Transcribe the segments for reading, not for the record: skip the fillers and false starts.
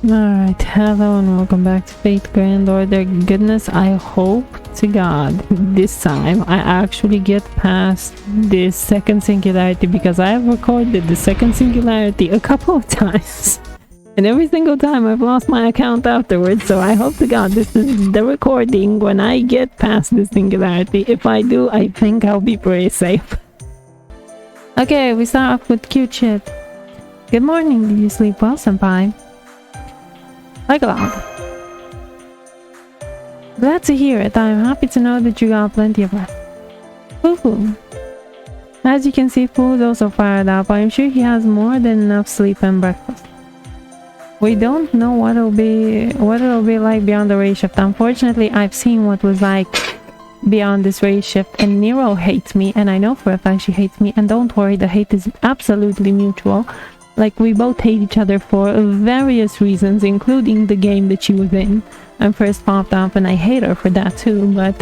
Alright, hello and welcome back to Fate Grand Order. Goodness, I hope to God this time I actually get past this second singularity, because I have recorded the second singularity a couple of times. And every single time I've lost my account afterwards, so I hope to God this is the recording when I get past this singularity. If I do, I think I'll be pretty safe. Okay, we start off with cute shit. Good morning, did you sleep well, senpai? Like a lot. Glad to hear it. I'm happy to know that you got plenty of rest. Foo-foo. As you can see, Foo's also fired up. I'm sure he has more than enough sleep and breakfast. We don't know what it'll be like beyond the race shift. Unfortunately, I've seen what was like beyond this race shift, and Nero hates me, and I know for a fact she hates me. And don't worry, the hate is absolutely mutual. Like, we both hate each other for various reasons, including the game that she was in and first popped up, and I hate her for that too. But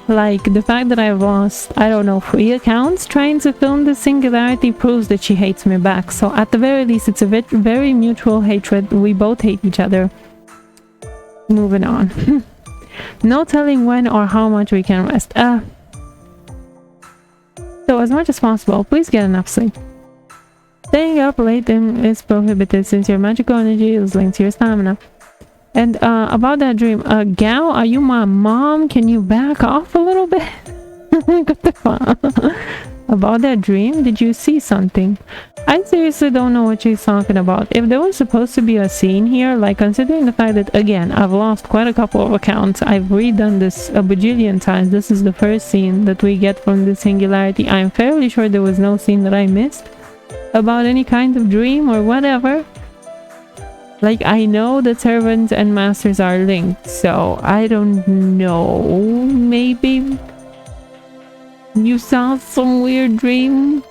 like, the fact that I've lost, I don't know, 3 accounts trying to film the singularity proves that she hates me back. So at the very least, it's a very mutual hatred. We both hate each other. Moving on. No telling when or how much we can rest. So as much as possible, please get enough sleep. Staying up late is prohibited since your magical energy is linked to your stamina. And about that dream, Gal, are you my mom? Can you back off a little bit? What the fuck? About that dream, did you see something? I seriously don't know what she's talking about. If there was supposed to be a scene here, like, considering the fact that, again, I've lost quite a couple of accounts, I've redone this a bajillion times, this is the first scene that we get from the singularity. I'm fairly sure there was no scene that I missed about any kind of dream or whatever. Like, I know that servants and masters are linked, so I don't know, maybe you saw some weird dream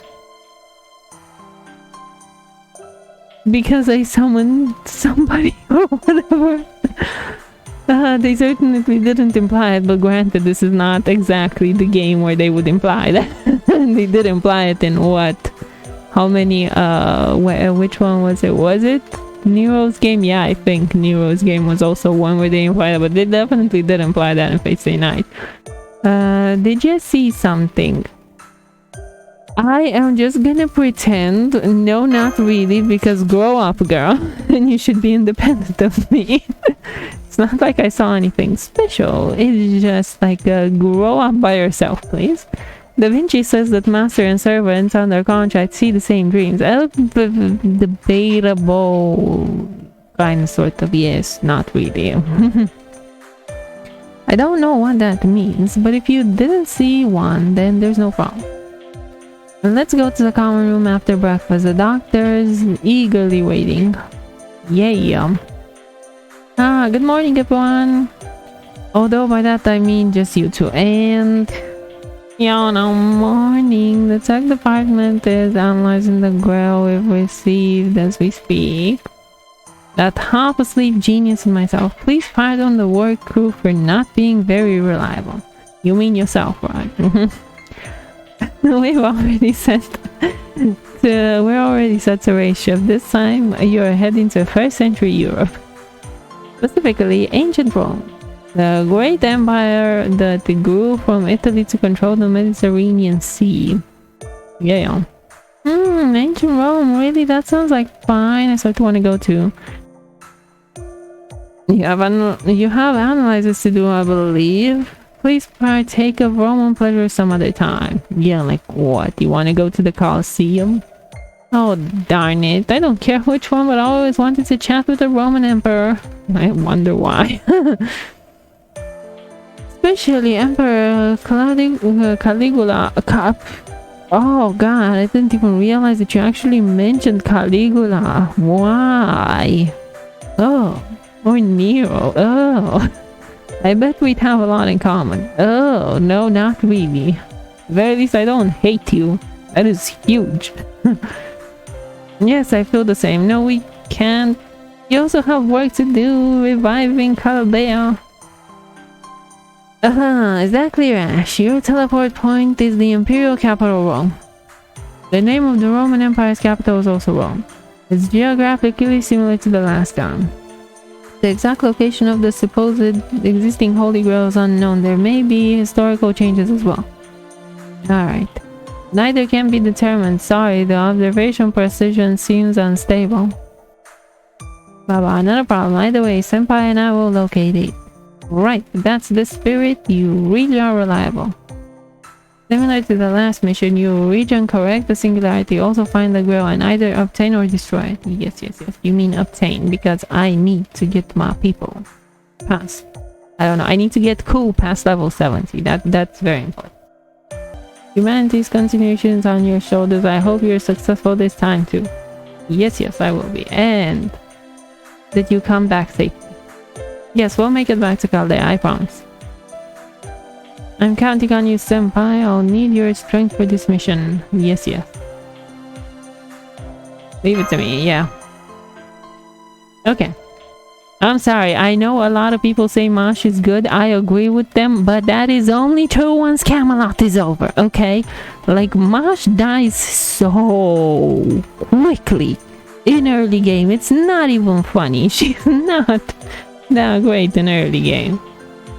because I summoned somebody or whatever. They certainly didn't imply it, but granted, this is not exactly the game where they would imply that. They did imply it in what? How many, which one was it? Was it Nero's game? Yeah, I think Nero's game was also one where they implied it, but they definitely did imply that in Fate Stay Night. Did you see something? I am just gonna pretend, no, not really, because grow up, girl, and you should be independent of me. It's not like I saw anything special. It's just like, grow up by yourself, please. Da Vinci says that master and servants under contract see the same dreams. Debatable. Kind of, sort of, yes, not really. I don't know what that means, but if you didn't see one, then there's no problem. Let's go to the common room after breakfast. The doctor's eagerly waiting. Yeah. Good morning, everyone. Although by that I mean just you two. And yeah, no morning. The tech department is analyzing the grail we've received as we speak. That half-asleep genius in myself. Please pardon the work crew for not being very reliable. You mean yourself, right? We're already set to race shift. This time you're heading to 1st century Europe. Specifically, ancient Rome. The great empire that grew from Italy to control the Mediterranean Sea. Yeah. Ancient Rome, really? That sounds like fine. I start to want to go to. You have analyzers to do, I believe. Please partake of Roman pleasure some other time. Yeah, like what? You want to go to the Colosseum? Oh, darn it. I don't care which one, but I always wanted to chat with the Roman emperor. I wonder why. Especially Emperor Caligula. Oh god, I didn't even realize that you actually mentioned Caligula. Why? Oh, or Nero. Oh, I bet we'd have a lot in common. Oh, no, not really. At the very least, I don't hate you. That is huge. Yes, I feel the same. No, we can't. You also have work to do reviving Chaldea. Is that clear, Ash? Your teleport point is the Imperial capital, Rome. The name of the Roman Empire's capital is also Rome. It's geographically similar to the last time. The exact location of the supposed existing Holy Grail is unknown. There may be historical changes as well. Alright. Neither can be determined. Sorry, the observation precision seems unstable. Baba, not a problem. Either way, Senpai and I will locate it. Right, that's the spirit. You really are reliable. Similar to the last mission, you reach and correct the Singularity, also find the Grail and either obtain or destroy it. Yes. You mean obtain, because I need to get my people past. I don't know, I need to get cool past level 70. That's very important. Humanity's continuation is on your shoulders. I hope you're successful this time too. Yes, I will be. And that you come back safely. Yes, we'll make it back to Caldea, I promise. I'm counting on you, Senpai. I'll need your strength for this mission. Yes. Leave it to me, yeah. Okay. I'm sorry, I know a lot of people say Mosh is good. I agree with them, but that is only true once Camelot is over, okay? Like, Mosh dies so quickly in early game. It's not even funny. She's not that great in early game.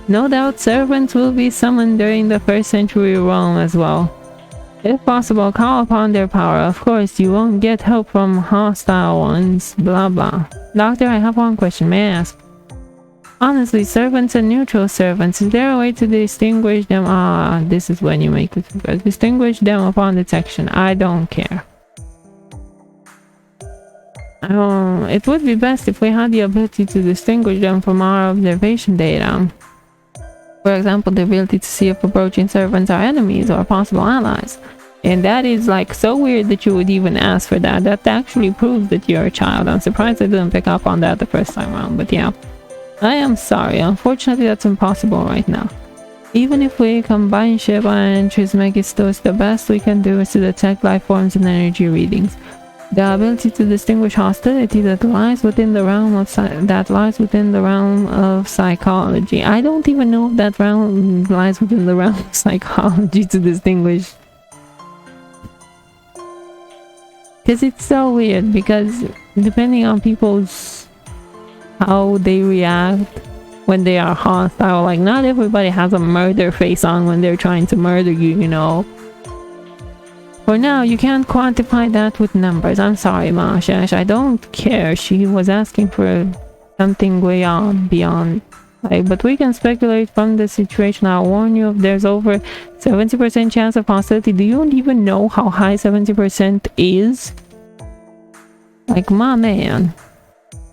No doubt servants will be summoned during the 1st century Rome as well. If possible, call upon their power. Of course, you won't get help from hostile ones. Blah blah. Doctor, I have one question. May I ask? Honestly, servants and neutral servants, is there a way to distinguish them? Ah, this is when you make it. Distinguish them upon detection. I don't care. It would be best if we had the ability to distinguish them from our observation data. For example, the ability to see if approaching servants are enemies or possible allies. And that is like so weird that you would even ask for that. That actually proves that you're a child. I'm surprised I didn't pick up on that the first time around, but yeah. I am sorry. Unfortunately, that's impossible right now. Even if we combine Shiba and Trismegistus, the best we can do is to detect life forms and energy readings. The ability to distinguish hostility that lies within the realm of psychology. I don't even know if that realm lies within the realm of psychology to distinguish. Because it's so weird, because depending on people's how they react when they are hostile, like not everybody has a murder face on when they're trying to murder you, you know. For now, you can't quantify that with numbers. I'm sorry, Mashash. I don't care. She was asking for something way on beyond. But we can speculate from the situation. I'll warn you, if there's over 70% chance of hostility. Do you even know how high 70% is? Like, my man.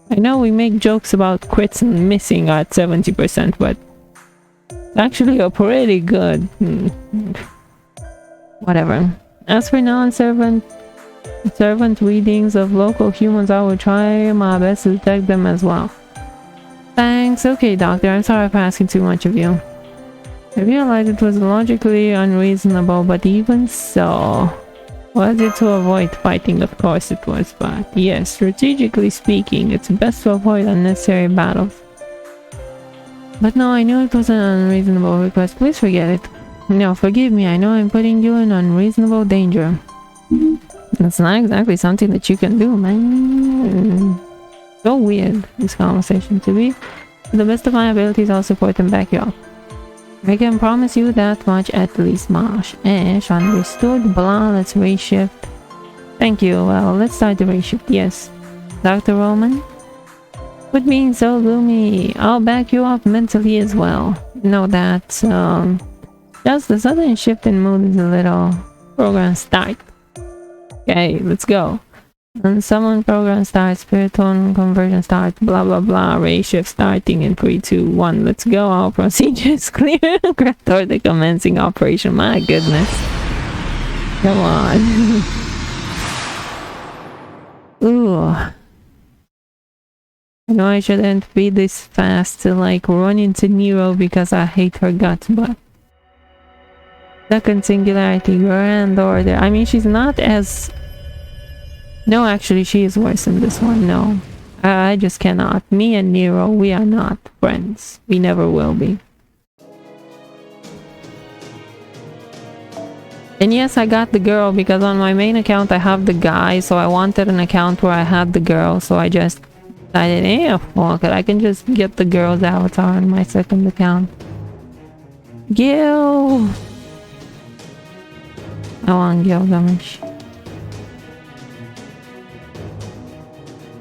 I know we make jokes about crits and missing at 70%, but it's actually a pretty good... Whatever. As for non-servant readings of local humans, I will try my best to detect them as well. Thanks. Okay, doctor, I'm sorry for asking too much of you. I realized it was logically unreasonable, but even so... Was it to avoid fighting? Of course it was, but yes, strategically speaking, it's best to avoid unnecessary battles. But no, I knew it was an unreasonable request. Please forget it. No, forgive me, I know I'm putting you in unreasonable danger. That's not exactly something that you can do, man. So weird, this conversation. To be to the best of my abilities, I'll support and back you up. I can promise you that much at least, Marsh. Ash, understood. Blah, let's reshift. Thank you. Well, let's start the reshift. Yes. Dr. Roman? Quit being so gloomy. I'll back you up mentally as well. Know that, just the sudden shift in mood is a little... Program start. Okay, let's go. And summon program start, spiriton conversion start, blah blah blah, ray shift starting in 3, 2, 1. Let's go. All procedures clear. Toward the commencing operation. My goodness. Come on. Ooh. I know I shouldn't be this fast to like run into Nero because I hate her guts, but second Singularity, Grand Order. I mean, she's not as... No, actually, she is worse in this one. No. I just cannot. Me and Nero, we are not friends. We never will be. And yes, I got the girl because on my main account I have the guy, so I wanted an account where I had the girl, so I just decided, eh, fuck it, I can just get the girl's avatar on my second account. Gil! I want Gilgamesh.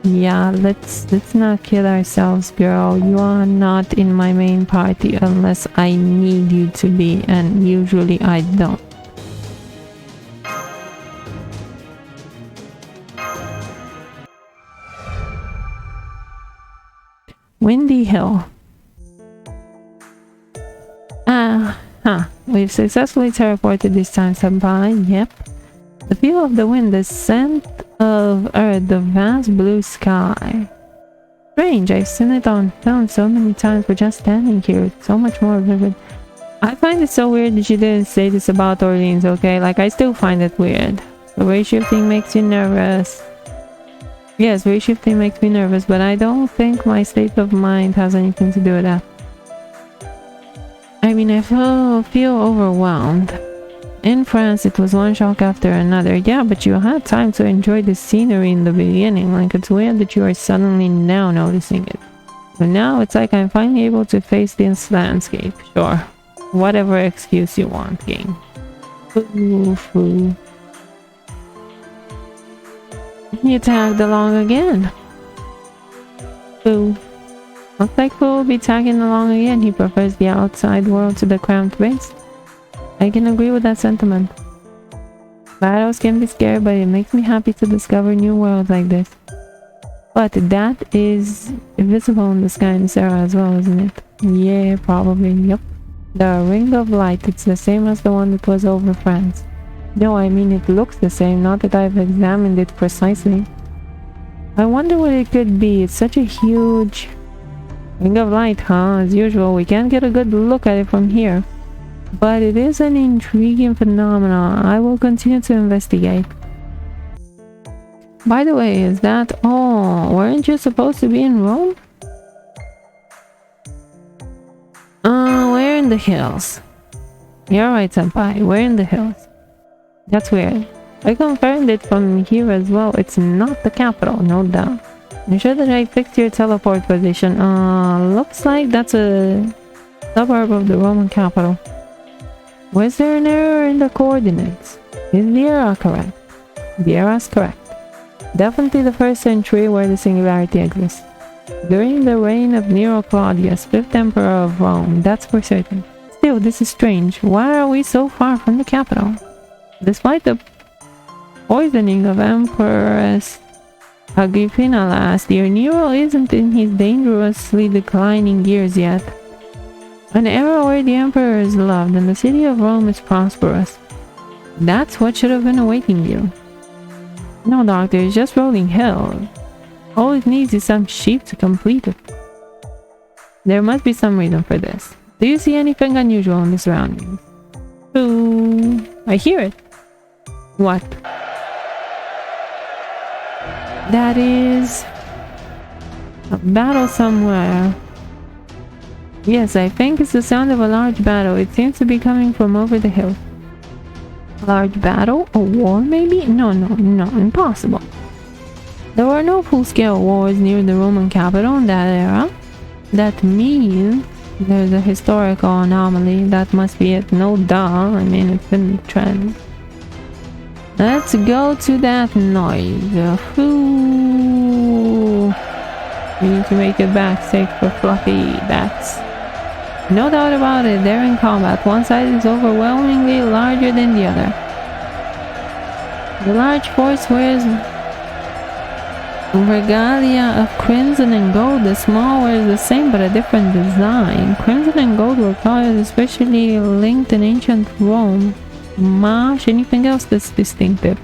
Yeah, let's not kill ourselves, girl. You are not in my main party unless I need you to be, and usually I don't. Windy Hill. We've successfully teleported this time, Senpai. Yep. The feel of the wind, the scent of earth, the vast blue sky. Strange, I've seen it on film so many times, but just standing here, it's so much more vivid. I find it so weird that you didn't say this about Orleans, okay? Like, I still find it weird. The way shifting makes you nervous. Yes, way shifting makes me nervous, but I don't think my state of mind has anything to do with that. I mean, I feel overwhelmed. In France, it was one shock after another. Yeah, but you had time to enjoy the scenery in the beginning. Like, it's weird that you are suddenly now noticing it. But now it's like I'm finally able to face this landscape. Sure. Whatever excuse you want, game. Ooh. You tagged along again. Boo. Looks like Fu will be tagging along again. He prefers the outside world to the cramped base. I can agree with that sentiment. Battles can be scary, but it makes me happy to discover new worlds like this. But that is visible in the sky in this era as well, isn't it? Yeah, probably. Yep. The Ring of Light, it's the same as the one that was over France. No, I mean it looks the same, not that I've examined it precisely. I wonder what it could be. It's such a huge Ring of Light, huh? As usual, we can't get a good look at it from here. But it is an intriguing phenomenon. I will continue to investigate. By the way, is that all? Weren't you supposed to be in Rome? We're in the hills. You're right, Senpai. We're in the hills. That's weird. I confirmed it from here as well. It's not the capital, no doubt. I'm sure that I fixed your teleport position. Looks like that's a suburb of the Roman capital. Was there an error in the coordinates? Is the era correct? The era is correct. Definitely the 1st century where the Singularity exists. During the reign of Nero Claudius, 5th Emperor of Rome, that's for certain. Still, this is strange. Why are we so far from the capital? Despite the poisoning of Empress Agrippina last year, Nero isn't in his dangerously declining years yet. An era where the emperor is loved and the city of Rome is prosperous. That's what should have been awaiting you. No, doctor, it's just rolling hill. All it needs is some sheep to complete it. There must be some reason for this. Do you see anything unusual in the surroundings? Ooh, I hear it. What? That is a battle somewhere. Yes, I think it's the sound of a large battle. It seems to be coming from over the hill. A large battle? A war maybe? No, impossible. There were no full-scale wars near the Roman capital in that era. That means there's a historical anomaly. That must be it. No duh. I mean, it's been the trend. Let's go to that noise. Ooh. We need to make it back safe for Fluffy. That's no doubt about it. They're in combat. One side is overwhelmingly larger than the other. The large force wears regalia of crimson and gold. The small wears the same but a different design. Crimson and gold were colors especially linked in ancient Rome. Marsh, anything else that's distinctive?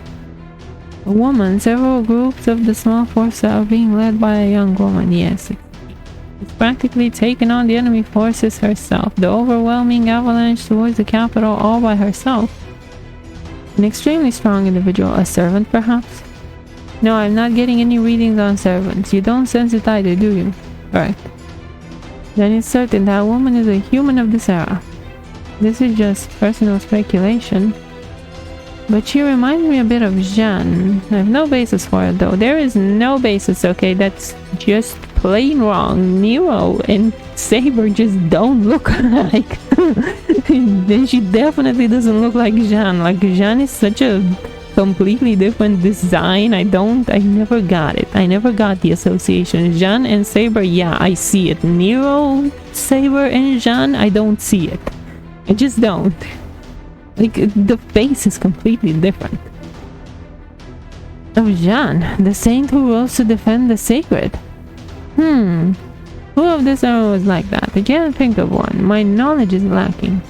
A woman. Several groups of the small force are being led by a young woman. Yes, it's practically taken on the enemy forces herself. The overwhelming avalanche towards the capital all by herself. An extremely strong individual. A servant, perhaps? No, I'm not getting any readings on servants. You don't sense it either, do you? Right. Then it's certain that woman is a human of this era. This is just personal speculation. but she reminds me a bit of Jeanne. I have no basis for it though. There is no basis, okay? That's just plain wrong. Nero and Saber just don't look alike. Then she definitely doesn't look like Jeanne. Like, Jeanne is such a completely different design. I never got it. I never got the association. Jeanne and Saber, yeah, I see it. Nero, Saber, and Jeanne, I don't see it. I just don't. Like, the face is completely different. Oh, Jeanne, the saint who rose to defend the sacred. Who of this era was like that? I can't think of one. My knowledge is lacking.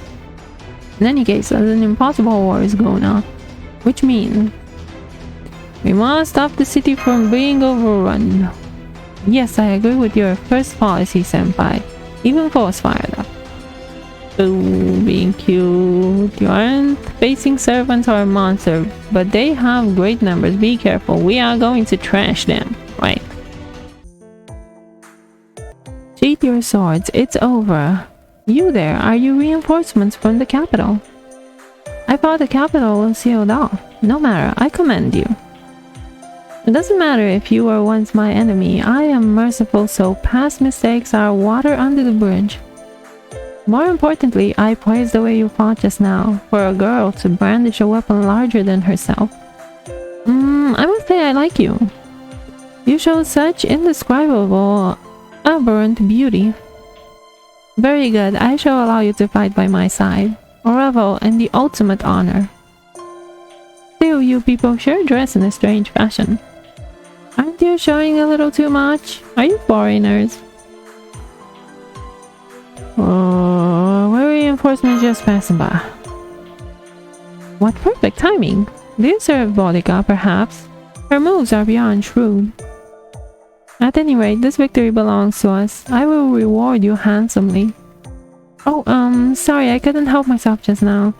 In any case, an impossible war is going on. Which means we must stop the city from being overrun. Yes, I agree with your first policy, senpai. Even force fired up. Ooh, being cute. You aren't facing servants or a monster, but they have great numbers. Be careful. We are going to trash them. Right. Sheath your swords. It's over. You there. Are you reinforcements from the capital? I thought the capital was sealed off. No matter, I commend you. It doesn't matter if you were once my enemy. I am merciful, so past mistakes are water under the bridge. More importantly, I praise the way you fought just now. For a girl to brandish a weapon larger than herself. I must say I like you. You show such indescribable, aberrant beauty. Very good, I shall allow you to fight by my side. Revel in the ultimate honor. Still, you people sure dress in a strange fashion. Aren't you showing a little too much? Are you foreigners? Oh, we're reinforcements just passing by. What perfect timing! Do you serve Boudica, perhaps? Her moves are beyond shrewd. At any rate, this victory belongs to us. I will reward you handsomely. Oh, sorry, I couldn't help myself just now.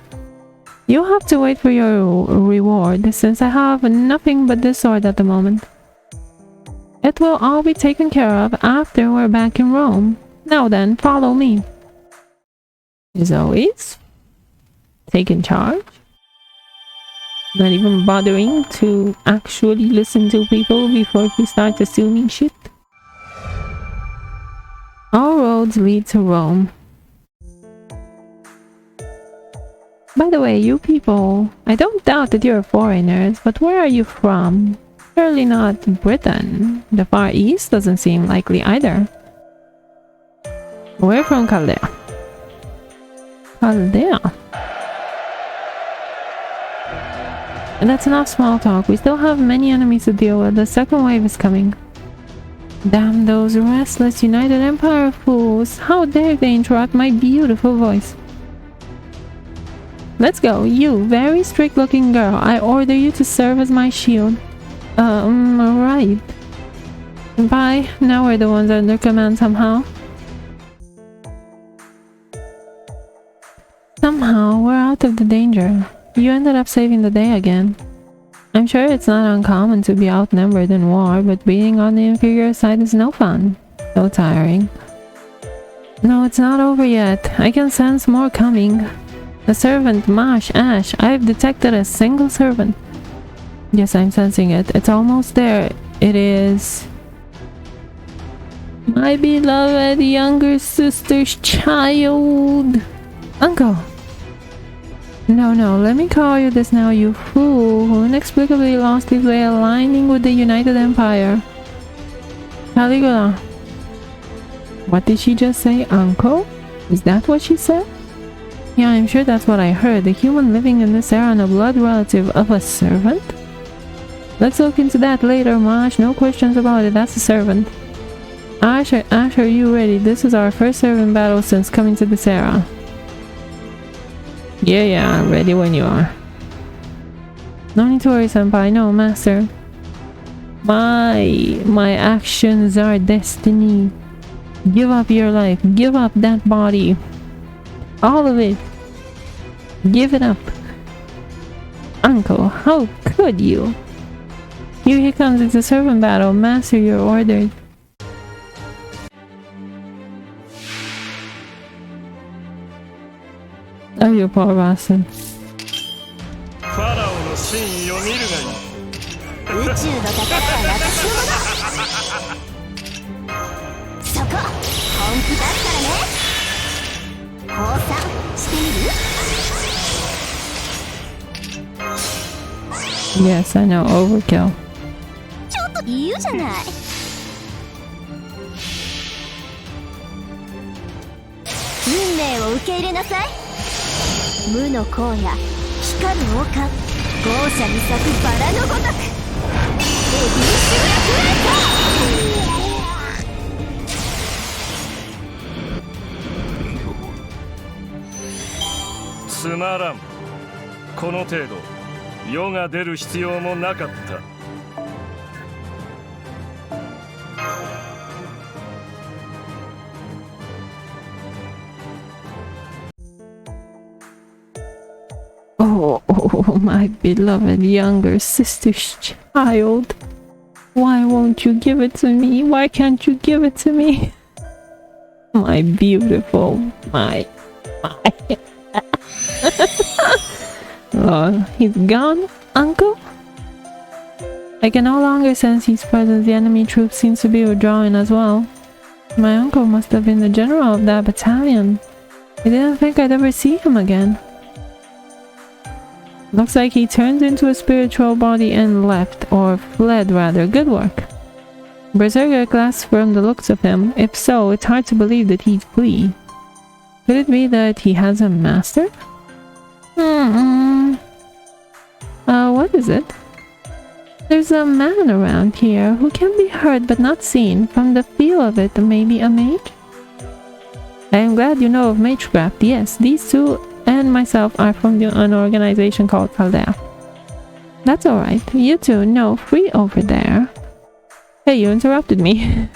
You'll have to wait for your reward, since I have nothing but this sword at the moment. It will all be taken care of after we're back in Rome. Now then, follow me. As always, taking charge. Not even bothering to actually listen to people before we start assuming shit. All roads lead to Rome. By the way, you people, I don't doubt that you're foreigners, but where are you from? Surely not Britain. The Far East doesn't seem likely either. We're from Chaldea. Chaldea? And that's enough small talk. We still have many enemies to deal with. The second wave is coming. Damn those restless United Empire fools. How dare they interrupt my beautiful voice. Let's go, you very strict looking girl. I order you to serve as my shield. Right. Bye. Now we're the ones under command somehow. Somehow, we're out of the danger. You ended up saving the day again. I'm sure it's not uncommon to be outnumbered in war, but being on the inferior side is no fun. So tiring. No, it's not over yet. I can sense more coming. A servant, Mash, Ash. I've detected a single servant. Yes, I'm sensing it. It's almost there. It is... my beloved younger sister's child. Uncle. No, let me call you this now, you fool who inexplicably lost his way aligning with the United Empire. Caligula. What did she just say, uncle? Is that what she said? Yeah, I'm sure that's what I heard. A human living in this era and a blood relative of a servant? Let's look into that later, Mash. No questions about it. That's a servant. Ash, are you ready? This is our first servant battle since coming to this era. Yeah, I'm ready when you are. No need to worry, senpai. No, master. My actions are destiny. Give up your life. Give up that body. All of it. Give it up. Uncle, how could you? Here he comes. It's a servant battle. Master, you're ordered. Oh, you poor bastard. 真意を見るがいい。宇宙の宝は私のもの。そこ本気出すからね。降参してみる？ Yes, I know, overkill. ちょっと言うじゃない。運命を受け入れなさい。無の荒野、光る王冠、豪奢に咲くバラのごとく。エビン集落へと。つまらん。この程度世が出る必要もなかった。Oh, my beloved younger sister's child. Why won't you give it to me? Why can't you give it to me? My beautiful, my. Oh, he's gone, uncle? I can no longer sense his presence. The enemy troop seems to be withdrawing as well. My uncle must have been the general of that battalion. I didn't think I'd ever see him again. Looks like he turned into a spiritual body and left, or fled rather. Good work. Berserker class from the looks of him. If so, it's hard to believe that he'd flee. Could it be that he has a master? What is it? There's a man around here who can be heard but not seen. From the feel of it, maybe a mage? I am glad you know of magecraft. Yes, these two and myself are from an organization called Caldea. That's alright. You two know free over there. Hey, you interrupted me.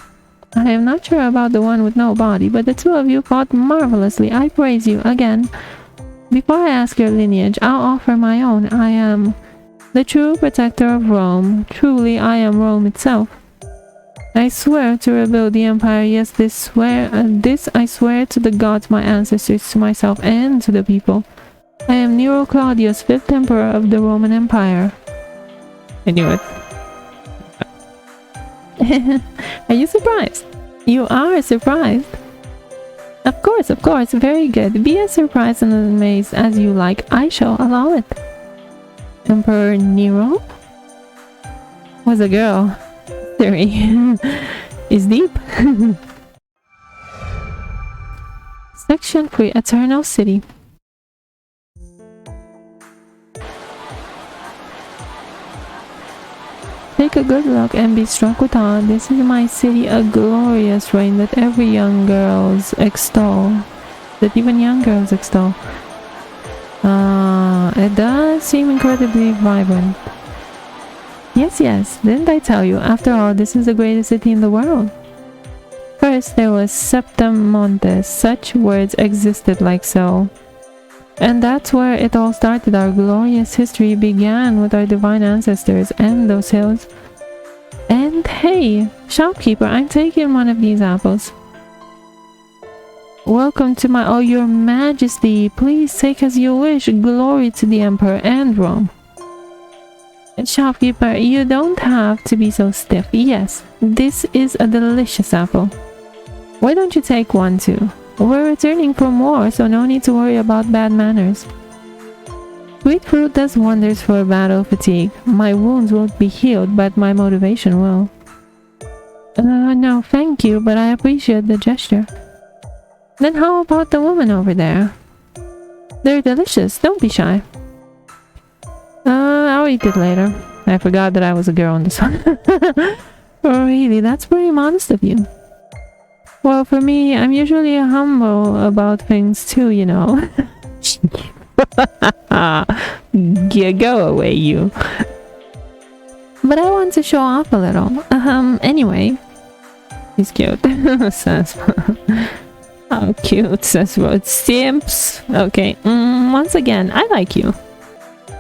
I am not sure about the one with no body, but the two of you fought marvelously. I praise you again. Before I ask your lineage, I'll offer my own. I am the true protector of Rome. Truly, I am Rome itself. I swear to rebuild the empire. Yes, this I swear to the gods, my ancestors, to myself, and to the people. I am Nero Claudius, 5th emperor of the Roman Empire. I knew it. Are you surprised? You are surprised. Of course, very good. Be as surprised and amazed as you like. I shall allow it. Emperor Nero was a girl. Theory is deep. Section 3, Eternal City. Take a good look and be struck with awe. This is my city, a glorious reign that every young girls extol. That even young girls extol. It does seem incredibly vibrant. Yes, didn't I tell you? After all, this is the greatest city in the world. First, there was Septem Montes. Such words existed like so. And that's where it all started. Our glorious history began with our divine ancestors and those hills. And hey, shopkeeper, I'm taking one of these apples. Welcome to my... Oh, your majesty, please take as you wish. Glory to the emperor and Rome. Shopkeeper, you don't have to be so stiff. Yes, this is a delicious apple. Why don't you take one too? We're returning from war, so no need to worry about bad manners. Sweet fruit does wonders for battle fatigue. My wounds won't be healed, but my motivation will. No, thank you, but I appreciate the gesture. Then how about the woman over there? They're delicious, don't be shy. I'll eat it later. I forgot that I was a girl in this one. Really, that's pretty modest of you. Well, for me, I'm usually humble about things too, you know. Go away, you. But I want to show off a little. Anyway. He's cute. Says... How cute, says Road Simps. Okay, once again, I like you.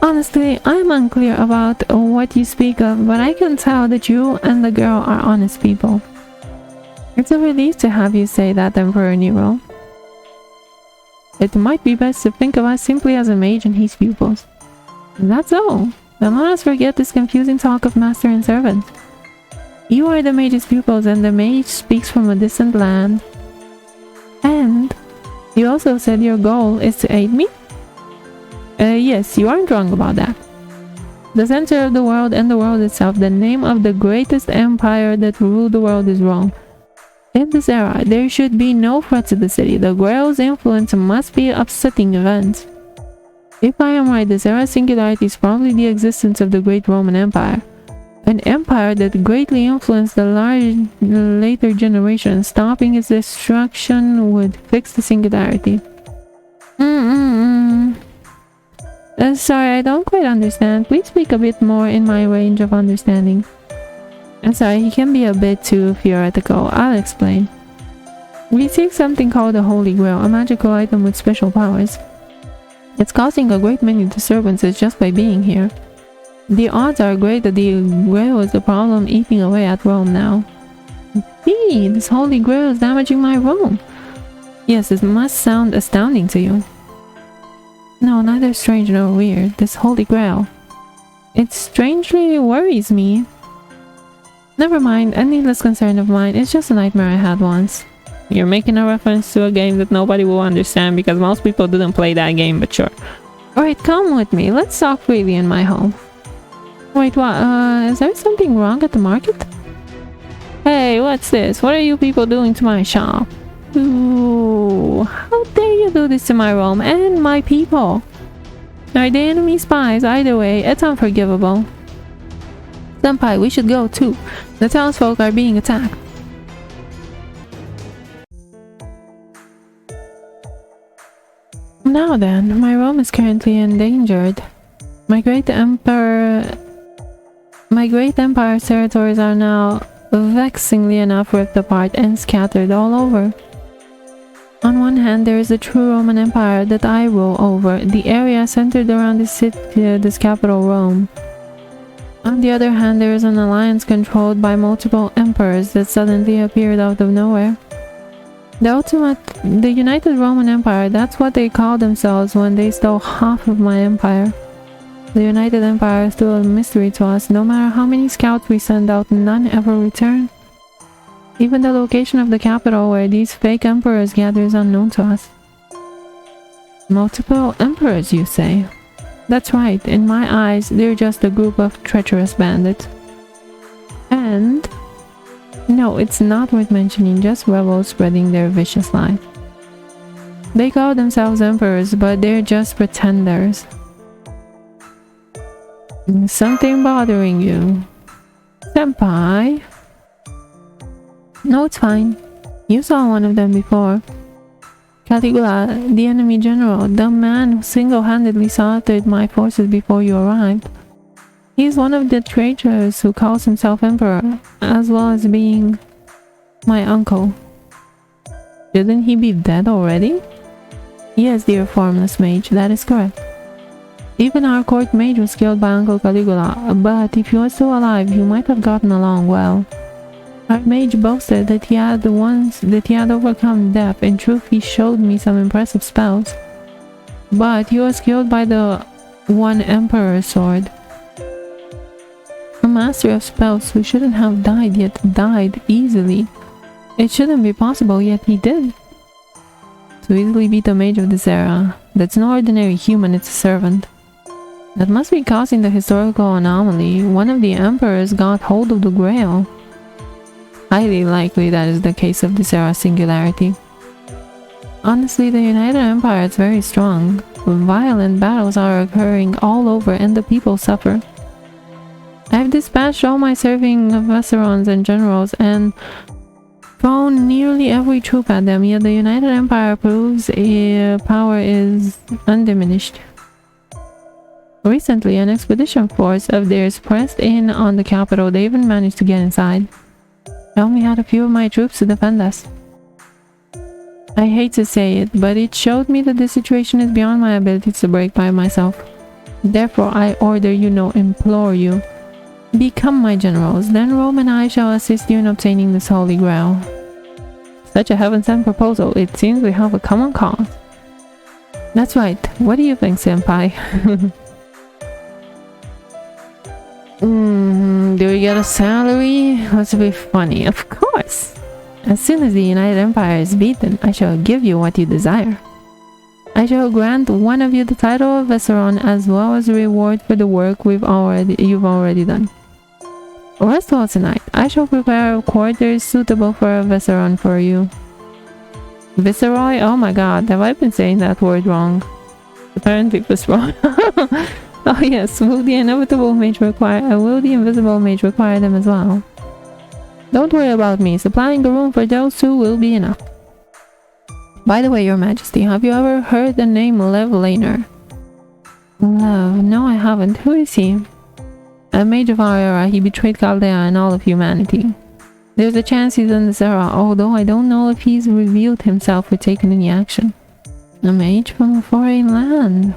Honestly, I'm unclear about what you speak of, but I can tell that you and the girl are honest people. It's a relief to have you say that, Emperor Nero. It might be best to think of us simply as a mage and his pupils. That's all. Then let us forget this confusing talk of master and servant. You are the mage's pupils, and the mage speaks from a distant land. And you also said your goal is to aid me? Yes, you aren't wrong about that. The center of the world and the world itself, the name of the greatest empire that ruled the world, is wrong. In this era, there should be no threat to the city. The Grail's influence must be upsetting events. If I am right, this era's singularity is probably the existence of the great Roman Empire. An empire that greatly influenced the later generations. Stopping its destruction would fix the singularity. Sorry, I don't quite understand. Please speak a bit more in my range of understanding. I'm sorry, he can be a bit too theoretical. I'll explain. We seek something called the Holy Grail, a magical item with special powers. It's causing a great many disturbances just by being here. The odds are great that the Grail is the problem eating away at Rome now. Gee, this Holy Grail is damaging my Rome. Yes, it must sound astounding to you. No, neither strange nor weird. This Holy Grail. It strangely worries me. Never mind, a needless concern of mine. It's just a nightmare I had once. You're making a reference to a game that nobody will understand because most people didn't play that game, but sure. Alright, come with me. Let's talk freely in my home. Wait, what? Is there something wrong at the market? Hey, what's this? What are you people doing to my shop? Ooh, how dare you do this to my Rome and my people? Are they enemy spies? Either way, it's unforgivable. Senpai, we should go too. The townsfolk are being attacked. Now then, my Rome is currently endangered. My great empire's territories are now vexingly enough ripped apart and scattered all over. On one hand, there is the true Roman Empire that I rule over, the area centered around this capital, Rome. On the other hand, there is an alliance controlled by multiple emperors that suddenly appeared out of nowhere. The United Roman Empire, that's what they call themselves when they stole half of my empire. The United Empire is still a mystery to us. No matter how many scouts we send out, none ever return. Even the location of the capital where these fake emperors gather is unknown to us. Multiple emperors, you say? That's right. In my eyes, they're just a group of treacherous bandits. And... no, it's not worth mentioning, just rebels spreading their vicious lies. They call themselves emperors, but they're just pretenders. Something bothering you? Senpai? No, it's fine. You saw one of them before. Caligula, the enemy general, the man who single-handedly slaughtered my forces before you arrived. He's one of the traitors who calls himself emperor, as well as being my uncle. Shouldn't he be dead already? Yes, dear formless mage, that is correct. Even our court mage was killed by Uncle Caligula, but if he was still alive, you might have gotten along well. Our mage boasted that he had overcome death. In truth, he showed me some impressive spells. But he was killed by the one emperor's sword. A master of spells who shouldn't have died yet died easily. It shouldn't be possible, yet he did. To easily beat a mage of this era, that's no ordinary human, it's a servant. That must be causing the historical anomaly. One of the emperors got hold of the Grail. Highly likely that is the case of this era's singularity. Honestly, the United Empire is very strong. Violent battles are occurring all over and the people suffer. I've dispatched all my serving viceroys and generals and thrown nearly every troop at them, yet the United Empire proves power is undiminished. Recently, an expedition force of theirs pressed in on the capital. They even managed to get inside. I only had a few of my troops to defend us. I hate to say it, but it showed me that the situation is beyond my abilities to break by myself. Therefore, I order you, no, implore you, become my generals, then Rome and I shall assist you in obtaining this Holy Grail. Such a heaven-sent proposal, it seems we have a common cause. That's right, what do you think, Senpai? Do we get a salary? What's to be funny? Of course! As soon as the United Empire is beaten, I shall give you what you desire. I shall grant one of you the title of Visceron as well as a reward for the work you've already done. Rest well tonight. I shall prepare quarters suitable for a Visceron for you. Viceroy? Oh my god, have I been saying that word wrong? Apparently it was wrong. Oh yes, will the invisible mage require them as well? Don't worry about me, supplying a room for those two will be enough. By the way, your majesty, have you ever heard the name Levelaner? Lev? No, I haven't. Who is he? A mage of our era, he betrayed Chaldea and all of humanity. There's a chance he's in this era, although I don't know if he's revealed himself or taken any action. A mage from a foreign land?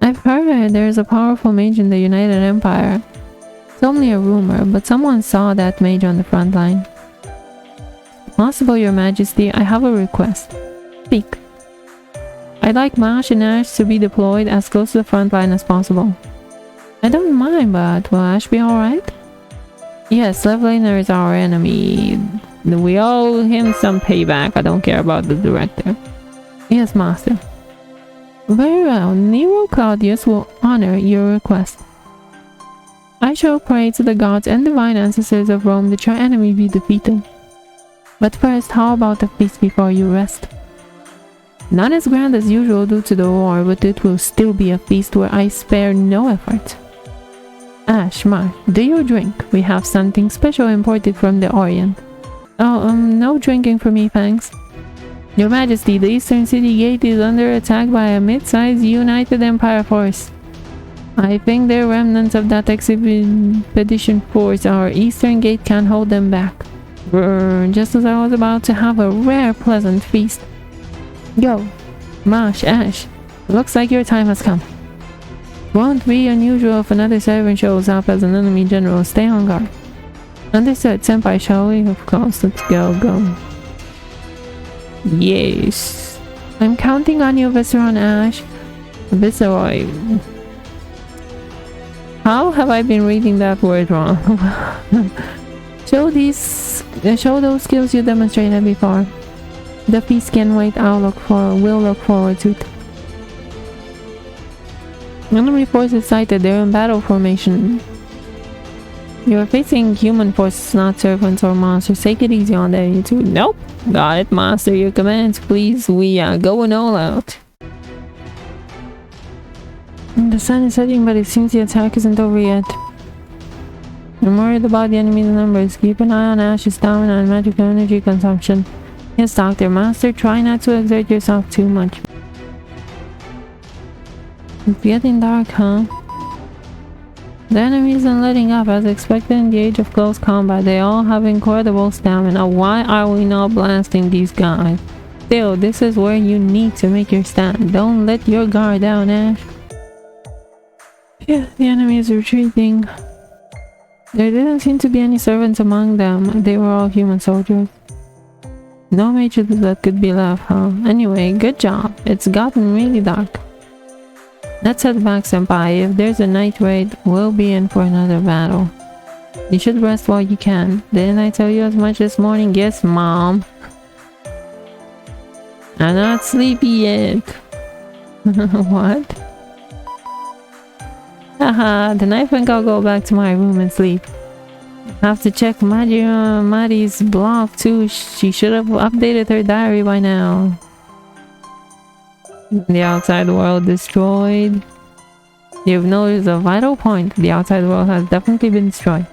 I've heard there's a powerful mage in the United Empire. It's only a rumor, but someone saw that mage on the front line. Possible, your majesty, I have a request. Speak. I'd like Mash and Ash to be deployed as close to the front line as possible. I don't mind, but will Ash be alright? Yes, Levelaner is our enemy. We owe him some payback. I don't care about the director. Yes, master. Very well, Nero Claudius will honor your request. I shall pray to the gods and divine ancestors of Rome that your enemy be defeated. But first, how about a feast before you rest? Not as grand as usual due to the war, but it will still be a feast where I spare no effort. Ash, Mark, do you drink? We have something special imported from the Orient. Oh, no drinking for me, thanks. Your Majesty, the Eastern City Gate is under attack by a mid-sized United Empire force. I think they're remnants of that expedition force. Our Eastern Gate can't hold them back. Brr, just as I was about to have a rare, pleasant feast. Yo, Mash, Ash, looks like your time has come. Won't be unusual if another servant shows up as an enemy general. Stay on guard. Understood, senpai, shall we? Of course, let's go. Yes. I'm counting on you, Visceron Ash. Viceroy. How have I been reading that word wrong? Show those skills you demonstrated before. The feast can wait. We'll look forward to it. Enemy forces sighted. They're in battle formation. You're facing human forces, not servants or monsters. Take it easy on there, you two. Nope. Got it, master. Your commands, please. We are going all out. The sun is setting, but it seems the attack isn't over yet. I'm worried about the enemy's numbers. Keep an eye on Ash's stamina and magical energy consumption. Yes, Doctor. Master, try not to exert yourself too much. It's getting dark, huh? The enemy isn't letting up as expected in the age of close combat. They all have incredible stamina. Why are we not blasting these guys? Still, this is where you need to make your stand. Don't let your guard down, Ash. Yeah, the enemy is retreating. There didn't seem to be any servants among them. They were all human soldiers. No mages that could be left, huh? Anyway, good job. It's gotten really dark. Let's head back, senpai. If there's a night raid, we'll be in for another battle. You should rest while you can. Didn't I tell you as much this morning? Yes, Mom. I'm not sleepy yet. What? Haha, then I think I'll go back to my room and sleep. Have to check Maddie's blog too. She should have updated her diary by now. The outside world destroyed. You've noticed a vital point. The outside world has definitely been destroyed.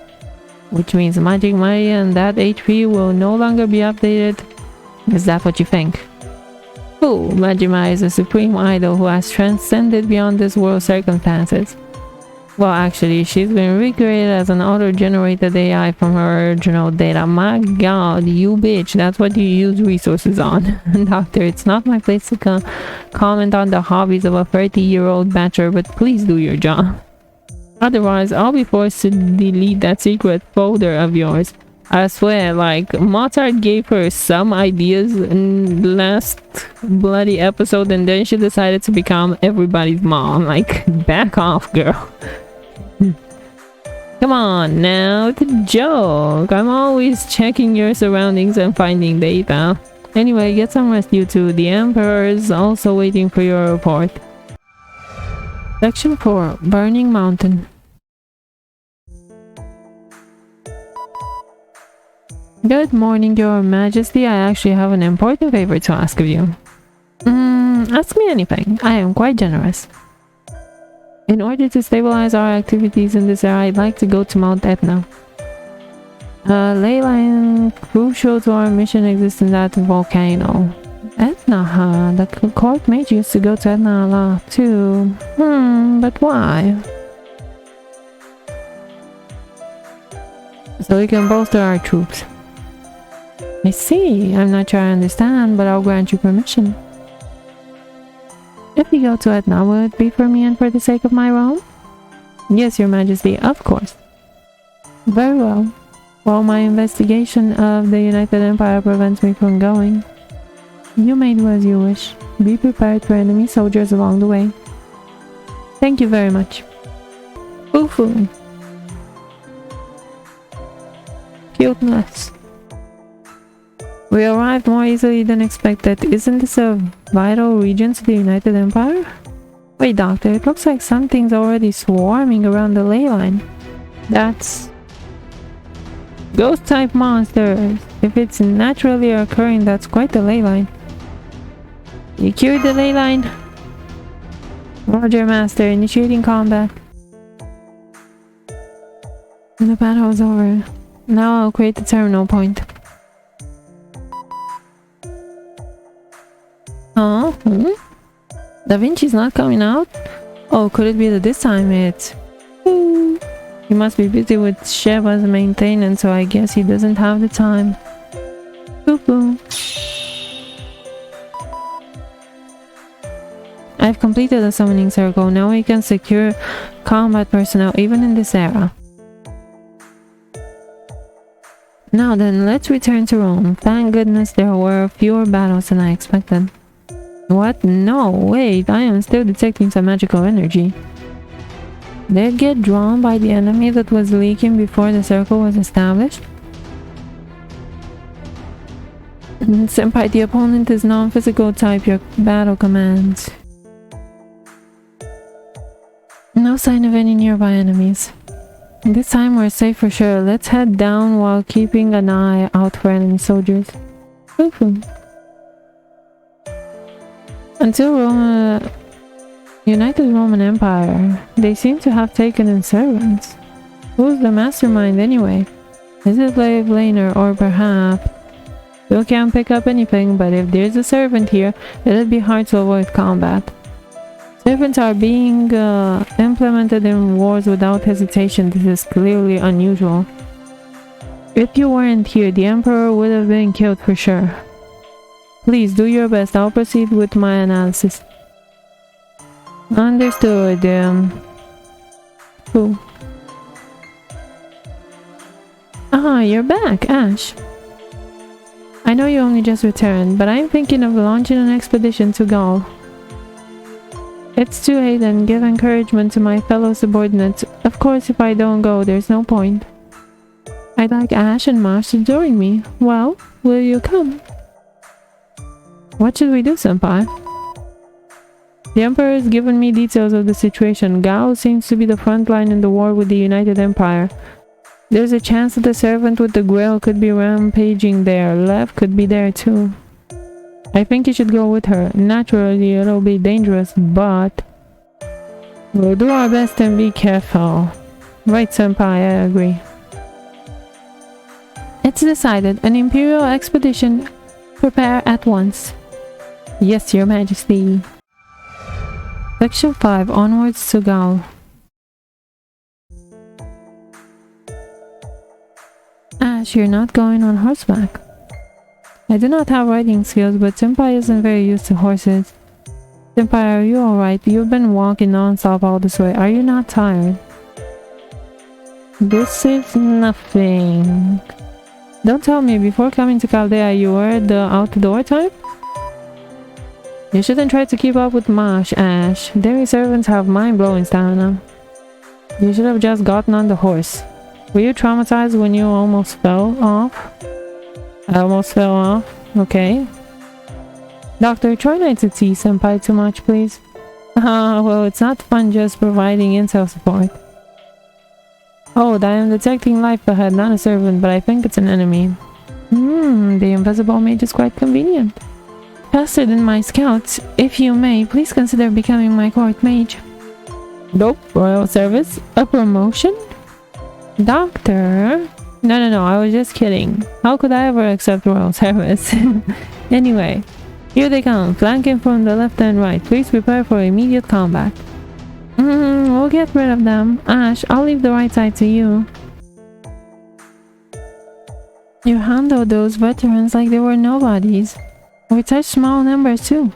Which means Magic Maria and that HP will no longer be updated. Is that what you think? Cool. Magic Maria is a supreme idol who has transcended beyond this world's circumstances. Well, actually, she's been recreated as an auto-generated AI from her original data. My god, you bitch. That's what you use resources on. Doctor, it's not my place to comment on the hobbies of a 30-year-old bachelor, but please do your job. Otherwise, I'll be forced to delete that secret folder of yours. I swear, like, Mozart gave her some ideas in the last bloody episode, and then she decided to become everybody's mom. Like, back off, girl. Come on now, it's a joke. I'm always checking your surroundings and finding data. Anyway, get some rest, you two. The Emperor is also waiting for your report. Section 4, Burning Mountain. Good morning, Your Majesty. I actually have an important favor to ask of you. Ask me anything. I am quite generous. In order to stabilize our activities in this area, I'd like to go to Mount Etna. A ley line crucial to our mission exists in that volcano. Etna, huh? The court mage used to go to Etna a lot too. But why? So we can bolster our troops. I see. I'm not sure I understand, but I'll grant you permission. If we go to Etna, will it be for me and for the sake of my realm? Yes, Your Majesty, of course. Very well. While my investigation of the United Empire prevents me from going, you may do as you wish. Be prepared for enemy soldiers along the way. Thank you very much. Foo-foo. Cuteness. We arrived more easily than expected. Isn't this a vital region to the United Empire? Wait, Doctor, it looks like something's already swarming around the ley line. That's... ghost-type monsters. If it's naturally occurring, that's quite the ley line. You cured the ley line? Roger, Master. Initiating combat. The battle is over. Now I'll create the terminal point. Huh? Da Vinci's not coming out? Oh, could it be that this time it's... He must be busy with Sheva's maintenance, so I guess he doesn't have the time. Boo-boo. I've completed the summoning circle. Now we can secure combat personnel even in this era. Now then, let's return to Rome. Thank goodness there were fewer battles than I expected. What? No, wait, I am still detecting some magical energy. Did it get drawn by the enemy that was leaking before the circle was established? Senpai, the opponent is non-physical type, your battle commands. No sign of any nearby enemies. This time we're safe for sure. Let's head down while keeping an eye out for enemy soldiers. Foo-foo. Until United Roman Empire, they seem to have taken in servants. Who's the mastermind anyway? Is it Slave Laner or perhaps... Still can't pick up anything, but if there's a servant here, it'll be hard to avoid combat. Servants are being implemented in wars without hesitation. This is clearly unusual. If you weren't here, the Emperor would have been killed for sure. Please do your best. I'll proceed with my analysis. Understood. Cool. Ah, you're back, Ash. I know you only just returned, but I'm thinking of launching an expedition to Gaul. It's to aid and give encouragement to my fellow subordinates. Of course, if I don't go, there's no point. I'd like Ash and Marsh to join me. Well, will you come? What should we do, Senpai? The Emperor has given me details of the situation. Gaul seems to be the front line in the war with the United Empire. There's a chance that the servant with the grail could be rampaging there. Lev could be there too. I think you should go with her. Naturally, it'll be dangerous, but we'll do our best and be careful. Right, Senpai, I agree. It's decided. An Imperial expedition. Prepare at once. Yes, Your Majesty. Section 5. Onwards to Gaul. Ash, you're not going on horseback. I do not have riding skills, but Senpai isn't very used to horses. Senpai, are you alright? You've been walking non-stop all this way. Are you not tired? This is nothing. Don't tell me, before coming to Chaldea you were the outdoor type? You shouldn't try to keep up with Marsh, Ash. Dairy servants have mind-blowing stamina. You should have just gotten on the horse. Were you traumatized when you almost fell off? I almost fell off. Okay. Doctor, try not to tease Senpai too much, please. Well, it's not fun just providing intel support. Oh, I am detecting life ahead, not a servant, but I think it's an enemy. The invisible mage is quite convenient. Faster than my scouts. If you may, please consider becoming my court mage. Nope. Royal service? A promotion? Doctor? No, I was just kidding. How could I ever accept royal service? Anyway, here they come, flanking from the left and right. Please prepare for immediate combat. We'll get rid of them. Ash, I'll leave the right side to you. You handled those veterans like they were nobodies. We touched small numbers too.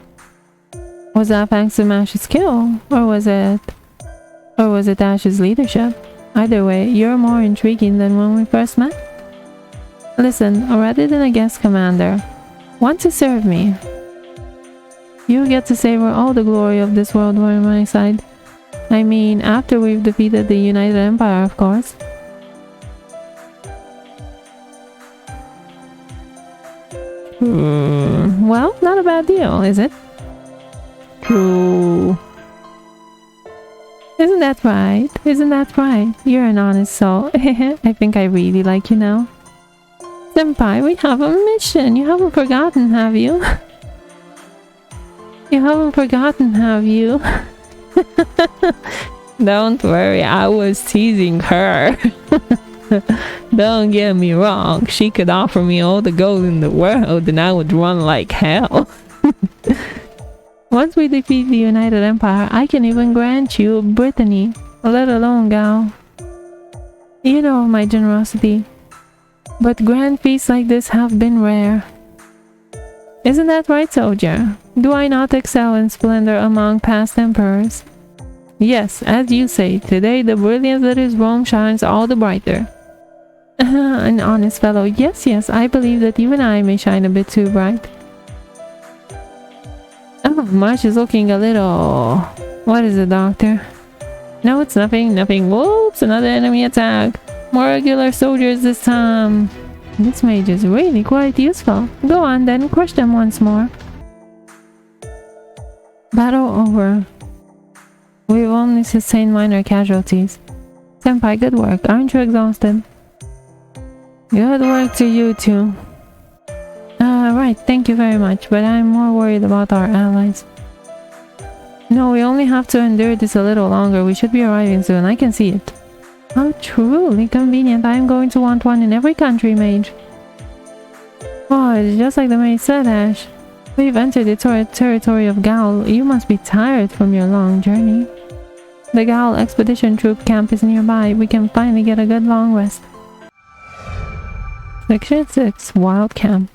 Was that thanks to Ash's skill? Or was it Ash's leadership? Either way, you're more intriguing than when we first met. Listen, rather than a guest commander, want to serve me. You get to savor all the glory of this world by my side. I mean, after we've defeated the United Empire, of course. Well, not a bad deal, is it? True. Isn't that right? Isn't that right? You're an honest soul. I think I really like you now. Senpai, we have a mission. You haven't forgotten, have you? You haven't forgotten, have you? Don't worry, I was teasing her. Don't get me wrong, she could offer me all the gold in the world and I would run like hell. Once we defeat the United Empire, I can even grant you Brittany, let alone Gao. You know of my generosity, but grand feasts like this have been rare. Isn't that right, soldier? Do I not excel in splendor among past emperors? Yes, as you say, today the brilliance that is Rome shines all the brighter. An honest fellow. Yes, I believe that even I may shine a bit too bright. Oh, March is looking a little... What is it, Doctor? No, it's nothing. Whoops, another enemy attack. More regular soldiers this time. This mage is really quite useful. Go on then, crush them once more. Battle over. We've only sustained minor casualties. Senpai, good work. Aren't you exhausted? Good work to you too. Right, thank you very much, but I'm more worried about our allies. No, we only have to endure this a little longer. We should be arriving soon. I can see it. How truly convenient. I am going to want one in every country, mage. Oh, it's just like the mage said, Ash. We've entered the territory of Gaul. You must be tired from your long journey. The Gaul expedition troop camp is nearby. We can finally get a good long rest. Section 6, Wild Camp.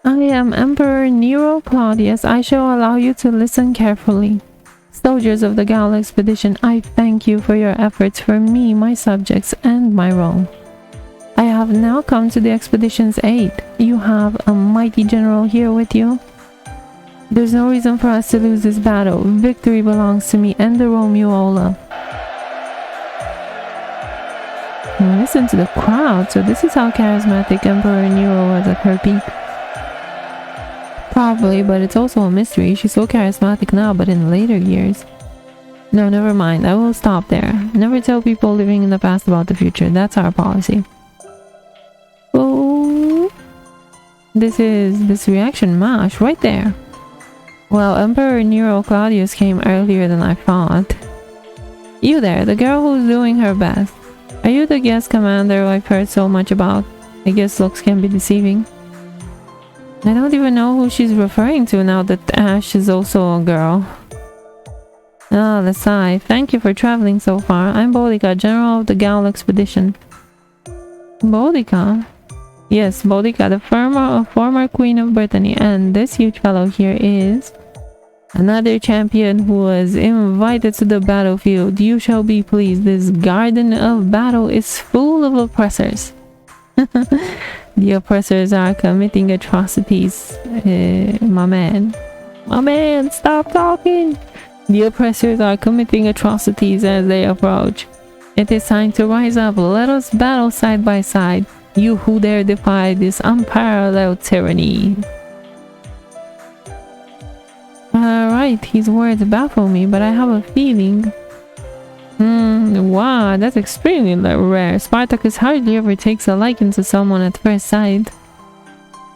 I am Emperor Nero Claudius. I shall allow you to listen carefully. Soldiers of the Gaul expedition, I thank you for your efforts for me, my subjects, and my Rome. I have now come to the expedition's aid. You have a mighty general here with you. There's no reason for us to lose this battle. Victory belongs to me and the Rome you all love. Listen to the crowd. So this is how charismatic Emperor Nero was at her peak. Probably, but it's also a mystery. She's so charismatic now, but in later years. No, never mind. I will stop there. Never tell people living in the past about the future. That's our policy. Oh, this is this reaction mash right there. Well, Emperor Nero Claudius came earlier than I thought. You there, the girl who's doing her best. Are you the guest commander I've heard so much about? I guess looks can be deceiving. I don't even know who she's referring to now that Ash is also a girl. Ah, the sigh. Thank you for traveling so far. I'm Boudica, general of the Gaul expedition. Boudica? Yes, Boudica, the former queen of Brittany, and this huge fellow here is another champion who was invited to the battlefield. You shall be pleased. This garden of battle is full of oppressors. The oppressors are committing atrocities. My man, stop talking. The oppressors are committing atrocities as they approach. It is time to rise up. Let us battle side by side. You who dare defy this unparalleled tyranny. Right, his words baffle me, but I have a feeling. Wow, that's extremely rare. Spartacus hardly ever takes a liking to someone at first sight.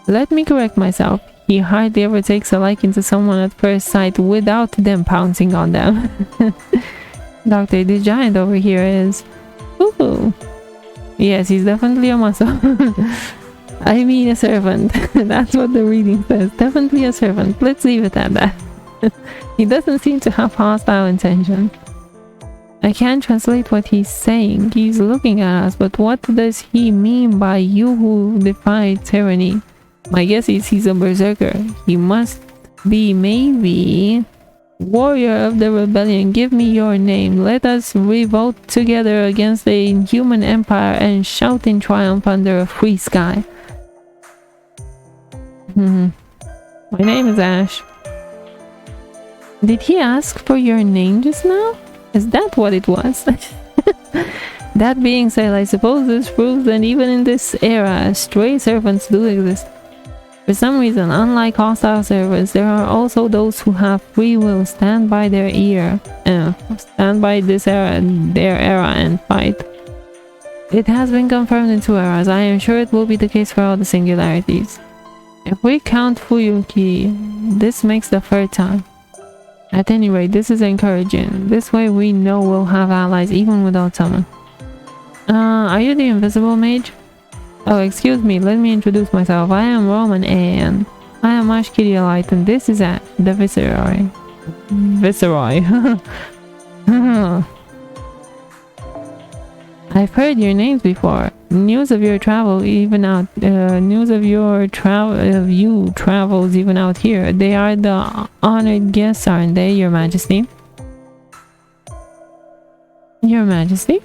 Let me correct myself. He hardly ever takes a liking to someone at first sight without them pouncing on them. Doctor, this giant over here is... Ooh. Yes, he's definitely a muscle. I mean a servant. That's what the reading says. Definitely a servant. Let's leave it at that. He doesn't seem to have hostile intention. I can't translate what he's saying. He's looking at us, but what does he mean by you who defy tyranny? My guess is he's a berserker. He must be maybe... Warrior of the rebellion, give me your name. Let us revolt together against the inhuman empire and shout in triumph under a free sky. My name is Ash. Did he ask for your name just now? Is that what it was? That being said, I suppose this proves that even in this era, stray servants do exist. For some reason, unlike hostile servants, there are also those who have free will, stand by their era and fight. It has been confirmed in 2 eras. I am sure it will be the case for all the singularities. If we count Fuyuki, this makes the 3rd time. At any rate, this is encouraging. This way we know we'll have allies even without someone. Are you the invisible mage? Oh, excuse me, let me introduce myself. I am Roman and I am Ashkirielite, and this is the Viceroy. I've heard your names before. News of your travel even out. News of you travels even out here. They are the honored guests, aren't they, Your Majesty? Your Majesty?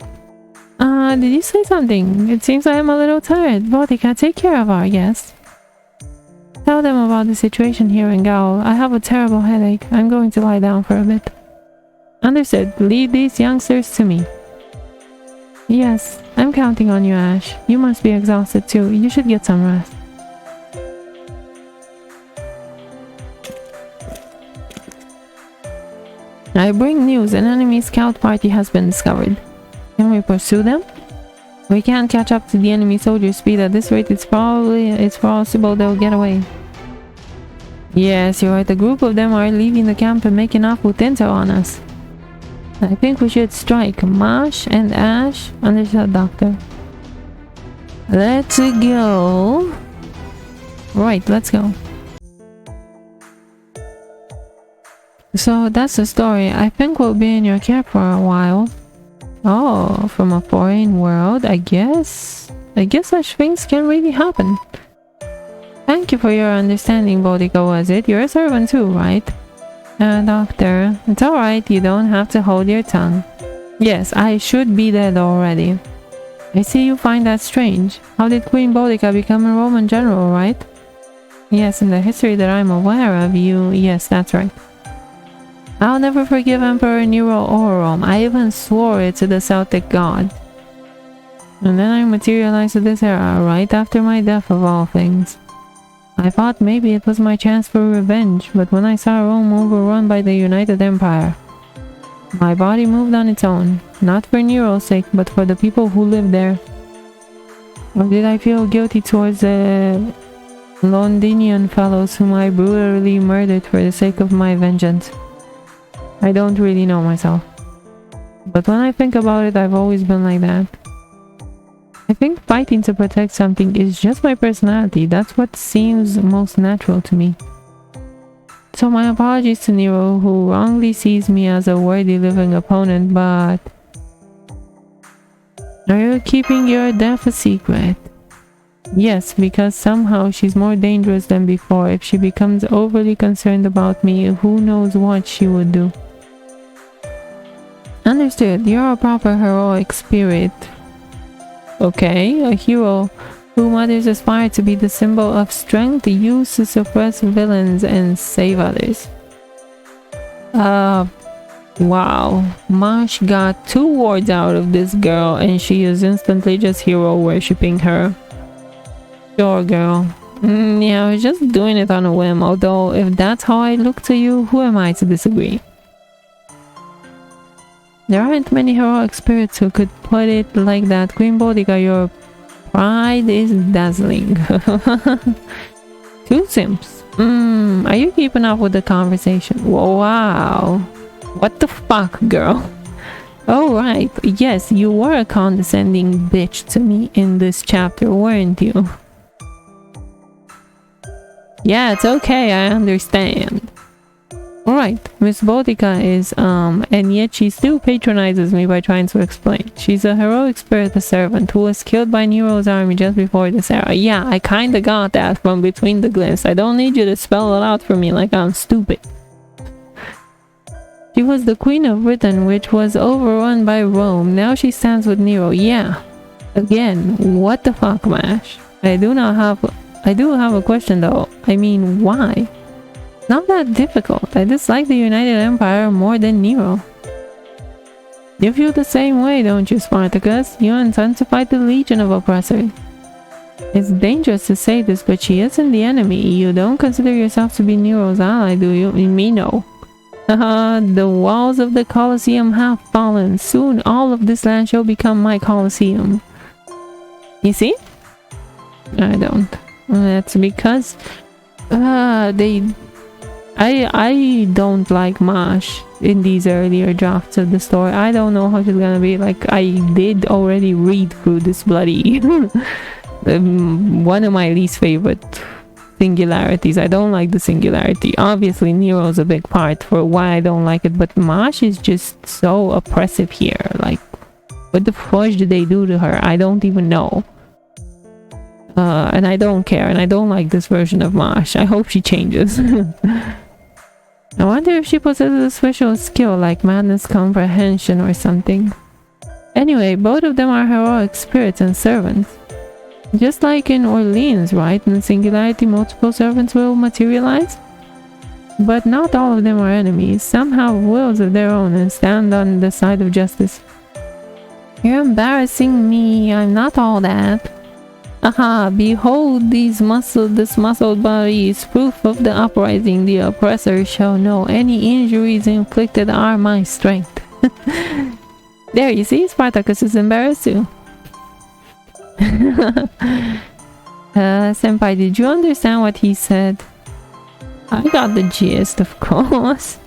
Did you say something? It seems I am a little tired. Boudica, take care of our guests. Tell them about the situation here in Gaul. I have a terrible headache. I'm going to lie down for a bit. Understood. Lead these youngsters to me. Yes, I'm counting on you, Ash. You must be exhausted too. You should get some rest. I bring news. An enemy scout party has been discovered. Can we pursue them? We can't catch up to the enemy soldiers' speed. At this rate, it's possible they'll get away. Yes, you're right. A group of them are leaving the camp and making off with intel on us. I think we should strike. Mash and Ash. Understood, Doctor. Let's go. Right, let's go. So that's the story. I think we'll be in your care for a while. Oh, from a foreign world, I guess such things can really happen. Thank you for your understanding, Boudica, was it? You're a servant too, right? Doctor, it's alright, you don't have to hold your tongue. Yes, I should be dead already. I see you find that strange. How did Queen Boudica become a Roman general, right? Yes, in the history that I'm aware of, yes, that's right. I'll never forgive Emperor Nero or Rome. I even swore it to the Celtic god. And then I materialized to this era, right after my death of all things. I thought maybe it was my chance for revenge, but when I saw Rome overrun by the United Empire, my body moved on its own, not for Nero's sake, but for the people who lived there. Or did I feel guilty towards the Londinian fellows whom I brutally murdered for the sake of my vengeance? I don't really know myself. But when I think about it, I've always been like that. I think fighting to protect something is just my personality. That's what seems most natural to me. So my apologies to Nero, who wrongly sees me as a worthy living opponent, but... Are you keeping your death a secret? Yes, because somehow she's more dangerous than before. If she becomes overly concerned about me, who knows what she would do. Understood. You're a proper heroic spirit. Okay, a hero whom others aspire to be the symbol of strength used to suppress villains and save others. Wow, Marsh got 2 words out of this girl and she is instantly just hero worshipping her. Sure, girl. Yeah, I was just doing it on a whim, although if that's how I look to you, who am I to disagree? There aren't many heroic spirits who could put it like that. Queen Boudica, your pride is dazzling. 2 simps. Are you keeping up with the conversation? Whoa, wow. What the fuck, girl? Oh, right. Yes, you were a condescending bitch to me in this chapter, weren't you? Yeah, it's okay, I understand. Alright, Miss Boudica is, and yet she still patronizes me by trying to explain. She's a heroic spirit servant who was killed by Nero's army just before this era. Yeah, I kinda got that from between the glyphs. I don't need you to spell it out for me like I'm stupid. She was the queen of Britain, which was overrun by Rome. Now she stands with Nero. Yeah. Again, what the fuck, Mash? I do have a question though. I mean, why? Not that difficult. I dislike the United Empire more than Nero. You feel the same way, don't you, Spartacus? You intensified the legion of oppressors. It's dangerous to say this, but she isn't the enemy. You don't consider yourself to be Nero's ally, do you? Me, no. The walls of the Colosseum have fallen. Soon all of this land shall become my Colosseum. You see? I don't. That's because I don't like Mash in these earlier drafts of the story. I don't know how she's gonna be. Like, I did already read through this bloody one of my least favorite singularities. I don't like the singularity. Obviously Nero's a big part for why I don't like it, but Mash is just so oppressive here. Like, what the fudge did they do to her? I don't even know. And I don't care, and I don't like this version of Mash. I hope she changes. I wonder if she possesses a special skill like madness comprehension or something. Anyway, both of them are heroic spirits and servants. Just like in Orleans, right? In Singularity, multiple servants will materialize. But not all of them are enemies. Some have wills of their own and stand on the side of justice. You're embarrassing me. I'm not all that. Aha, behold this muscled body is proof of the uprising. The oppressor shall know any injuries inflicted are my strength. There, you see, Spartacus is embarrassed too. Senpai, did you understand what he said? I got the gist, of course.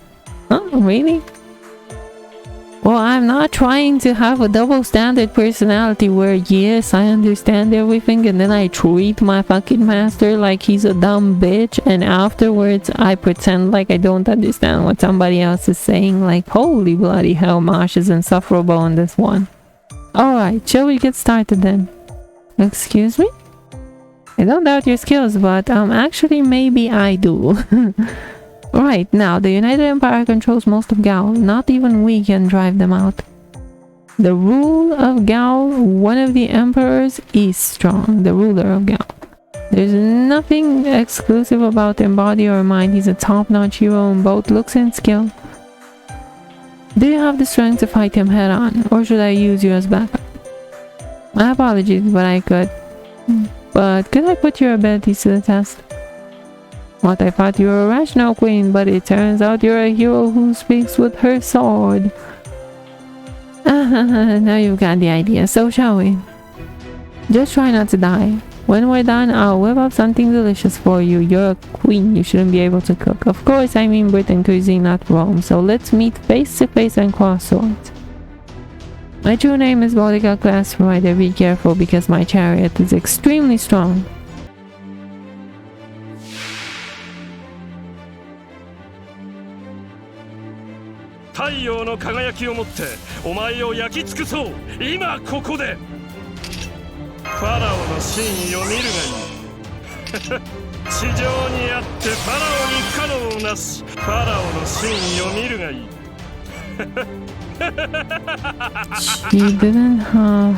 Oh, really? Well, I'm not trying to have a double standard personality where, yes, I understand everything and then I treat my fucking master like he's a dumb bitch and afterwards I pretend like I don't understand what somebody else is saying. Like, holy bloody hell, Mash is insufferable in this one. Alright, shall we get started then? Excuse me? I don't doubt your skills, but actually maybe I do. Right, now the United Empire controls most of Gaul. Not even we can drive them out. The rule of Gaul, one of the emperors, is strong. The ruler of Gaul. There's nothing exclusive about him, body or mind. He's a top-notch hero in both looks and skill. Do you have the strength to fight him head on, or should I use you as backup? My apologies, but I could. But could I put your abilities to the test? What, I thought you were a rational queen, but it turns out you're a hero who speaks with her sword. Now you've got the idea, so shall we? Just try not to die. When we're done, I'll whip up something delicious for you. You're a queen, you shouldn't be able to cook. Of course, I mean Britain cuisine, not Rome, so let's meet face to face and cross swords. My true name is Boudica Class Rider. Be careful because my chariot is extremely strong. Fireの輝きをもってお前を焼き尽くそう今ここでファラオの真意を見るがいい地上にあってファラオに不可能なしファラオの真意を見るがいい She didn't have...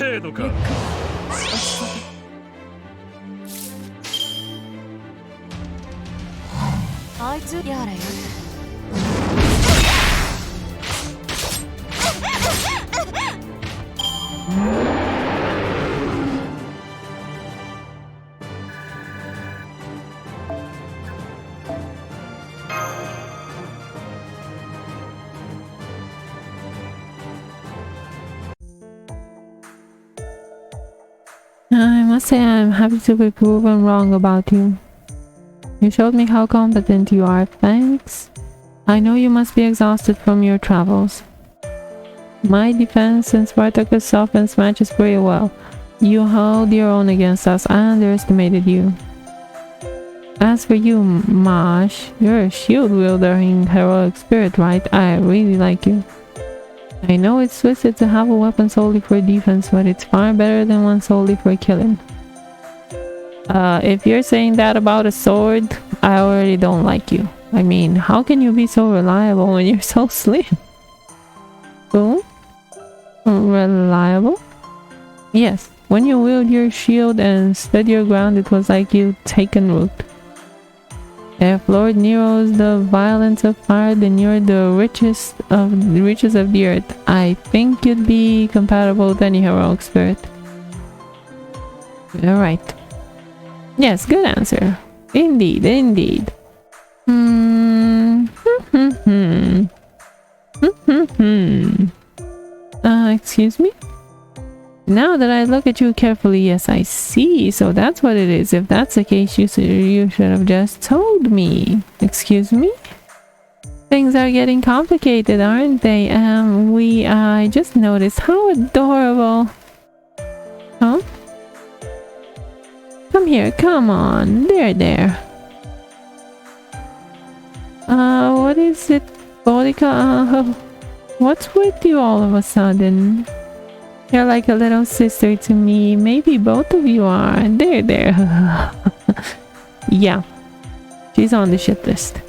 程度か。あいつやれやれ。I must say I'm happy to be proven wrong about you. You showed me how competent you are, thanks. I know you must be exhausted from your travels. My defense and Spartacus' offense matches pretty well. You held your own against us. I underestimated you. As for you, Mash, you're a shield wielding heroic spirit, right? I really like you. I know it's twisted to have a weapon solely for defense, but it's far better than one solely for killing. If you're saying that about a sword, I already don't like you. I mean, how can you be so reliable when you're so slim? Who? Reliable? Yes, when you wield your shield and stood your ground, it was like you'd taken root. If Lord Nero is the violence of fire, then you're the richest of the riches of the earth. I think you'd be compatible with any heroic spirit. You're right. Yes, good answer. Indeed, indeed. Excuse me? Now that I look at you carefully, yes, I see. So that's what it is. If that's the case, you should have just told me. Excuse me? Things are getting complicated, aren't they? I just noticed how adorable. Huh? Come here, come on. There. What is it, Bodica? What's with you all of a sudden? You're like a little sister to me. Maybe both of you are. There. Yeah. She's on the shit list.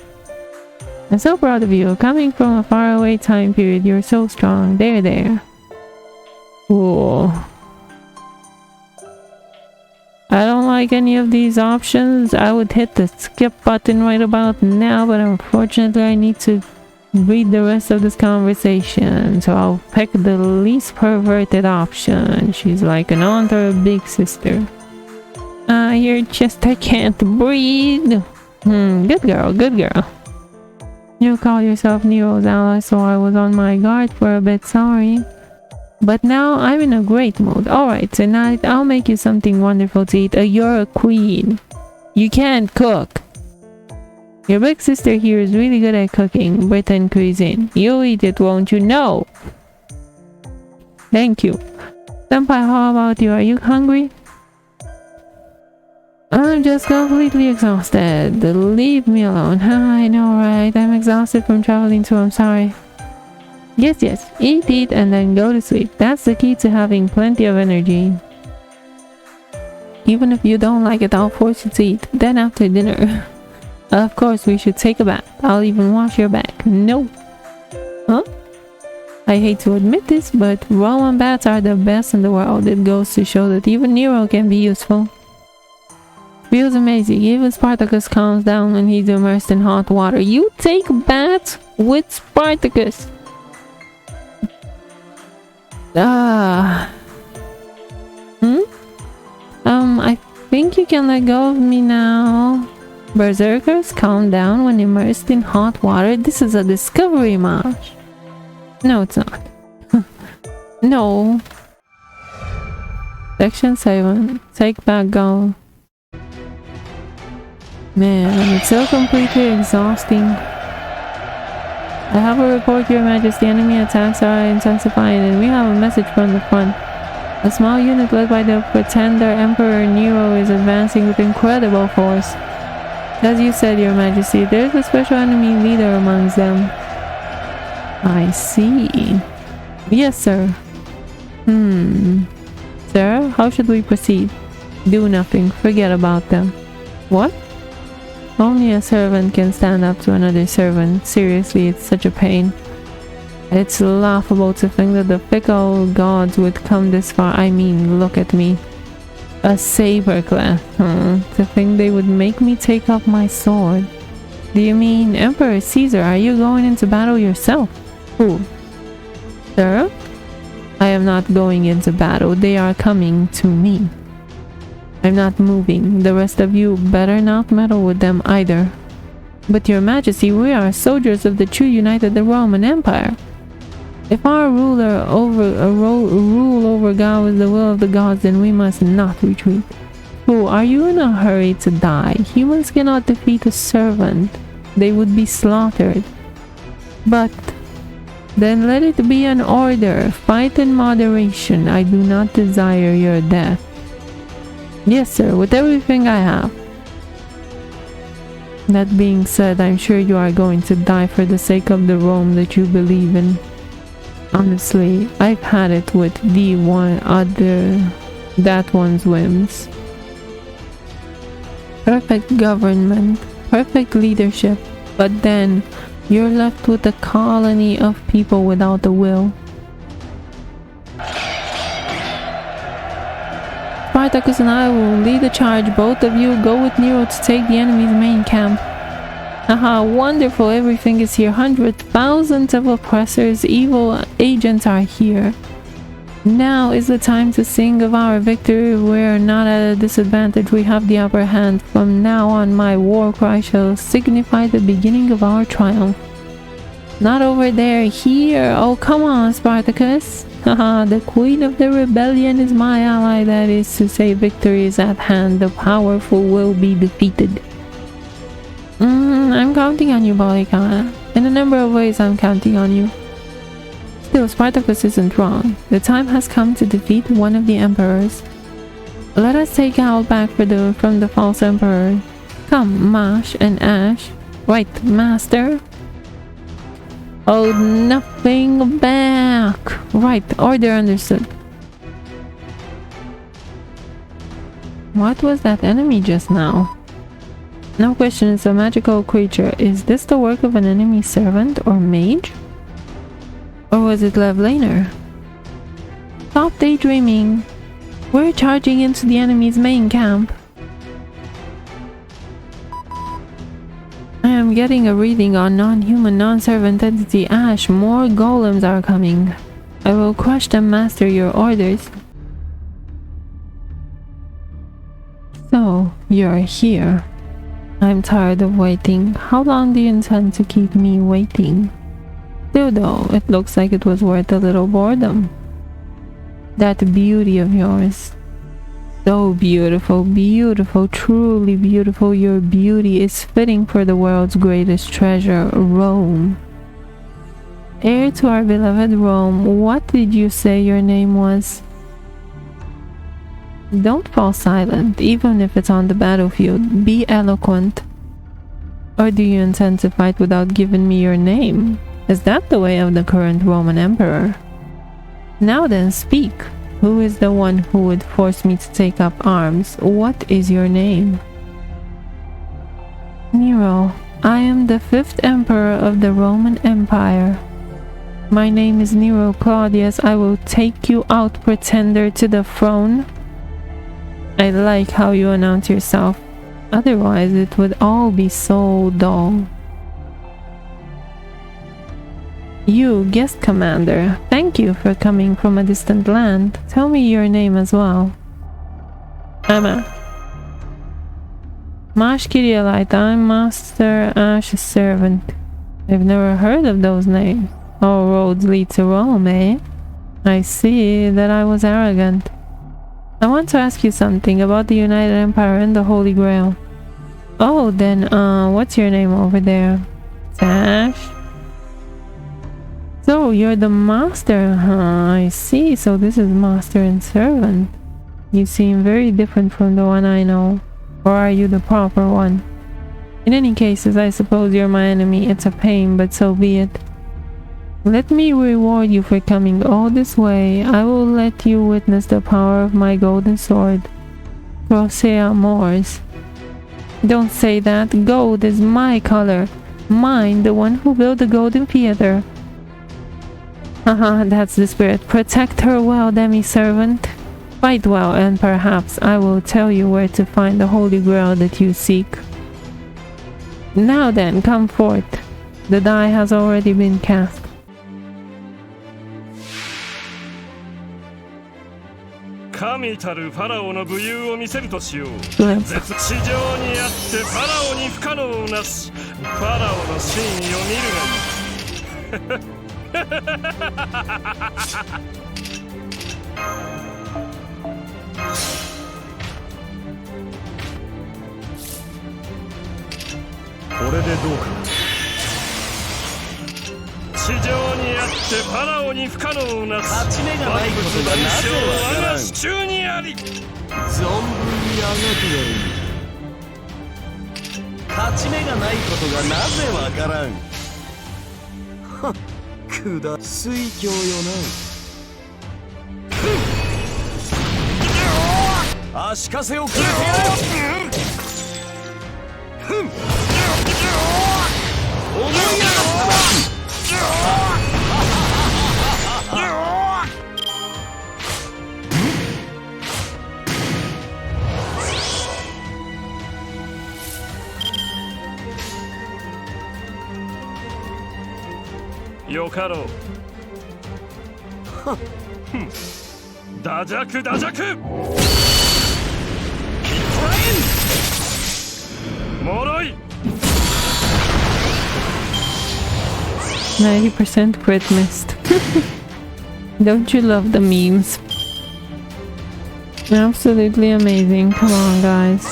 I'm so proud of you. Coming from a faraway time period, you're so strong. There. Cool. I don't like any of these options. I would hit the skip button right about now, but unfortunately I need to read the rest of this conversation, so I'll pick the least perverted option. She's like an aunt or a big sister. You're just, I can't breathe. Good girl. You call yourself Nero's ally, so I was on my guard for a bit, sorry. But now I'm in a great mood. Alright, tonight I'll make you something wonderful to eat. You're a queen. You can't cook. Your big sister here is really good at cooking Britain cuisine. You'll eat it, won't you? No! Thank you. Senpai, how about you? Are you hungry? I'm just completely exhausted. Leave me alone. I know, right? I'm exhausted from traveling too. I'm sorry. Yes. Eat, and then go to sleep. That's the key to having plenty of energy. Even if you don't like it, I'll force you to eat. Then after dinner... Of course, we should take a bath. I'll even wash your back. No. Huh? I hate to admit this, but Roman baths are the best in the world. It goes to show that even Nero can be useful. Feels amazing. Even Spartacus calms down when he's immersed in hot water. You take baths with Spartacus. I think you can let go of me now. Berserkers calm down when immersed in hot water. This is a discovery match. No, it's not. No. Section 7. Take back go. Man, it's so completely exhausting. I have a report, Your Majesty. Enemy attacks are intensifying and we have a message from the front. A small unit led by the pretender Emperor Nero is advancing with incredible force. As you said, Your Majesty, there's a special enemy leader amongst them. I see. Yes, sir. Sir, how should we proceed? Do nothing. Forget about them. What? Only a servant can stand up to another servant. Seriously, it's such a pain. It's laughable to think that the fickle gods would come this far. I mean, look at me. A saber class. To think they would make me take up my sword. Do you mean Emperor Caesar? Are you going into battle yourself? Who? Sir? I am not going into battle. They are coming to me. I'm not moving. The rest of you better not meddle with them either. But your majesty, we are soldiers of the true united Roman Empire. If our rule over God is the will of the gods, then we must not retreat. Who are you in a hurry to die? Humans cannot defeat a servant. They would be slaughtered. But then let it be an order. Fight in moderation. I do not desire your death. Yes, sir, with everything I have. That being said, I'm sure you are going to die for the sake of the Rome that you believe in. Honestly, I've had it with that one's whims. Perfect government, perfect leadership, but then you're left with a colony of people without a will. Spartacus and I will lead the charge. Both of you go with Nero to take the enemy's main camp. Haha, wonderful, everything is here. Hundreds, thousands of oppressors, evil agents are here. Now is the time to sing of our victory. We're not at a disadvantage, we have the upper hand. From now on, my war cry shall signify the beginning of our triumph. Not over there, here. Oh, come on, Spartacus. Haha, the queen of the rebellion is my ally. That is to say, victory is at hand. The powerful will be defeated. I'm counting on you, Balika. In a number of ways, I'm counting on you. Still, Spartacus isn't wrong. The time has come to defeat one of the emperors. Let us take Gaul back from the false emperor. Come, Mash and Ash. Right, master? Hold nothing back. Right, order understood. What was that enemy just now? No question, it's a magical creature. Is this the work of an enemy servant or mage? Or was it Levlaner? Stop daydreaming. We're charging into the enemy's main camp. I am getting a reading on non-human, non-servant entity Ash. More golems are coming. I will crush them, master. Your orders. So, you're here. I'm tired of waiting. How long do you intend to keep me waiting? Still though, it looks like it was worth a little boredom. That beauty of yours. So beautiful, beautiful, truly beautiful. Your beauty is fitting for the world's greatest treasure, Rome. Heir to our beloved Rome, what did you say your name was? Don't fall silent, even if it's on the battlefield. Be eloquent. Or do you intend to fight without giving me your name? Is that the way of the current Roman emperor? Now then, speak. Who is the one who would force me to take up arms? What is your name? Nero. I am the 5th emperor of the Roman Empire. My name is Nero Claudius. I will take you out, pretender to the throne. I like how you announce yourself. Otherwise, it would all be so dull. You, guest commander, thank you for coming from a distant land. Tell me your name as well. Emma. Mash Kirielite, I'm Master Ash's servant. I've never heard of those names. All roads lead to Rome, eh? I see that I was arrogant. I want to ask you something about the United Empire and the Holy Grail. Oh, then, what's your name over there? Ash? So, you're the master, huh? I see. So this is master and servant. You seem very different from the one I know. Or are you the proper one? In any case, I suppose you're my enemy. It's a pain, but so be it. Let me reward you for coming all this way. I will let you witness the power of my golden sword. Rosea Moors. Don't say that. Gold is my color. Mine, the one who built the golden theater. Haha, that's the spirit. Protect her well, demi-servant. Fight well, and perhaps I will tell you where to find the Holy Grail that you seek. Now then, come forth. The die has already been cast. 神たるファラオの武勇を見せるとしよう。 Let's 地上にあってファラオに不可能なし。ファラオの真意を見るがいい。これでどうかな。地上にあってファラオに不可能なし。勝ち目がないことがなぜわからん。我が手中にあり。存分にあがくがいい。勝ち目がないことがなぜわからん。はっ、くだ水郷よな。足かせをくれてやる。ふん。思いやがったな。よかろう。ダジャクダジャク。もろい。 90% crit missed. Don't you love the memes? Absolutely amazing. Come on, guys.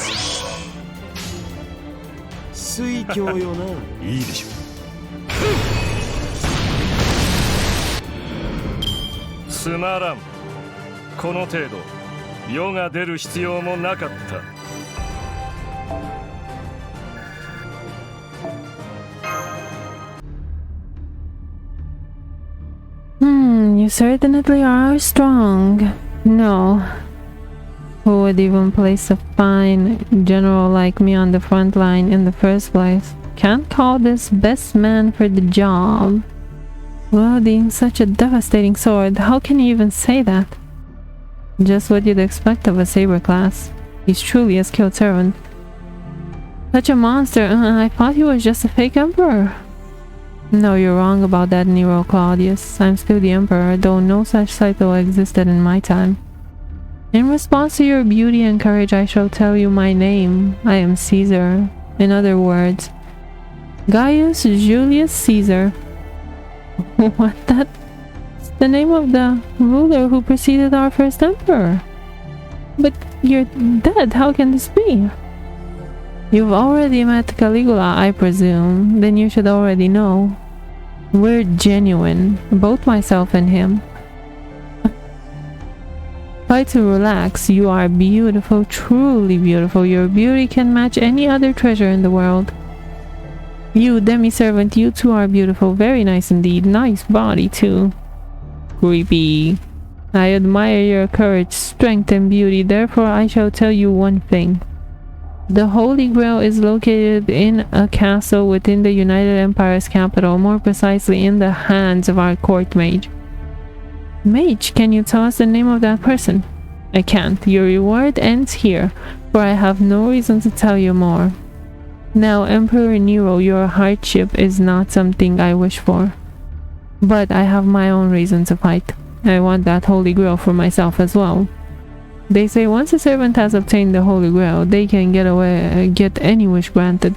水郷よな。いいでしょう。つまらん。この程度世が出る必要もなかった。 You certainly are strong. No. Who would even place a fine general like me on the front line in the first place? Can't call this best man for the job. Wielding such a devastating sword, how can you even say that? Just what you'd expect of a saber class. He's truly a skilled servant. Such a monster, I thought he was just a fake emperor. No, you're wrong about that, Nero Claudius. I'm still the emperor, though no such title existed in my time. In response to your beauty and courage, I shall tell you my name. I am Caesar. In other words, Gaius Julius Caesar. What? That's the name of the ruler who preceded our first emperor. But you're dead. How can this be? You've already met Caligula, I presume. Then you should already know. We're genuine, both myself and him. Try to relax. You are beautiful, truly beautiful. Your beauty can match any other treasure in the world. You, demi-servant, you too are beautiful. Very nice indeed. Nice body too. Creepy. I admire your courage, strength, and beauty. Therefore, I shall tell you one thing. The Holy Grail is located in a castle within the United Empire's capital, more precisely in the hands of our court mage. Mage, can you tell us the name of that person? I can't. Your reward ends here, for I have no reason to tell you more. Now, Emperor Nero, your hardship is not something I wish for. But I have my own reason to fight. I want that Holy Grail for myself as well. They say once a servant has obtained the Holy Grail, they can get any wish granted.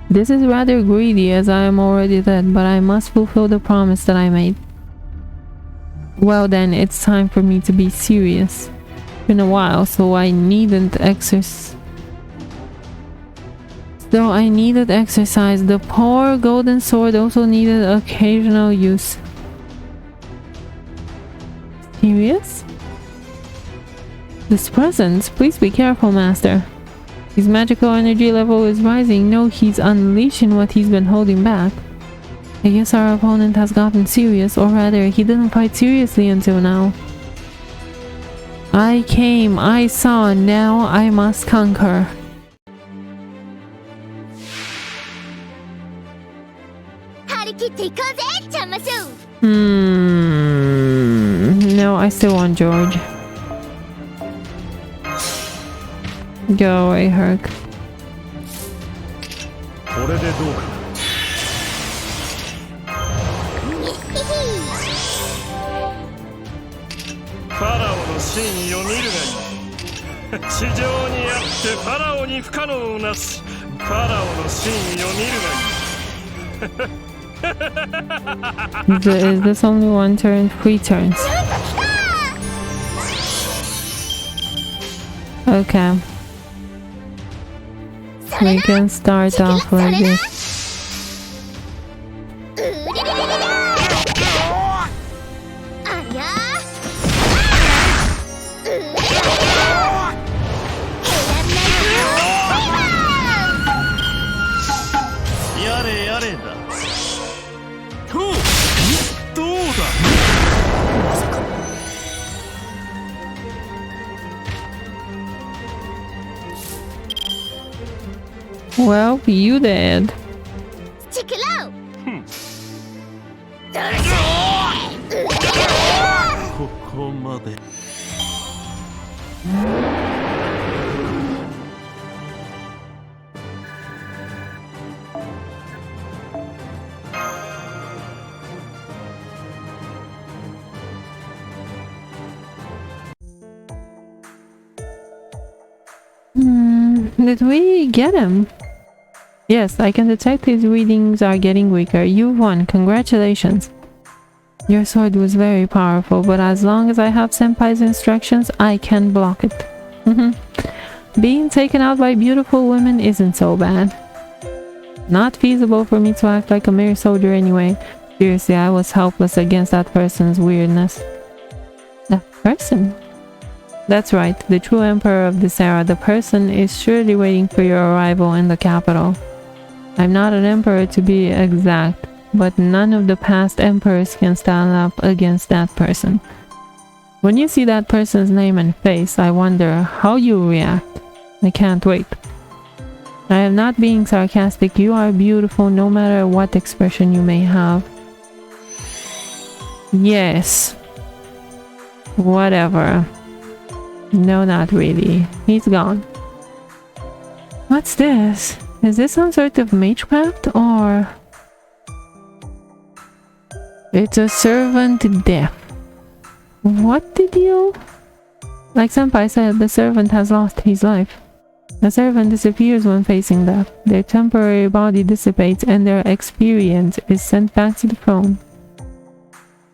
This is rather greedy as I am already dead, but I must fulfill the promise that I made. Well then, it's time for me to be serious. It's been a while, so I needed exercise. The poor golden sword also needed occasional use. Serious? This presence, please be careful, master. His magical energy level is rising. No, he's unleashing what he's been holding back. I guess our opponent has gotten serious, or rather, he didn't fight seriously until now. I came, I saw, now I must conquer. No, I still want George. Go away, Herc. これでどうかファラオの真意を見るがいい地上にあってファラオに不可能なしファラオの真意を見るがいい Is this only one turn? 3 turns. Okay. We can start off like this. Well, you did. Check it out. ここまで Did we get him? Yes, I can detect his readings are getting weaker. You won. Congratulations. Your sword was very powerful, but as long as I have Senpai's instructions, I can block it. Being taken out by beautiful women isn't so bad. Not feasible for me to act like a mere soldier anyway. Seriously, I was helpless against that person's weirdness. That person? That's right, the true emperor of this era. The person is surely waiting for your arrival in the capital. I'm not an emperor to be exact, but none of the past emperors can stand up against that person. When you see that person's name and face, I wonder how you react. I can't wait. I am not being sarcastic. You are beautiful no matter what expression you may have. Yes. Whatever. No, not really. He's gone. What's this? Is this some sort of magecraft or... It's a servant death. What the deal? Like Senpai said, the servant has lost his life. The servant disappears when facing death. Their temporary body dissipates and their experience is sent back to the throne.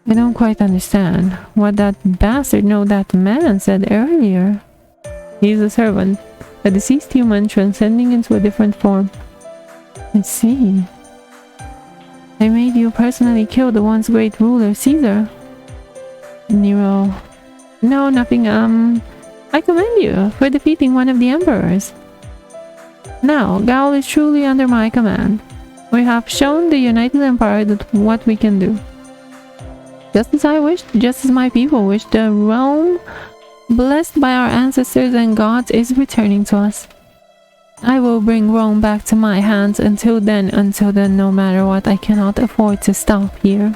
I don't quite understand what that bastard, no, that man said earlier. He's a servant, a deceased human transcending into a different form. I see. I made you personally kill the once great ruler, Caesar. Nero. No, nothing, I commend you for defeating one of the emperors. Now, Gaul is truly under my command. We have shown the United Empire what we can do. Just as I wished, just as my people wished, the realm, blessed by our ancestors and gods, is returning to us. I will bring Rome back to my hands. Until then, no matter what, I cannot afford to stop here.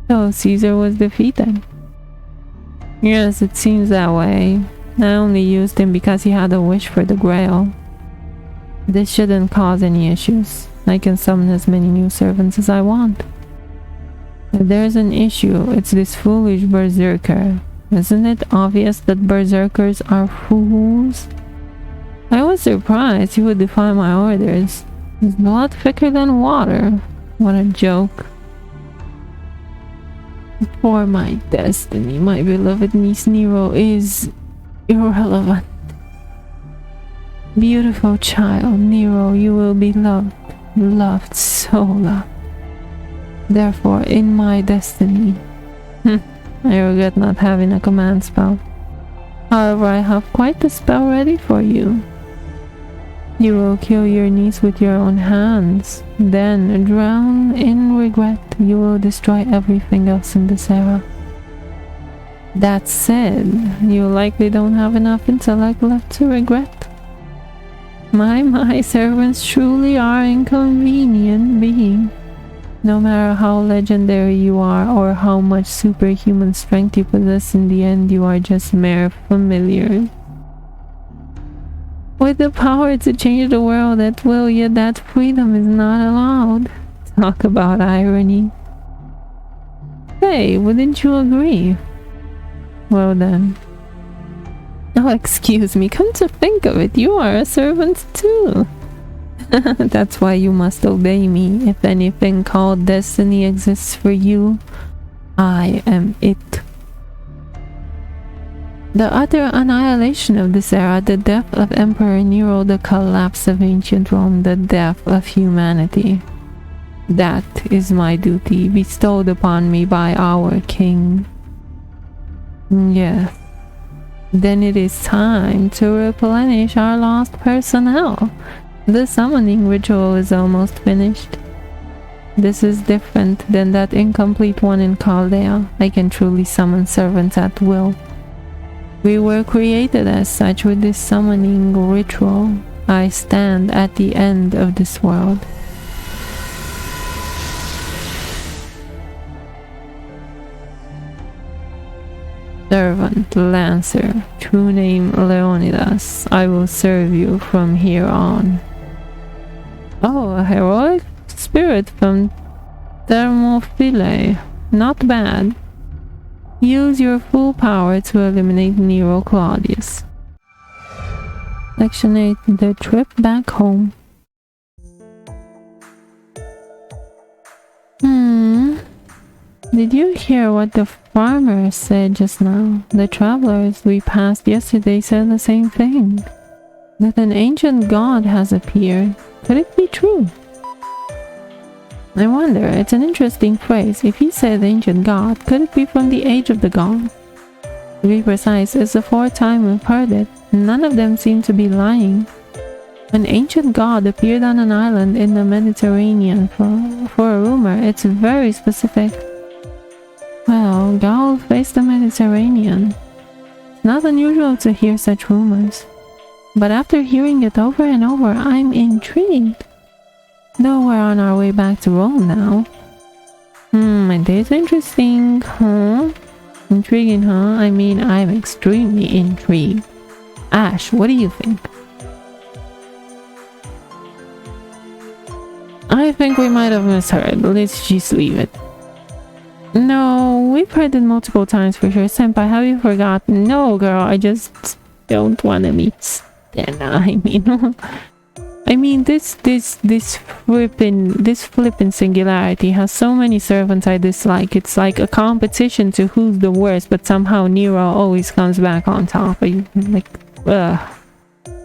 So Caesar was defeated. Yes, it seems that way. I only used him because he had a wish for the Grail. This shouldn't cause any issues. I can summon as many new servants as I want. If there's an issue, it's this foolish berserker. Isn't it obvious that berserkers are fools? I was surprised he would defy my orders. His blood thicker than water. What a joke. For my destiny, my beloved niece Nero is irrelevant. Beautiful child, Nero, you will be loved. Loved, so loved. Therefore, in my destiny, I regret not having a command spell. However, I have quite the spell ready for you. You will kill your niece with your own hands. Then, drown in regret, you will destroy everything else in this era. That said, you likely don't have enough intellect left to regret. My servants truly are inconvenient beings. No matter how legendary you are or how much superhuman strength you possess, in the end you are just mere familiars. With the power to change the world at will, yet that freedom is not allowed. Talk about irony. Hey, wouldn't you agree? Well then. Oh, excuse me, come to think of it, you are a servant too. That's why you must obey me. If anything called destiny exists for you, I am it. The utter annihilation of this era, the death of Emperor Nero, the collapse of ancient Rome, the death of humanity. That is my duty, bestowed upon me by our king. Yes. Then it is time to replenish our lost personnel. The summoning ritual is almost finished. This is different than that incomplete one in Chaldea. I can truly summon servants at will. We were created as such with this summoning ritual. I stand at the end of this world. Servant, Lancer, true name Leonidas. I will serve you from here on. Oh, a heroic spirit from Thermopylae. Not bad. Use your full power to eliminate Nero Claudius. Section 8. The trip back home. Did you hear what the farmer said just now? The travelers we passed yesterday said the same thing. That an ancient god has appeared. Could it be true? I wonder, it's an interesting phrase. If he said ancient god, could it be from the age of the god? To be precise, it's the fourth time we've heard it. None of them seem to be lying. An ancient god appeared on an island in the Mediterranean. For a rumor, it's very specific. Well, Gaul faced the Mediterranean. It's not unusual to hear such rumors. But after hearing it over and over, I'm intrigued. Though we're on our way back to Rome now. It is interesting, huh? Intriguing, huh? I mean, I'm extremely intrigued. Ash, what do you think? I think we might have misheard. Let's just leave it. No, we've heard it multiple times for sure. Senpai, have you forgotten? No, girl, I just don't want to meet Stella. I mean, this flippin' Singularity has so many servants I dislike. It's like a competition to who's the worst, but somehow Nero always comes back on top. Like, ugh.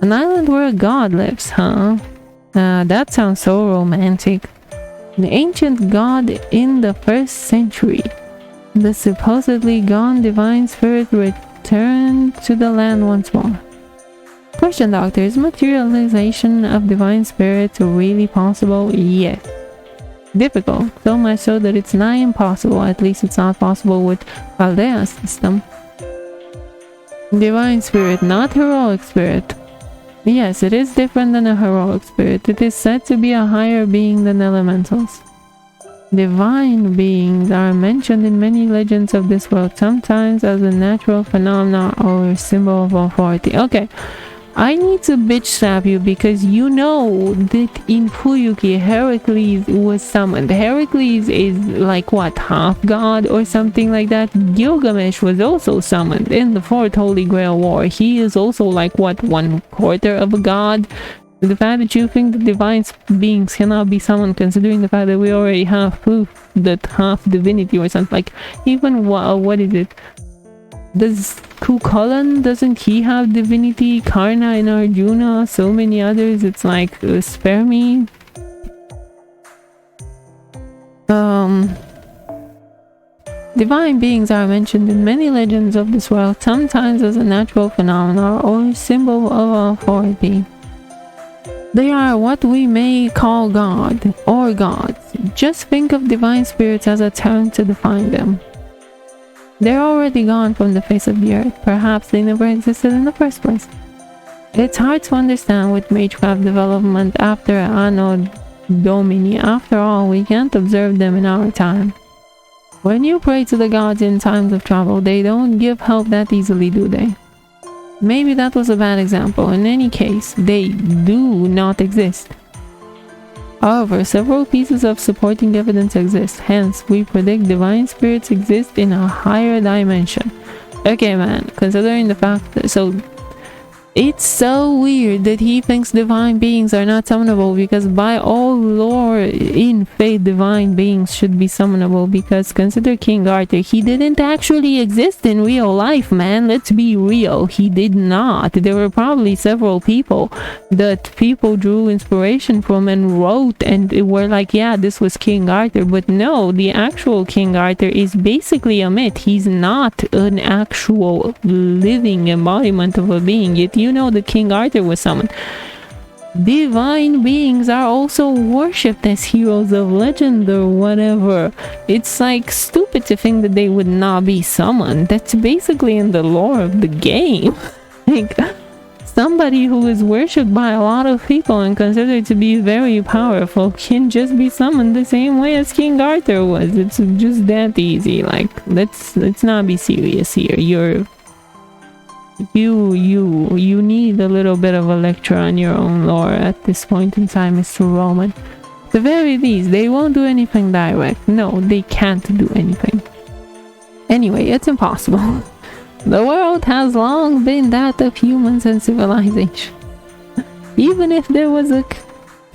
An island where a god lives, huh? That sounds so romantic. An ancient god in the 1st century. The supposedly gone divine spirit returned to the land once more. Question, Doctor, is materialization of divine spirits really possible? Yes. Difficult, so much so that it's nigh impossible. At least it's not possible with Chaldea's system. Divine spirit, not heroic spirit. Yes, it is different than a heroic spirit. It is said to be a higher being than elementals. Divine beings are mentioned in many legends of this world, sometimes as a natural phenomena or symbol of authority. Okay, I need to bitch slap you because you know that in Fuyuki, Heracles was summoned. Heracles is like what, half god or something like that? Gilgamesh was also summoned in the 4th Holy Grail War. He is also like what, 1/4 of a god? The fact that you think that divine beings cannot be summoned, considering the fact that we already have proof that half divinity or something, like even what is it? Does Kukulkan, doesn't he have divinity? Karna and Arjuna, so many others. It's like, spare me. Divine beings are mentioned in many legends of this world, sometimes as a natural phenomenon or symbol of authority. They are what we may call God or gods. Just think of divine spirits as a term to define them. They're already gone from the face of the earth. Perhaps they never existed in the first place. It's hard to understand with magecraft development after Anno Domini. After all, we can't observe them in our time. When you pray to the gods in times of trouble, they don't give help that easily, do they? Maybe that was a bad example. In any case, they do not exist. However, several pieces of supporting evidence exist. Hence, we predict divine spirits exist in a higher dimension. Okay, man, considering the fact that... So, it's so weird that he thinks divine beings are not summonable, because by all lore in Fate, divine beings should be summonable, because consider King Arthur. He didn't actually exist in real life, man. Let's be real. He did not. There were probably several people that people drew inspiration from and wrote and were like, yeah, this was King Arthur. But no, the actual King Arthur is basically a myth. He's not an actual living embodiment of a being. Yet you know that King Arthur was summoned. Divine beings are also worshipped as heroes of legend or whatever. It's like stupid to think that they would not be summoned. That's basically in the lore of the game. Like, somebody who is worshipped by a lot of people and considered to be very powerful can just be summoned the same way as King Arthur was. It's just that easy. Like, let's not be serious here. You need a little bit of a lecture on your own lore at this point in time, Mr. Roman. At the very least, they won't do anything direct. No, they can't do anything. Anyway, it's impossible. The world has long been that of humans and civilization. Even if there was a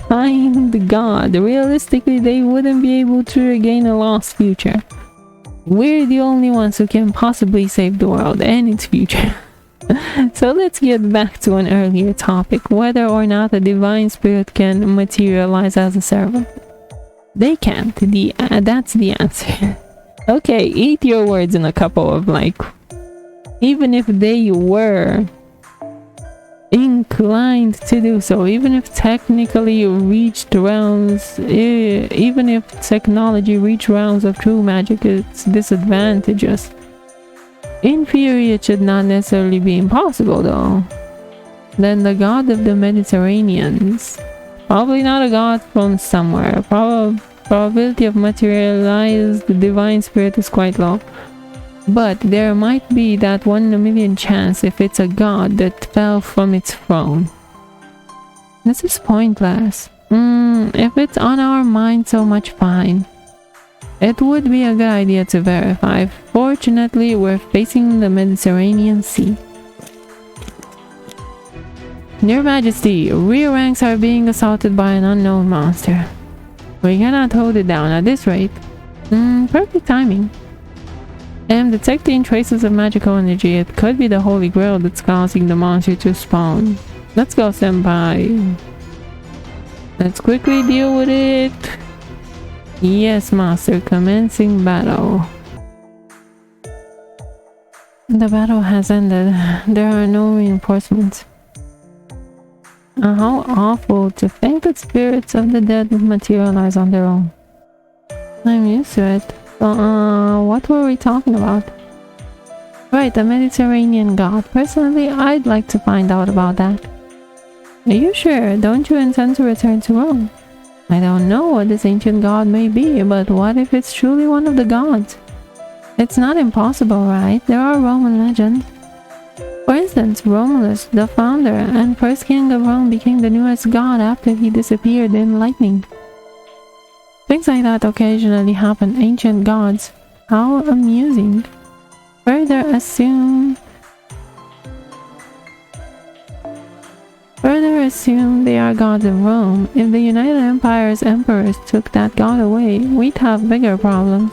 kind god, realistically they wouldn't be able to regain a lost future. We're the only ones who can possibly save the world and its future. So let's get back to an earlier topic, whether or not a divine spirit can materialize as a servant. They can't. That's the answer. Okay, eat your words in a couple of like... Even if they were inclined to do so, even if technically reached rounds, even if technology reached rounds of true magic, it's disadvantageous. In theory, it should not necessarily be impossible, though. Then the god of the Mediterraneans. Probably not a god from somewhere. Probability of materialized divine spirit is quite low. But there might be that 1 in a million chance if it's a god that fell from its throne. This is pointless. If it's on our mind so much, fine. It would be a good idea to verify. Fortunately, we're facing the Mediterranean Sea. Your Majesty, rear ranks are being assaulted by an unknown monster. We cannot hold it down at this rate. Perfect timing. I am detecting traces of magical energy. It could be the Holy Grail that's causing the monster to spawn. Let's go, Senpai. Let's quickly deal with it. Yes, master. Commencing battle. The battle has ended. There are no reinforcements. How awful to think that spirits of the dead materialize on their own. I'm used to it. What were we talking about? Right, the Mediterranean god. Personally, I'd like to find out about that. Are you sure? Don't you intend to return to Rome? I don't know what this ancient god may be, but what if it's truly one of the gods? It's not impossible, right? There are Roman legends. For instance, Romulus, the founder and first king of Rome, became the newest god after he disappeared in lightning. Things like that occasionally happen. Ancient gods. How amusing. Further assume they are gods of Rome. If the United Empire's emperors took that god away, we'd have bigger problems.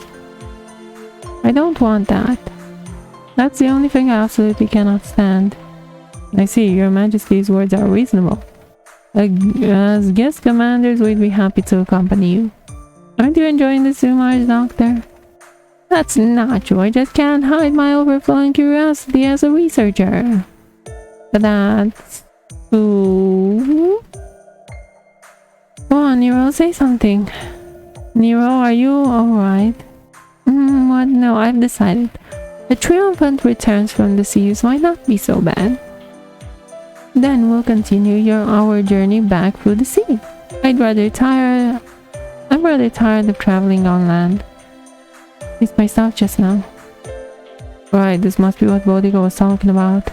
I don't want that. That's the only thing I absolutely cannot stand. I see, your Majesty's words are reasonable. As guest commanders, we'd be happy to accompany you. Aren't you enjoying the Sumar's, Doctor? That's not true. I just can't hide my overflowing curiosity as a researcher. But that's... Ooh. Go on, Nero, say something. Nero, are you alright? What? No, I've decided. A triumphant returns from the seas might not be so bad. Then we'll continue our journey back through the sea. I'm rather tired of traveling on land. Missed my stuff just now. Right, this must be what Bodigo was talking about.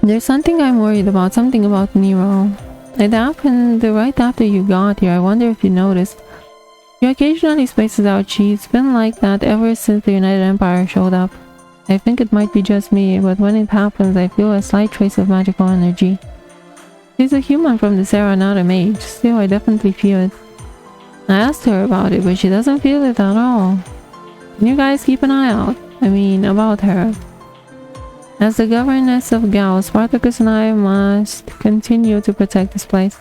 There's something I'm worried about, something about Nero. It happened right after you got here. I wonder if you noticed. He occasionally spaces out chi. It's been like that ever since the United Empire showed up. I think it might be just me, but when it happens, I feel a slight trace of magical energy. She's a human from this era, not a mage. Still, I definitely feel it. I asked her about it, but she doesn't feel it at all. Can you guys keep an eye out? I mean, about her. As the governess of Gao, Spartacus and I must continue to protect this place.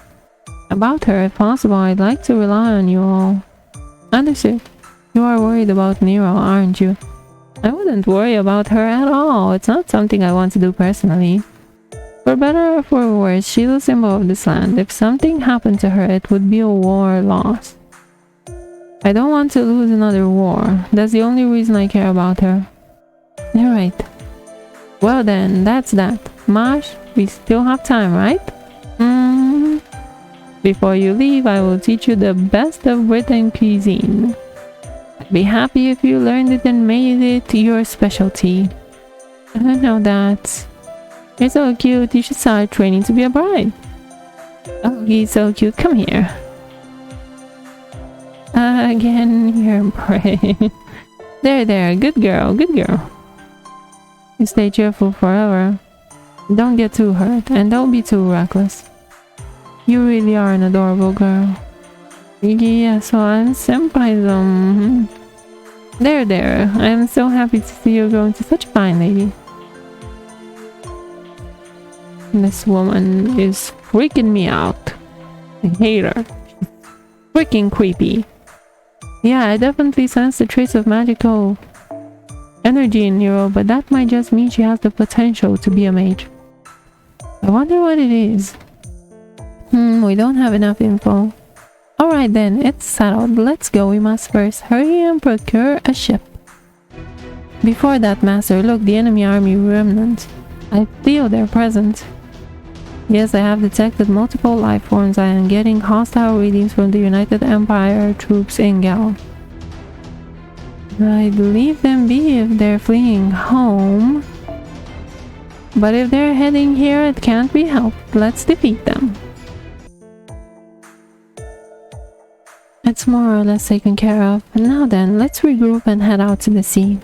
About her, if possible, I'd like to rely on you all. Understood. You are worried about Nero, aren't you? I wouldn't worry about her at all. It's not something I want to do personally. For better or for worse, she's a symbol of this land. If something happened to her, it would be a war loss. I don't want to lose another war. That's the only reason I care about her. You're right. Well then, that's that. Marsh, we still have time, right? Before you leave, I will teach you the best of Britain cuisine. I'd be happy if you learned it and made it your specialty. I don't know that. You're so cute, you should start training to be a bride. Oh, he's so cute, come here. Again, you're brave. There, good girl, good girl. You stay cheerful forever. Don't get too hurt, and don't be too reckless. You really are an adorable girl. Yeah, so I'm senpai's, There. I am so happy to see you growing to such a fine lady. This woman is freaking me out. I hate her. She's freaking creepy. Yeah, I definitely sense a trace of magical energy in Nero, but that might just mean she has the potential to be a mage. I wonder what it is. We don't have enough info. Alright then, it's settled. Let's go. We must first hurry and procure a ship. Before that, Master, look, the enemy army remnants. I feel their presence. Yes, I have detected multiple life forms. I am getting hostile readings from the United Empire troops in Gao. I'd leave them be if they're fleeing home. But if they're heading here, it can't be helped. Let's defeat them. It's more or less taken care of. Now then, let's regroup and head out to the sea.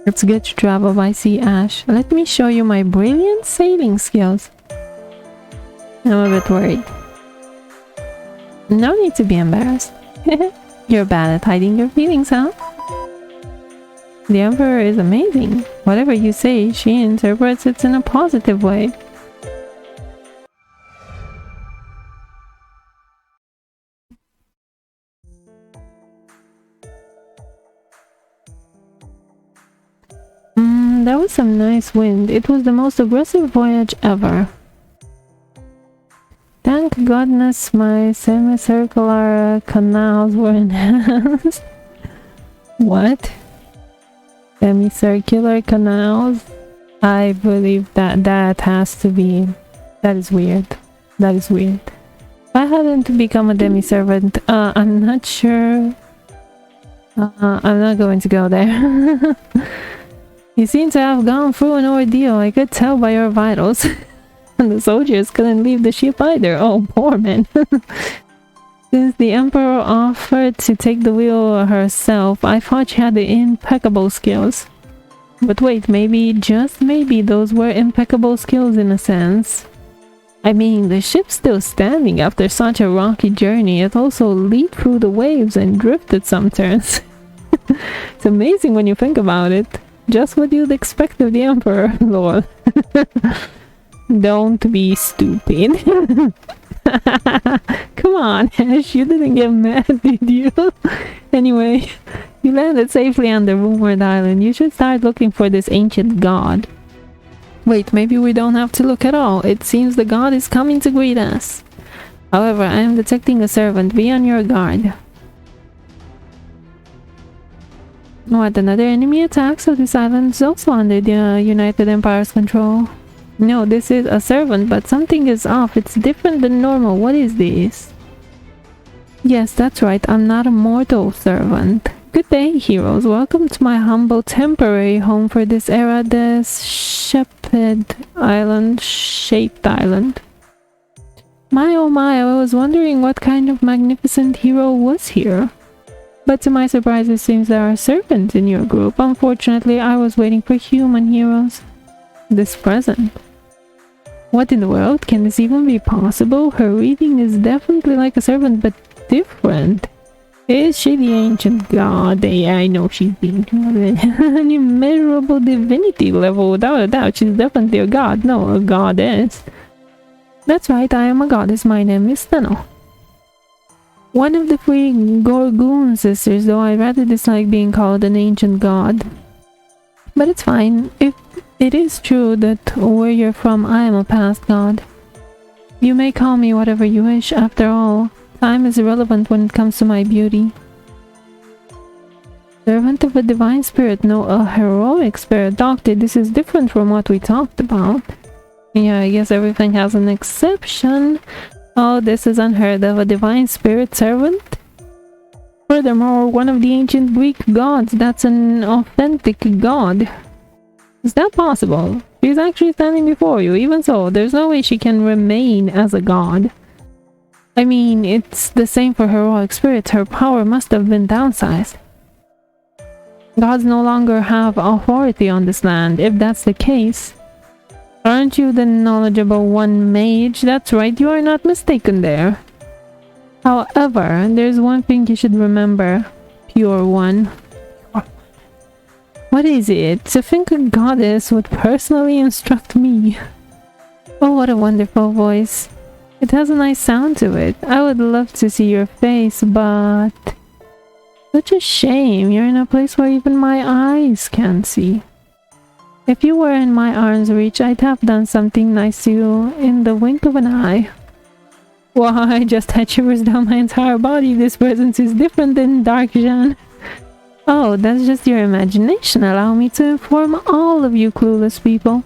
It's good to travel by sea, Ash. Let me show you my brilliant sailing skills. I'm a bit worried. No need to be embarrassed. You're bad at hiding your feelings, huh? The Emperor is amazing. Whatever you say, she interprets it in a positive way. That was some nice wind. It was the most aggressive voyage ever. Thank goodness my semicircular canals were enhanced. What? Semicircular canals? I believe that has to be... That is weird. That is weird. If I hadn't become a demi-servant, I'm not sure... I'm not going to go there. You seem to have gone through an ordeal. I could tell by your vitals. And the soldiers couldn't leave the ship either. Oh, poor man. Since the Emperor offered to take the wheel herself, I thought she had the impeccable skills. But wait, maybe, just maybe, those were impeccable skills in a sense. I mean, the ship's still standing after such a rocky journey. It also leaped through the waves and drifted some turns. It's amazing when you think about it. Just what you'd expect of the Emperor, lol. Don't be stupid. Come on, Ash, you didn't get mad, did you? Anyway, you landed safely on the rumored island. You should start looking for this ancient god. Wait, maybe we don't have to look at all. It seems the god is coming to greet us. However, I am detecting a servant. Be on your guard. What, another enemy attack? So this island is also under the United Empire's control. No, this is a servant, but something is off. It's different than normal. What is this? Yes, that's right. I'm not a mortal servant. Good day, heroes. Welcome to my humble temporary home for this era, the Shaped Island, Shaped Island. My oh my, I was wondering what kind of magnificent hero was here. But to my surprise, it seems there are servants in your group. Unfortunately, I was waiting for human heroes. This present. What in the world? Can this even be possible? Her reading is definitely like a servant, but different. Is she the ancient god? Yeah, I know she's the an immeasurable divinity level, without a doubt. She's definitely a god. No, a goddess. That's right, I am a goddess. My name is Nero. One of the three Gorgoon sisters, though I rather dislike being called an ancient god. But it's fine. If it is true that where you're from, I am a past god. You may call me whatever you wish. After all, time is irrelevant when it comes to my beauty. Servant of a divine spirit, no, a heroic spirit. Doctor, this is different from what we talked about. Yeah, I guess everything has an exception. Oh, this is unheard of. A divine spirit servant? Furthermore, one of the ancient Greek gods. That's an authentic god. Is that possible? She's actually standing before you. Even so, there's no way she can remain as a god. I mean, it's the same for heroic spirits. Her power must have been downsized. Gods no longer have authority on this land. If that's the case, aren't you the knowledgeable one, mage? That's right, you are not mistaken there. However, there's one thing you should remember, pure one. What is it? To think a goddess would personally instruct me. Oh, what a wonderful voice. It has a nice sound to it. I would love to see your face, but... such a shame. You're in a place where even my eyes can't see. If you were in my arm's reach, I'd have done something nice to you in the wink of an eye. Why, I just had shivers down my entire body. This presence is different than Dark Jean. Oh, that's just your imagination. Allow me to inform all of you clueless people.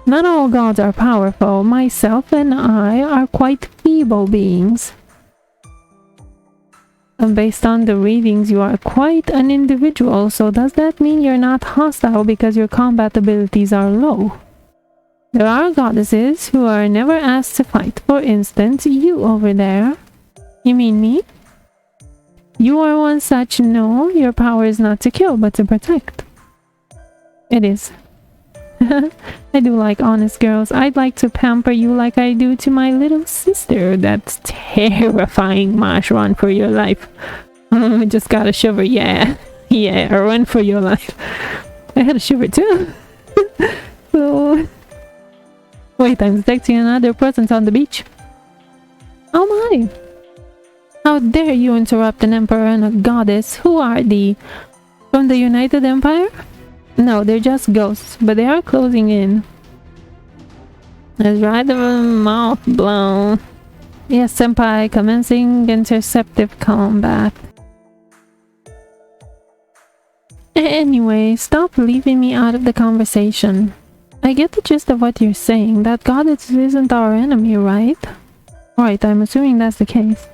Not all gods are powerful. Myself and I are quite feeble beings. And based on the readings, you are quite an individual, so does that mean you're not hostile because your combat abilities are low? There are goddesses who are never asked to fight. For instance, you over there. You mean me? You are one such. No, your power is not to kill, but to protect. It is. I do like honest girls. I'd like to pamper you like I do to my little sister. That's terrifying, Mash. Run for your life. Just got a shiver. Yeah. Yeah, run for your life. I had a shiver too. So... wait, I'm detecting another presence on the beach. Oh my! How dare you interrupt an emperor and a goddess? Who are they? From the United Empire? No, they're just ghosts, but they are closing in. Let's ride the mouth blown. Yes, senpai, commencing interceptive combat. Anyway, stop leaving me out of the conversation. I get the gist of what you're saying. That goddess isn't our enemy, right? Right, I'm assuming that's the case.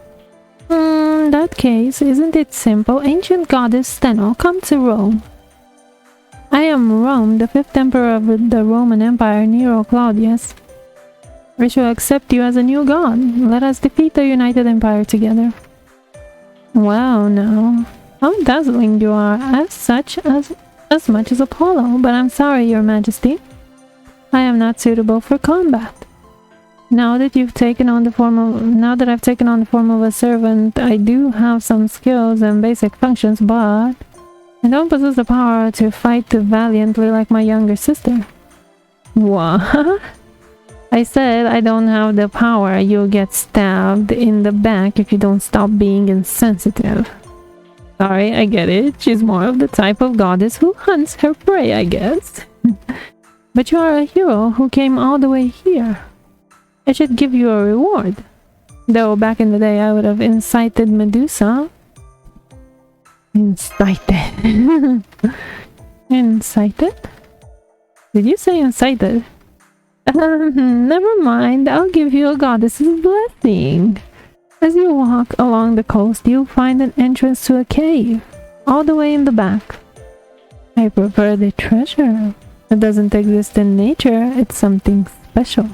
That case, isn't it simple? Ancient goddess Steno, come to Rome. I am Rome, the 5th emperor of the Roman Empire, Nero Claudius. I shall accept you as a new god. Let us defeat the United Empire together. Wow, now. How dazzling you are, as much as Apollo, but I'm sorry, your majesty. I am not suitable for combat. Now that I've taken on the form of a servant, I do have some skills and basic functions, but I don't possess the power to fight valiantly like my younger sister. What? I said I don't have the power. You'll get stabbed in the back if you don't stop being insensitive. Sorry, I get it. She's more of the type of goddess who hunts her prey, I guess. But you are a hero who came all the way here. I should give you a reward. Though back in the day I would have incited Medusa. Incited? Incited? Did you say incited? Never mind, I'll give you a goddess's blessing. As you walk along the coast, you'll find an entrance to a cave, all the way in the back. I prefer the treasure. It doesn't exist in nature, it's something special.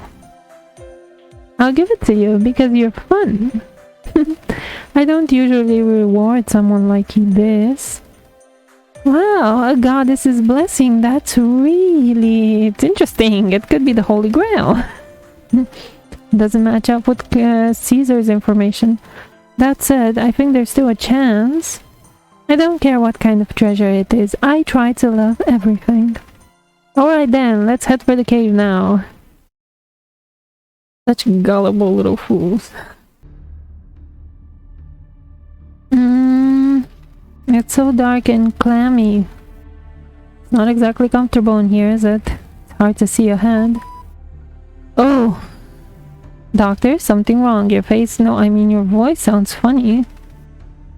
I'll give it to you because you're fun. I don't usually reward someone like you this. Wow, a goddess's blessing, it's interesting. It could be the Holy Grail. Doesn't match up with Caesar's information. That said, I think there's still a chance. I don't care what kind of treasure it is. I try to love everything. Alright then, let's head for the cave now. Such gullible little fools. It's so dark and clammy. It's not exactly comfortable in here, is it? It's hard to see ahead. Oh! Doctor, something wrong. Your voice sounds funny.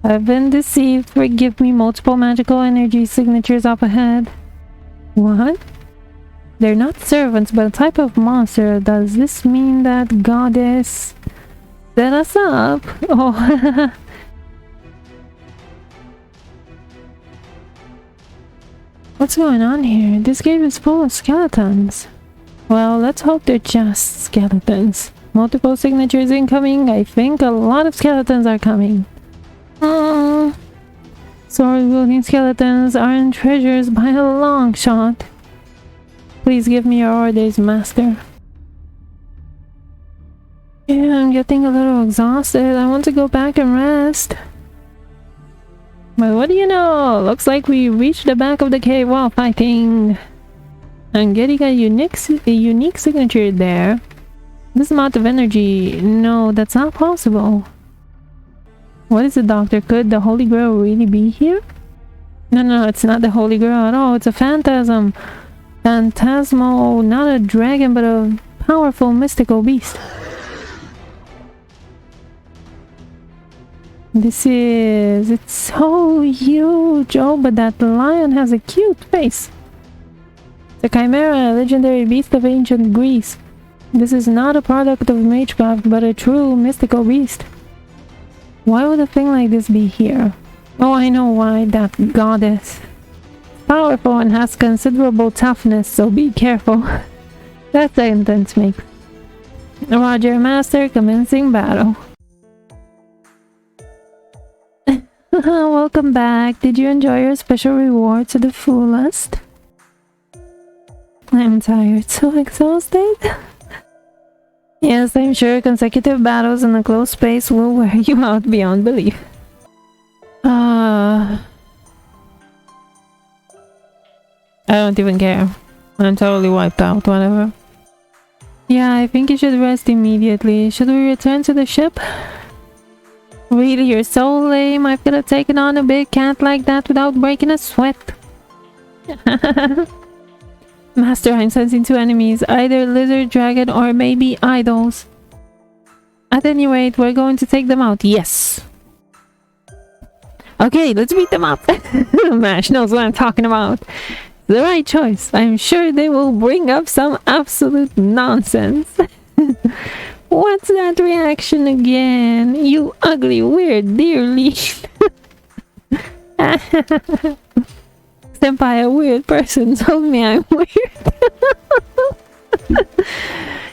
I've been deceived. Forgive me, multiple magical energy signatures up ahead. What? They're not servants, but a type of monster. Does this mean that goddess set us up? Oh, what's going on here? This cave is full of skeletons. Well, let's hope they're just skeletons. Multiple signatures incoming. I think a lot of skeletons are coming. Sword-wielding skeletons aren't treasures by a long shot. Please give me your orders, master. Yeah, I'm getting a little exhausted. I want to go back and rest. But what do you know? Looks like we reached the back of the cave while fighting. I'm getting a unique signature there. This amount of energy. No, that's not possible. What is it, Doctor? Could the Holy Grail really be here? No, it's not the Holy Grail at all. It's a phantasm. Phantasmal, not a dragon, but a powerful mystical beast. It's so huge. Oh, but that lion has a cute face. The Chimera, a legendary beast of ancient Greece. This is not a product of magecraft, but a true mystical beast. Why would a thing like this be here? Oh, I know why. That goddess. Powerful and has considerable toughness, so be careful. That sentence makes. Roger, master, commencing battle. Welcome back. Did you enjoy your special reward to the fullest? I'm tired, so exhausted. Yes, I'm sure consecutive battles in a close space will wear you out beyond belief. I don't even care. I'm totally wiped out, whatever. Yeah, I think you should rest immediately. Should we return to the ship? Really, you're so lame. I could have taken on a big cat like that without breaking a sweat. Master, I'm sensing two enemies. Either lizard dragon or maybe idols. At any rate, we're going to take them out. Yes! Okay, let's beat them up. Mash knows what I'm talking about. The right choice. I'm sure they will bring up some absolute nonsense. What's that reaction again? You ugly, weird dearly. Senpai, a weird person told me I'm weird.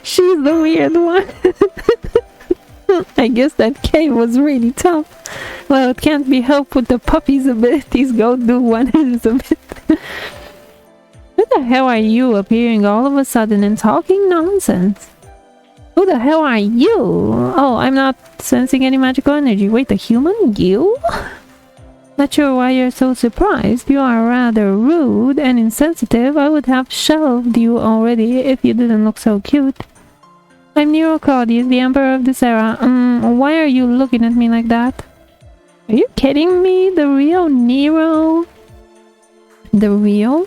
She's the weird one. I guess that cave was really tough. Well, it can't be helped with the puppy's abilities. Go do one his a bit. Who the hell are you appearing all of a sudden and talking nonsense? Who the hell are you? Oh, I'm not sensing any magical energy. Wait, a human? You? Not sure why you're so surprised. You are rather rude and insensitive. I would have shelved you already if you didn't look so cute. I'm Nero, the emperor of this era. Why are you looking at me like that? Are you kidding me? The real Nero? The real?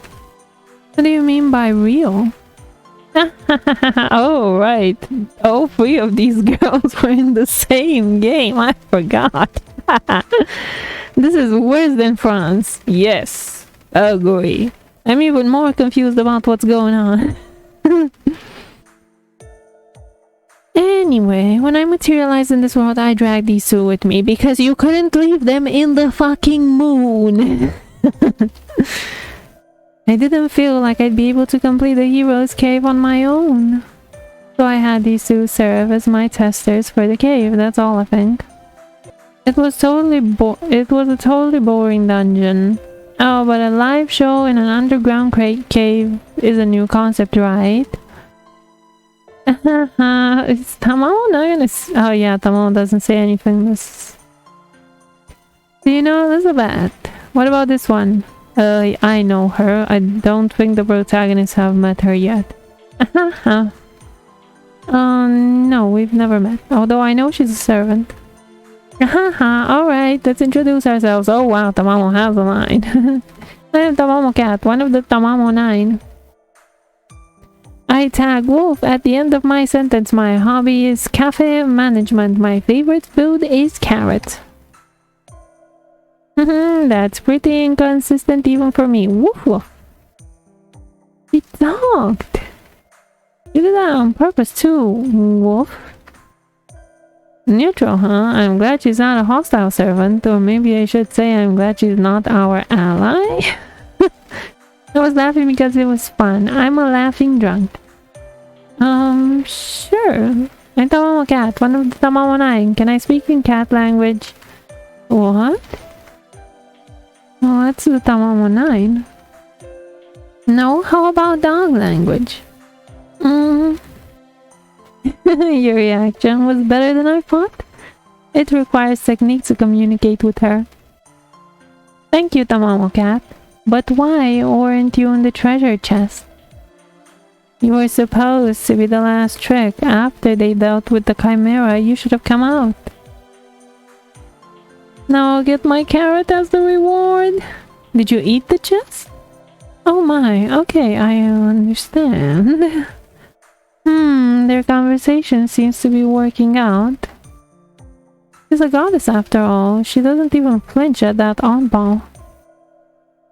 What do you mean by real? Oh, right. All three of these girls were in the same game. I forgot. This is worse than France. Yes, agree. I'm even more confused about what's going on. Anyway, when I materialized in this world, I dragged these two with me because you couldn't leave them in the fucking moon. I didn't feel like I'd be able to complete the hero's cave on my own. So I had these two serve as my testers for the cave, that's all I think. It was a totally boring dungeon. Oh, but a live show in an underground cave is a new concept, right? Is Tamamo not gonna oh yeah, Tamamo doesn't say anything. Do you know Elizabeth? What about this one? I know her. I don't think the protagonists have met her yet. No, we've never met. Although I know she's a servant. Alright, let's introduce ourselves. Oh wow, Tamamo has a line. I am Tamamo Cat, one of the Tamamo 9. I tag Wolf at the end of my sentence. My hobby is cafe management. My favorite food is carrot. That's pretty inconsistent even for me. Woof woof. He talked. You did that on purpose too, Wolf. Neutral, huh? I'm glad she's not a hostile servant. Or maybe I should say I'm glad she's not our ally. I was laughing because it was fun. I'm a laughing drunk. Sure. I'm Tamamo Cat, one of the Tamamo 9. Can I speak in cat language? What? Oh, that's the Tamamo 9. No? How about dog language? Your reaction was better than I thought. It requires technique to communicate with her. Thank you, Tamamo Cat. But why weren't you in the treasure chest? You were supposed to be the last trick. After they dealt with the chimera, you should have come out. Now I'll get my carrot as the reward. Did you eat the chest? Oh my, okay, I understand. Their conversation seems to be working out. She's a goddess after all. She doesn't even flinch at that oddball.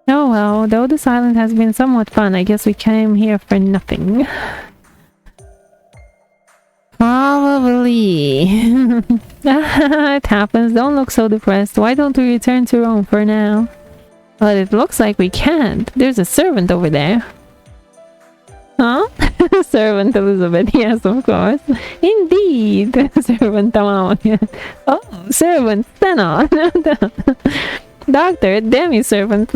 Oh well, though the silence has been somewhat fun, I guess we came here for nothing. Probably. It happens, don't look so depressed. Why don't we return to Rome for now? But it looks like we can't. There's a servant over there. Huh? Servant Elizabeth, yes, of course. Indeed. Servant Tamamo. Oh, servant Stenon. Doctor, demi-servant.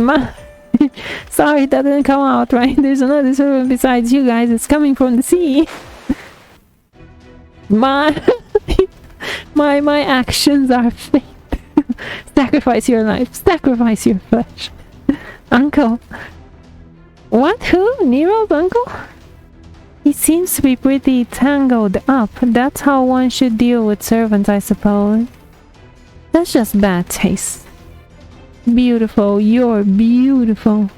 Sorry, that didn't come out right. There's another servant besides you guys. It's coming from the sea. My actions are fate. Sacrifice your life. Sacrifice your flesh. Uncle. What? Who? Nero's uncle? He seems to be pretty tangled up. That's how one should deal with servants, I suppose. That's just bad taste. Beautiful. You're beautiful.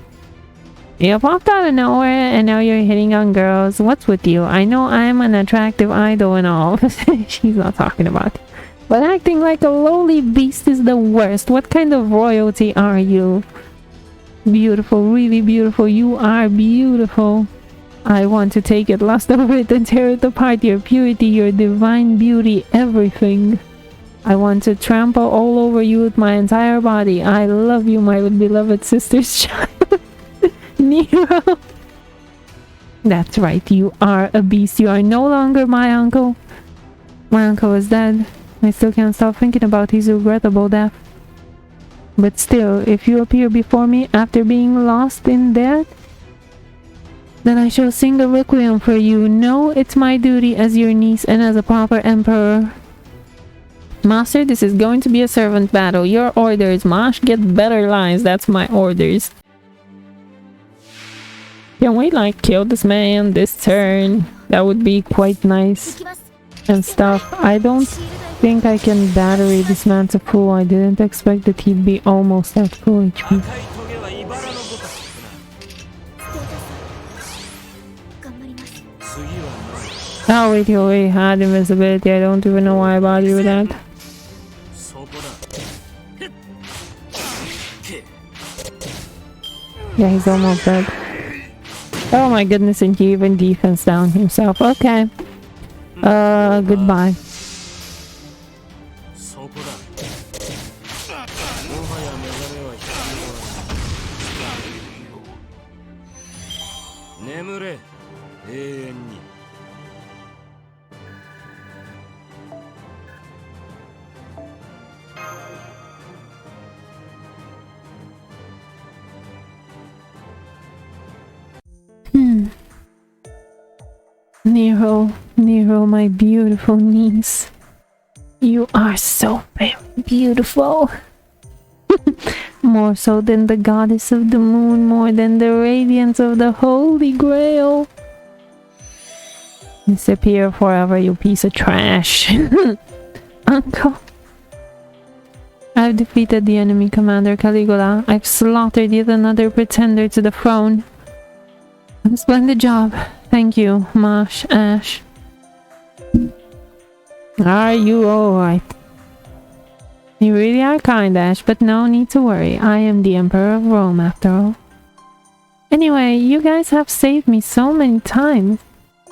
You popped out of nowhere and now you're hitting on girls. What's with you? I know I'm an attractive idol and all. She's not talking about it. But acting like a lowly beast is the worst. What kind of royalty are you? Beautiful, really beautiful. You are beautiful. I want to take it, lust over it, and tear it apart. Your purity, your divine beauty, everything. I want to trample all over you with my entire body. I love you, my beloved sister's child. Nero. That's right, you are a beast. You are no longer my uncle. My uncle is dead. I still can't stop thinking about his regrettable death. But still, if you appear before me after being lost in death, then I shall sing a requiem for you. No, it's my duty as your niece and as a proper emperor. Master, this is going to be a servant battle. Your orders, Mosh. Get better lines. That's my orders. Can we like kill this man this turn? That would be quite nice and stuff. I don't think I can battery this man to full. I didn't expect that he'd be almost at full HP. Oh wait, you already had invisibility. I don't even know why I bothered you with that. Yeah, he's almost dead. Oh my goodness, and he even defense down himself. Okay. Goodbye. そこだ。もはや目覚めは必要ない。眠れ、永遠に。Nero, Nero, my beautiful niece. You are so very beautiful. More so than the goddess of the moon, more than the radiance of the Holy Grail. Disappear forever, you piece of trash. Uncle. I've defeated the enemy commander Caligula. I've slaughtered yet another pretender to the throne. A splendid job. Thank you, Ash. Are you alright? You really are kind, Ash, but no need to worry. I am the Emperor of Rome, after all. Anyway, you guys have saved me so many times.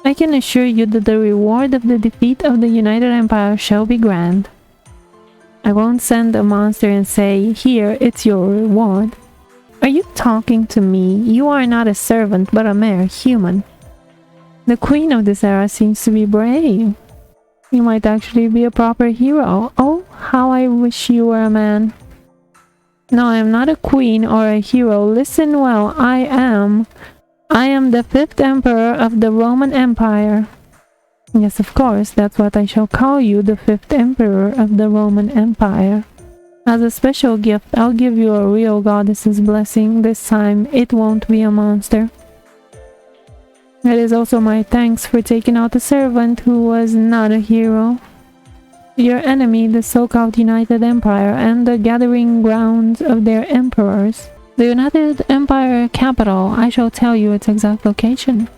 I can assure you that the reward of the defeat of the United Empire shall be grand. I won't send a monster and say, here, it's your reward. Are you talking to me? You are not a servant, but a mere human. The queen of this era seems to be brave. You might actually be a proper hero. Oh, how I wish you were a man. No, I am not a queen or a hero. Listen well, I am the 5th emperor of the Roman Empire. Yes, of course, that's what I shall call you, the 5th emperor of the Roman Empire. As a special gift, I'll give you a real goddess's blessing. This time, it won't be a monster. It is also my thanks for taking out a servant who was not a hero. Your enemy, the so-called United Empire, and the gathering grounds of their emperors. The United Empire capital, I shall tell you its exact location.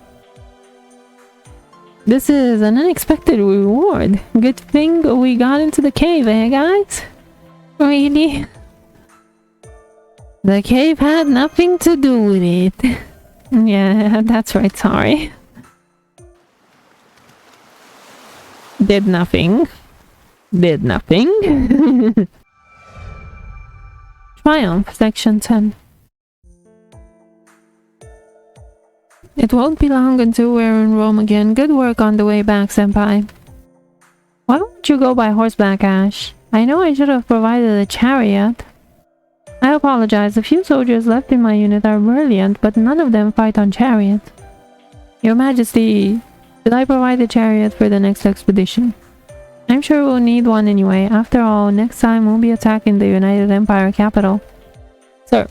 This is an unexpected reward. Good thing we got into the cave, eh guys? Really? The cave had nothing to do with it. Yeah, that's right, sorry. Did nothing. Did nothing. Triumph, Section 10. It won't be long until we're in Rome again. Good work on the way back, Senpai. Why don't you go by horseback, Ash? I know I should have provided a chariot. I apologize, the few soldiers left in my unit are brilliant, but none of them fight on chariots. Your Majesty, should I provide a chariot for the next expedition? I'm sure we'll need one anyway. After all, next time we'll be attacking the United Empire capital. Sir.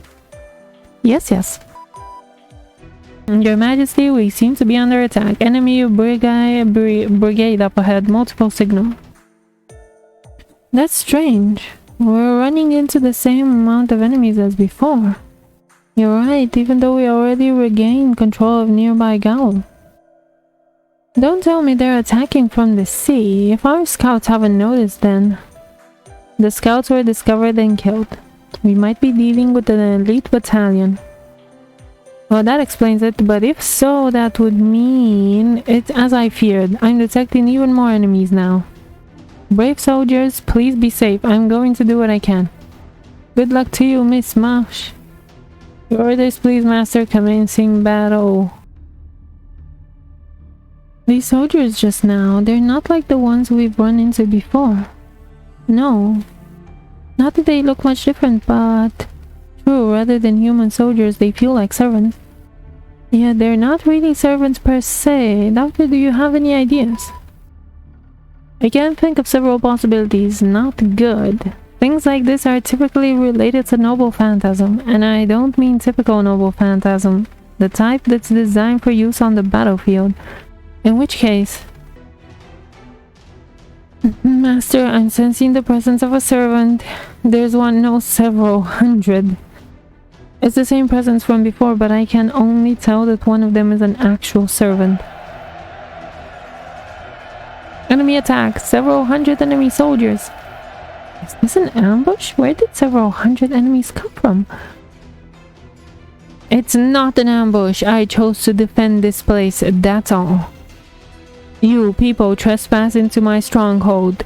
Yes. Your Majesty, we seem to be under attack. Enemy brigade up ahead. Multiple signal. That's strange. We're running into the same amount of enemies as before. You're right, even though we already regained control of nearby Gaul. Don't tell me they're attacking from the sea. If our scouts haven't noticed, then... The scouts were discovered and killed. We might be dealing with an elite battalion. Well, that explains it, but if so, that would mean... It's as I feared. I'm detecting even more enemies now. Brave soldiers, please be safe. I'm going to do what I can. Good luck to you, Miss Marsh. Your orders, please, Master. Commencing battle. These soldiers just now, they're not like the ones we've run into before. No. Not that they look much different, but... True, rather than human soldiers, they feel like servants. Yeah, they're not really servants per se. Doctor, do you have any ideas? I can think of several possibilities. Not good. Things like this are typically related to noble phantasm, and I don't mean typical noble phantasm, the type that's designed for use on the battlefield. In which case... Master, I'm sensing the presence of a servant. There's one, no, several hundred. It's the same presence from before, but I can only tell that one of them is an actual servant. Enemy attack! Several hundred enemy soldiers! Is this an ambush? Where did several hundred enemies come from? It's not an ambush. I chose to defend this place, that's all. You people trespass into my stronghold,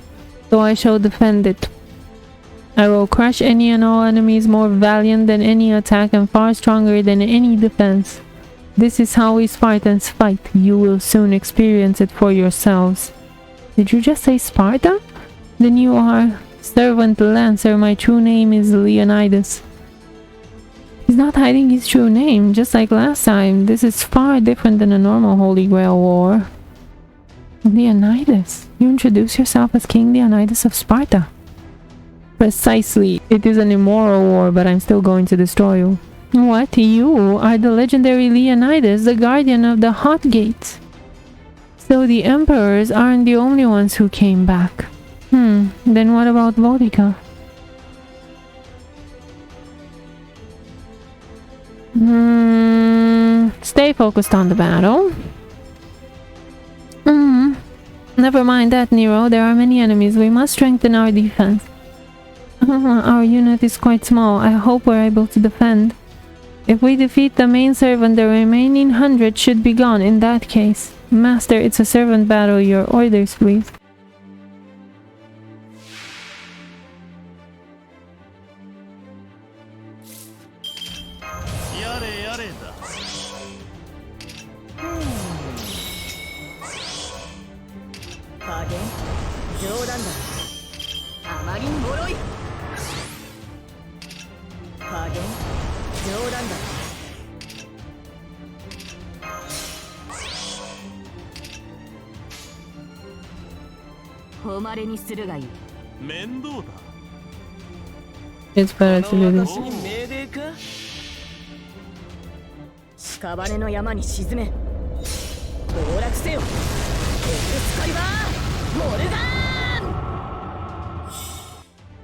so I shall defend it. I will crush any and all enemies more valiant than any attack and far stronger than any defense. This is how we Spartans fight. You will soon experience it for yourselves. Did you just say Sparta? Then you are Servant Lancer. My true name is Leonidas. He's not hiding his true name, just like last time. This is far different than a normal Holy Grail war. Leonidas? You introduce yourself as King Leonidas of Sparta. Precisely. It is an immoral war, but I'm still going to destroy you. What? You are the legendary Leonidas, the guardian of the Hot Gates. So the emperors aren't the only ones who came back. Then what about Boudica? Stay focused on the battle. Never mind that, Nero. There are many enemies. We must strengthen our defense. Our unit is quite small. I hope we're able to defend. If we defeat the main servant, the remaining 100 should be gone in that case. Master, it's a servant battle. Your orders, please. It's better to do this. 屍の山に沈め暴落せよエクスカリバーモルガ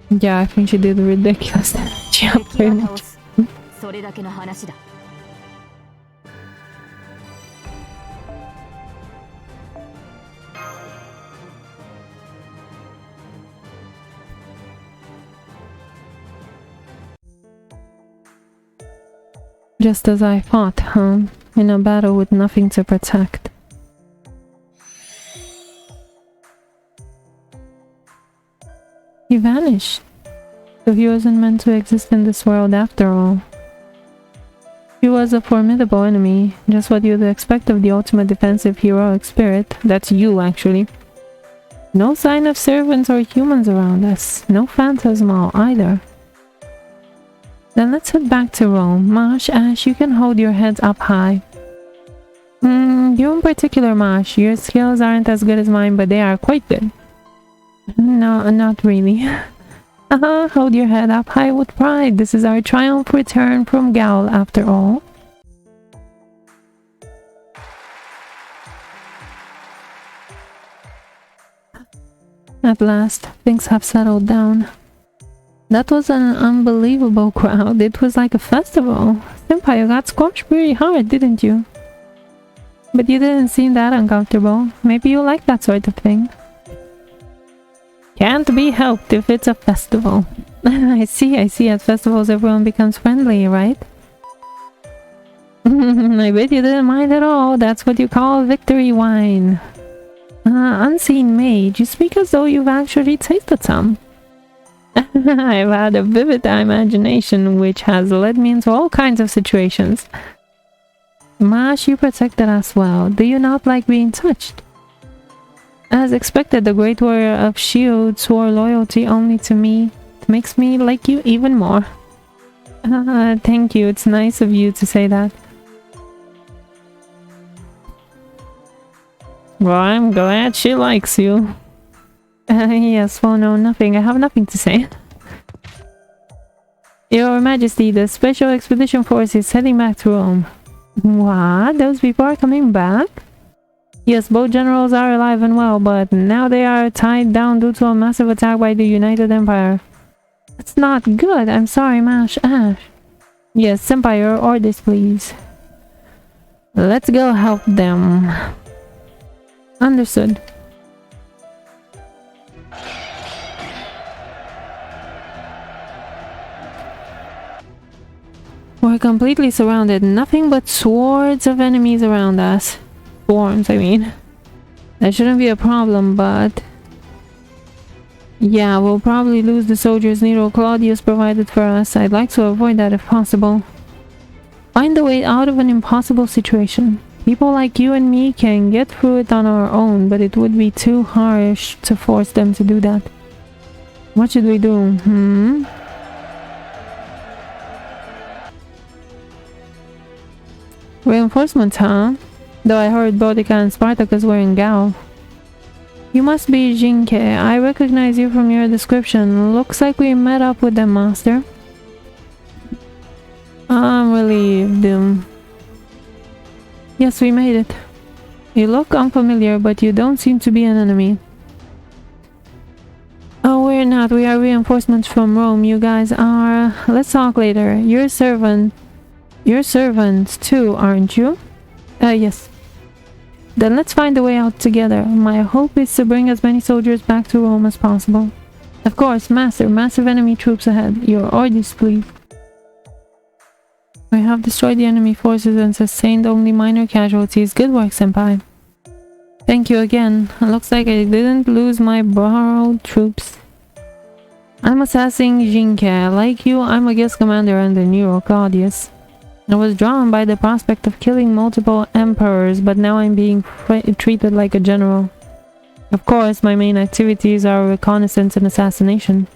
ーン Yeah, I think she did ridiculous. Yeah, pretty much. それだけの話だ Just as I thought, in a battle with nothing to protect. He vanished. So he wasn't meant to exist in this world after all. He was a formidable enemy, just what you'd expect of the ultimate defensive heroic spirit. That's you, actually. No sign of servants or humans around us. No phantasmal either. Then let's head back to Rome. Mash, Ash, you can hold your heads up high. You in particular, Mash. Your skills aren't as good as mine, but they are quite good. No, not really. Hold your head up high with pride. This is our triumph return from Gaul, after all. At last, things have settled down. That was an unbelievable crowd. It was like a festival. Senpai, you got squashed pretty hard, didn't you? But you didn't seem that uncomfortable. Maybe you like that sort of thing. Can't be helped if it's a festival. I see. At festivals everyone becomes friendly, right? I bet you didn't mind at all. That's what you call victory wine. Unseen mage, you speak as though you've actually tasted some. I've had a vivid imagination which has led me into all kinds of situations. Mash, you protected us well. Do you not like being touched? As expected, the great warrior of Shield swore loyalty only to me. It makes me like you even more. Thank you, it's nice of you to say that. Well, I'm glad she likes you. Yes, well, no, nothing. I have nothing to say. Your Majesty, the Special Expedition Force is heading back to Rome. What? Those people are coming back? Yes, both generals are alive and well, but now they are tied down due to a massive attack by the United Empire. That's not good. I'm sorry, Mash. Ash. Yes, Senpai, your orders, please. Let's go help them. Understood. We're completely surrounded. Nothing but swords of enemies around us. Swarms, I mean. That shouldn't be a problem, but... yeah, we'll probably lose the soldiers Nero Claudius provided for us. I'd like to avoid that if possible. Find a way out of an impossible situation. People like you and me can get through it on our own, but it would be too harsh to force them to do that. What should we do? Reinforcements, huh? Though I heard Boudica and Spartacus were in Gao. You must be Jinke. I recognize you from your description. Looks like we met up with them, Master. I'm relieved. Yes, we made it. You look unfamiliar, but you don't seem to be an enemy. Oh, we're not. We are reinforcements from Rome. You guys are... let's talk later. You're servants too, aren't you? Yes. Then let's find a way out together. My hope is to bring as many soldiers back to Rome as possible. Of course, Master. Massive enemy troops ahead. Your orders, please. We have destroyed the enemy forces and sustained only minor casualties. Good work, Senpai. Thank you again. Looks like I didn't lose my borrowed troops. I'm Assassin Jinke. Like you, I'm a guest commander under Nero Claudius. I was drawn by the prospect of killing multiple emperors, but now I'm being treated like a general. Of course, my main activities are reconnaissance and assassination.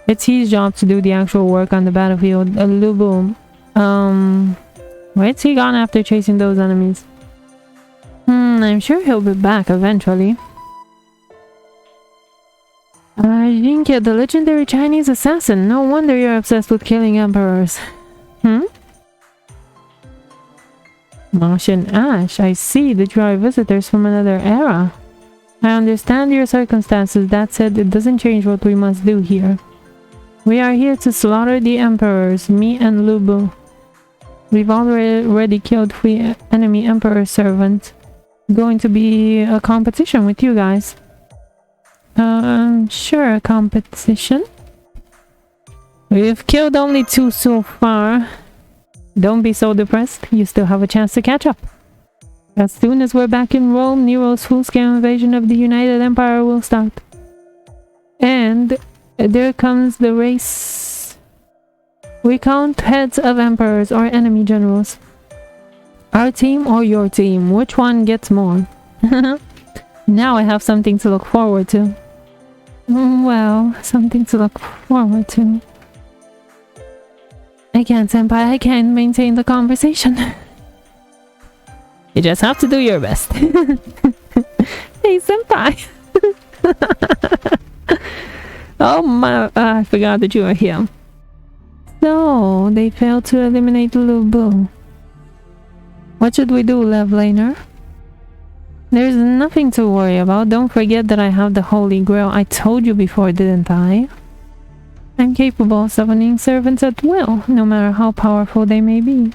It's his job to do the actual work on the battlefield. Lubu. Where's he gone after chasing those enemies? I'm sure he'll be back eventually. Jinke, the legendary Chinese assassin. No wonder you're obsessed with killing emperors. Martian Ash, I see that you are visitors from another era. I understand your circumstances. That said, it doesn't change what we must do here. We are here to slaughter the emperors, me and Lubu. We've already killed 3 enemy emperor servants. Going to be a competition with you guys. Sure, a competition. We've killed only 2 so far. Don't be so depressed, you still have a chance to catch up. As soon as we're back in Rome, Nero's full-scale invasion of the United Empire will start. And there comes the race. We count heads of emperors or enemy generals. Our team or your team, which one gets more? Now I have something to look forward to. Well, something to look forward to. I can't, Senpai. I can't maintain the conversation. You just have to do your best. Hey, Senpai. Oh my, I forgot that you were here. So, they failed to eliminate Lubu. What should we do, Levlaner? There's nothing to worry about. Don't forget that I have the Holy Grail. I told you before, didn't I? I'm capable of summoning servants at will, no matter how powerful they may be.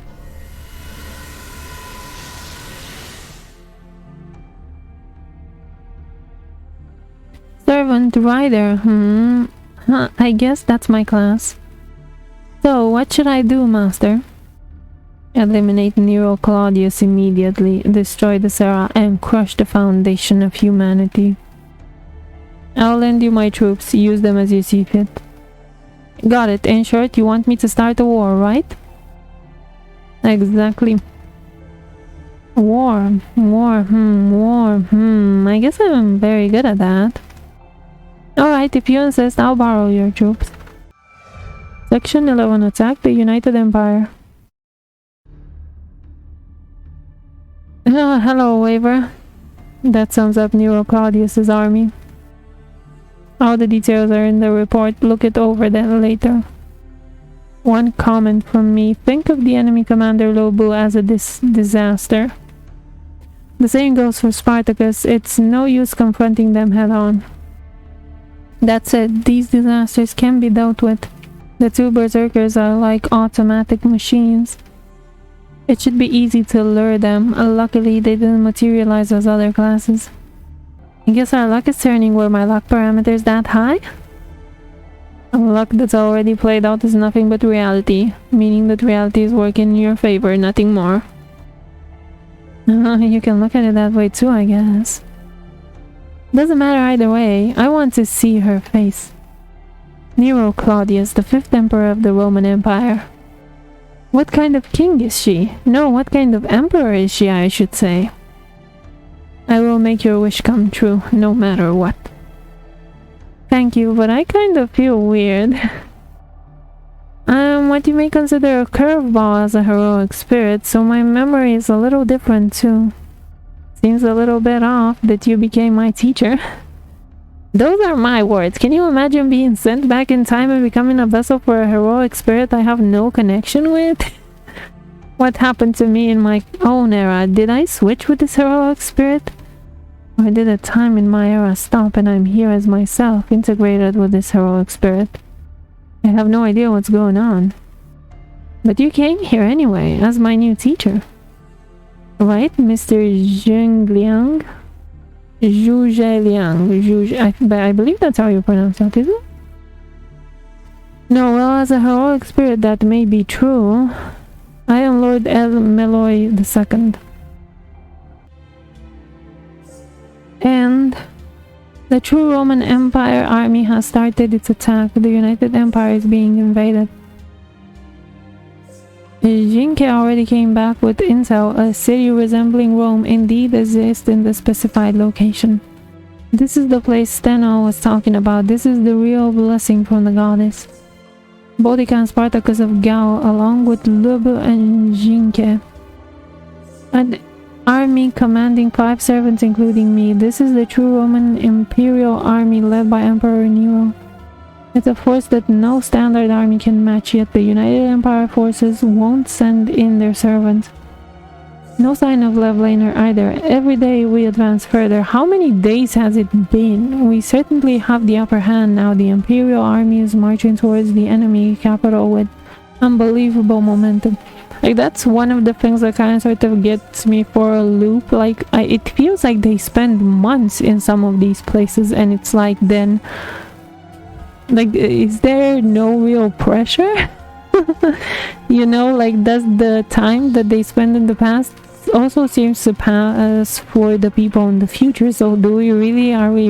Servant Rider, I guess that's my class. So, what should I do, Master? Eliminate Nero Claudius immediately, destroy the Serra, and crush the foundation of humanity. I'll lend you my troops, use them as you see fit. Got it. In short, you want me to start a war, right? Exactly. War. I guess I'm very good at that. Alright, if you insist, I'll borrow your troops. Section 11. Attack the United Empire. Hello, Waver. That sums up Nero Claudius's army. All the details are in the report. Look it over then later. One comment from me. Think of the enemy commander Lubu as a disaster. The same goes for Spartacus. It's no use confronting them head on. That said, these disasters can be dealt with. The 2 berserkers are like automatic machines. It should be easy to lure them. Luckily, they didn't materialize as other classes. I guess our luck is turning. Were my luck parameters that high? A luck that's already played out is nothing but reality, meaning that reality is working in your favor, nothing more. You can look at it that way too, I guess. Doesn't matter either way. I want to see her face. Nero Claudius, the 5th emperor of the Roman Empire. What kind of king is she? No, what kind of emperor is she, I should say. I will make your wish come true, no matter what. Thank you, but I kind of feel weird. I'm what you may consider a curveball as a heroic spirit, so my memory is a little different too. Seems a little bit off that you became my teacher. Those are my words. Can you imagine being sent back in time and becoming a vessel for a heroic spirit I have no connection with? What happened to me in my own era? Did I switch with this heroic spirit? Or did a time in my era stop and I'm here as myself, integrated with this heroic spirit? I have no idea what's going on. But you came here anyway, as my new teacher. Right, Mr. Zhengliang? Zhu Zheliang. I believe that's how you pronounce that, is it? No, well, as a heroic spirit that may be true. I am Lord El Meloy II. And the true Roman Empire army has started its attack. The United Empire is being invaded. Jinke already came back with intel. A city resembling Rome indeed exists in the specified location. This is the place Steno was talking about. This is the real blessing from the goddess. Boudica and Spartacus of Gao, along with Lub and Jinke. An army commanding 5 servants including me. This is the true Roman Imperial army led by Emperor Nero. It's a force that no standard army can match, yet the United Empire forces won't send in their servants. No sign of Levlaner either. Every day we advance further. How many days has it been? We certainly have the upper hand now. The Imperial army is marching towards the enemy capital with unbelievable momentum. Like, that's one of the things that kind of sort of gets me for a loop. Like, it feels like they spend months in some of these places, and it's like, then... like, is there no real pressure? You know, like, does the time that they spend in the past also seems to pass for the people in the future? So are we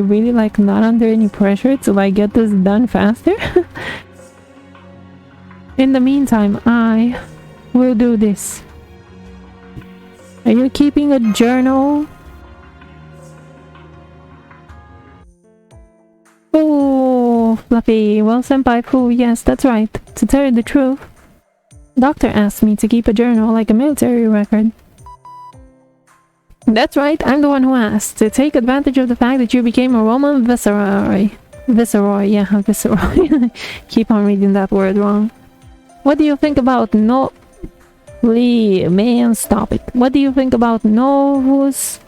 really like not under any pressure to like get this done faster? In the meantime, I will do this. Are you keeping a journal? Oh, Fluffy. Well, Senpai Fu, yes, that's right. To tell you the truth, Doctor asked me to keep a journal like a military record. That's right, I'm the one who asked. To take advantage of the fact that you became a Roman Viceroy. Viceroy. Keep on reading that word wrong. What do you think about Man, stop it. What do you think about Novus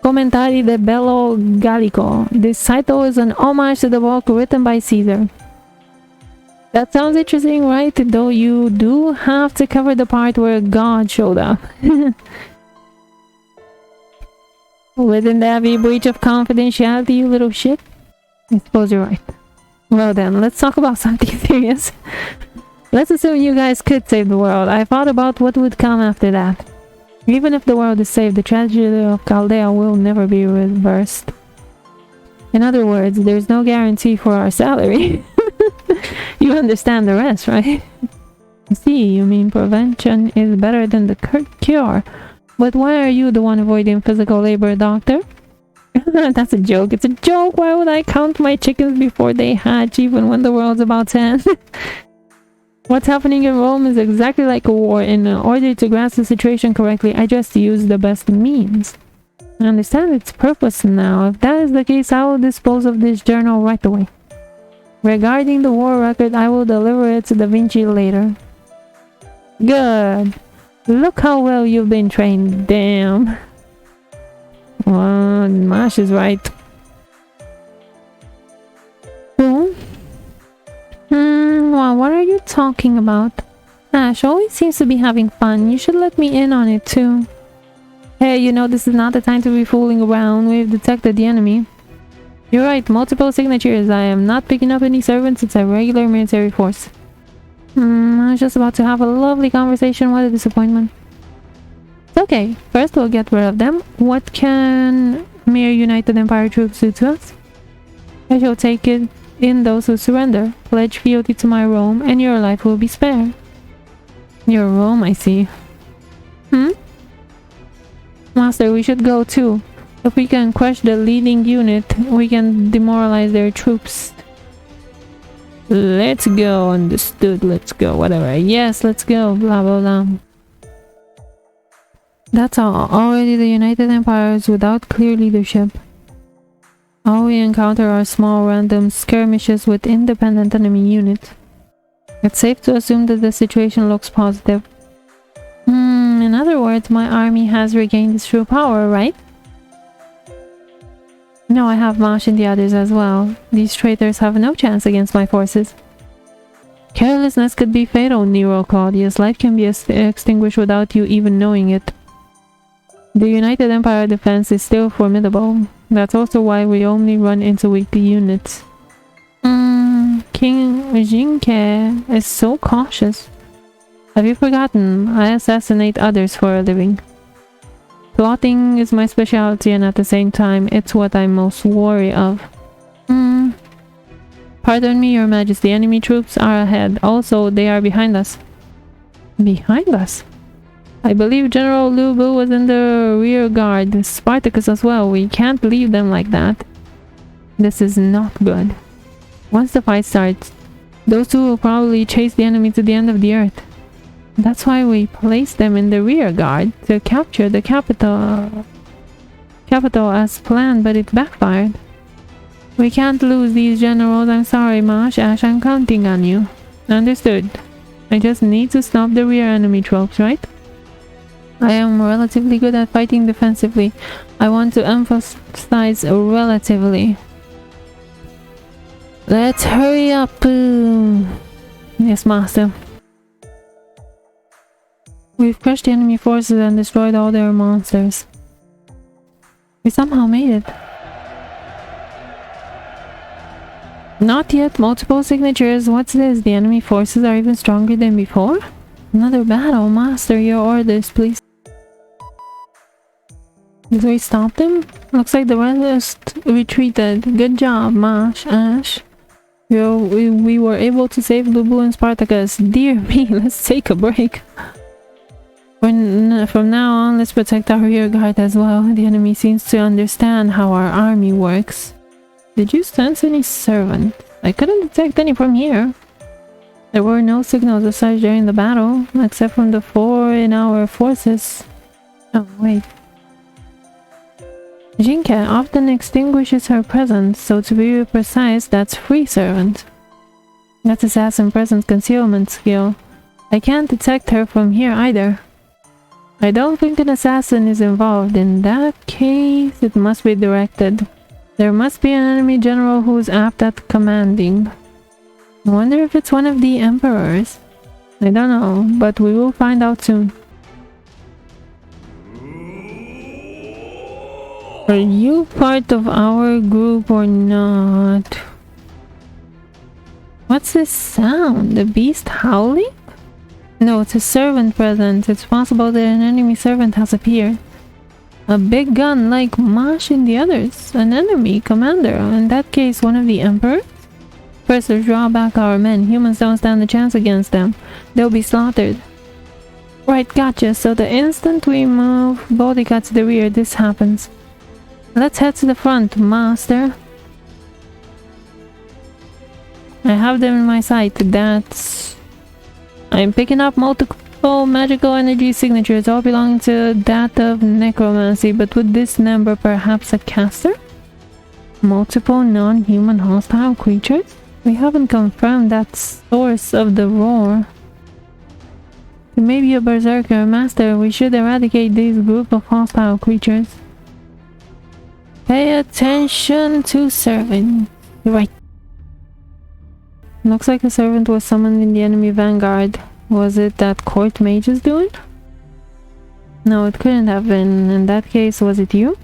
Commentari de Bello Gallico? This title is an homage to the book written by Caesar. That sounds interesting, right? Though you do have to cover the part where God showed up. Wouldn't that be a breach of confidentiality, you little shit? I suppose you're right. Well then, let's talk about something serious. Let's assume you guys could save the world. I thought about what would come after that. Even if the world is saved, the tragedy of Chaldea will never be reversed. In other words, there's no guarantee for our salary. You understand the rest, right? See, you mean prevention is better than the cure. But why are you the one avoiding physical labor, Doctor? That's a joke. It's a joke. Why would I count my chickens before they hatch, even when the world's about to end? What's happening in Rome is exactly like a war. In order to grasp the situation correctly, I just use the best means. I understand its purpose now. If that is the case, I will dispose of this journal right away. Regarding the war record, I will deliver it to Da Vinci later. Good. Look how well you've been trained. Damn. Well, Mash is right. Cool. Well, what are you talking about? Ash always seems to be having fun. You should let me in on it too. Hey, you know this is not the time to be fooling around. We've detected the enemy. You're right, multiple signatures. I am not picking up any servants. It's a regular military force. I was just about to have a lovely conversation. What a disappointment. It's okay. First we'll get rid of them. What can mere United Empire troops suits us. I shall take it in those who surrender. Pledge fealty to my Rome, and your life will be spared. Your Rome, I see. Master, we should go too. If we can crush the leading unit, we can demoralize their troops. Let's go, understood, let's go, whatever. Yes, let's go, blah blah blah. That's all. Already the United Empire is without clear leadership. All we encounter are small random skirmishes with independent enemy units. It's safe to assume that the situation looks positive. In other words, my army has regained its true power, right? No, I have Marsh and the others as well. These traitors have no chance against my forces. Carelessness could be fatal, Nero Claudius. Life can be extinguished without you even knowing it. The United Empire defense is still formidable. That's also why we only run into weak units. King Jinke is so cautious. Have you forgotten? I assassinate others for a living. Plotting is my specialty, and at the same time, it's what I'm most wary of. Pardon me, Your Majesty. Enemy troops are ahead. Also, they are behind us. Behind us? I believe General Lubu was in the rear guard. Spartacus as well. We can't leave them like that. This is not good. Once the fight starts, those two will probably chase the enemy to the end of the earth. That's why we placed them in the rear guard to capture the capital as planned, but it backfired. We can't lose these generals. I'm sorry, Marsh. Ash, I'm counting on you. Understood. I just need to stop the rear enemy troops, right? I am relatively good at fighting defensively. I want to emphasize relatively. Let's hurry up. Yes, Master. We've crushed the enemy forces and destroyed all their monsters. We somehow made it. Not yet. Multiple signatures. What's this? The enemy forces are even stronger than before? Another battle. Master, your orders, please. Did we stop them? Looks like the rest retreated. Good job, Mash. Ash. We were able to save Lubu and Spartacus. Dear me, let's take a break. From now on, let's protect our rear guard as well. The enemy seems to understand how our army works. Did you sense any servant? I couldn't detect any from here. There were no signals of such during the battle, except from the 4 in our forces. Oh, wait. Jinke often extinguishes her presence, so to be precise, that's free servant. That's assassin presence concealment skill. I can't detect her from here either. I don't think an assassin is involved. In that case, it must be directed. There must be an enemy general who's apt at commanding. I wonder if it's one of the emperors. I don't know, but we will find out soon. Are you part of our group or not? What's this sound? The beast howling? No, it's a servant presence. It's possible that an enemy servant has appeared. A big gun like Mash and the others. An enemy commander. In that case, one of the emperors? First, let's draw back our men. Humans don't stand a chance against them. They'll be slaughtered. Right, gotcha. So the instant we move Boudica to the rear, this happens. Let's head to the front, Master. I have them in my sight. I'm picking up multiple magical energy signatures, all belonging to that of necromancy, but with this number, perhaps a caster? Multiple non-human hostile creatures? We haven't confirmed that source of the roar. It may be a berserker. Master, we should eradicate this group of hostile creatures. Pay attention to servant. Right. Looks like a servant was summoned in the enemy vanguard. Was it that court mage is doing? No, it couldn't have been. In that case, was it you?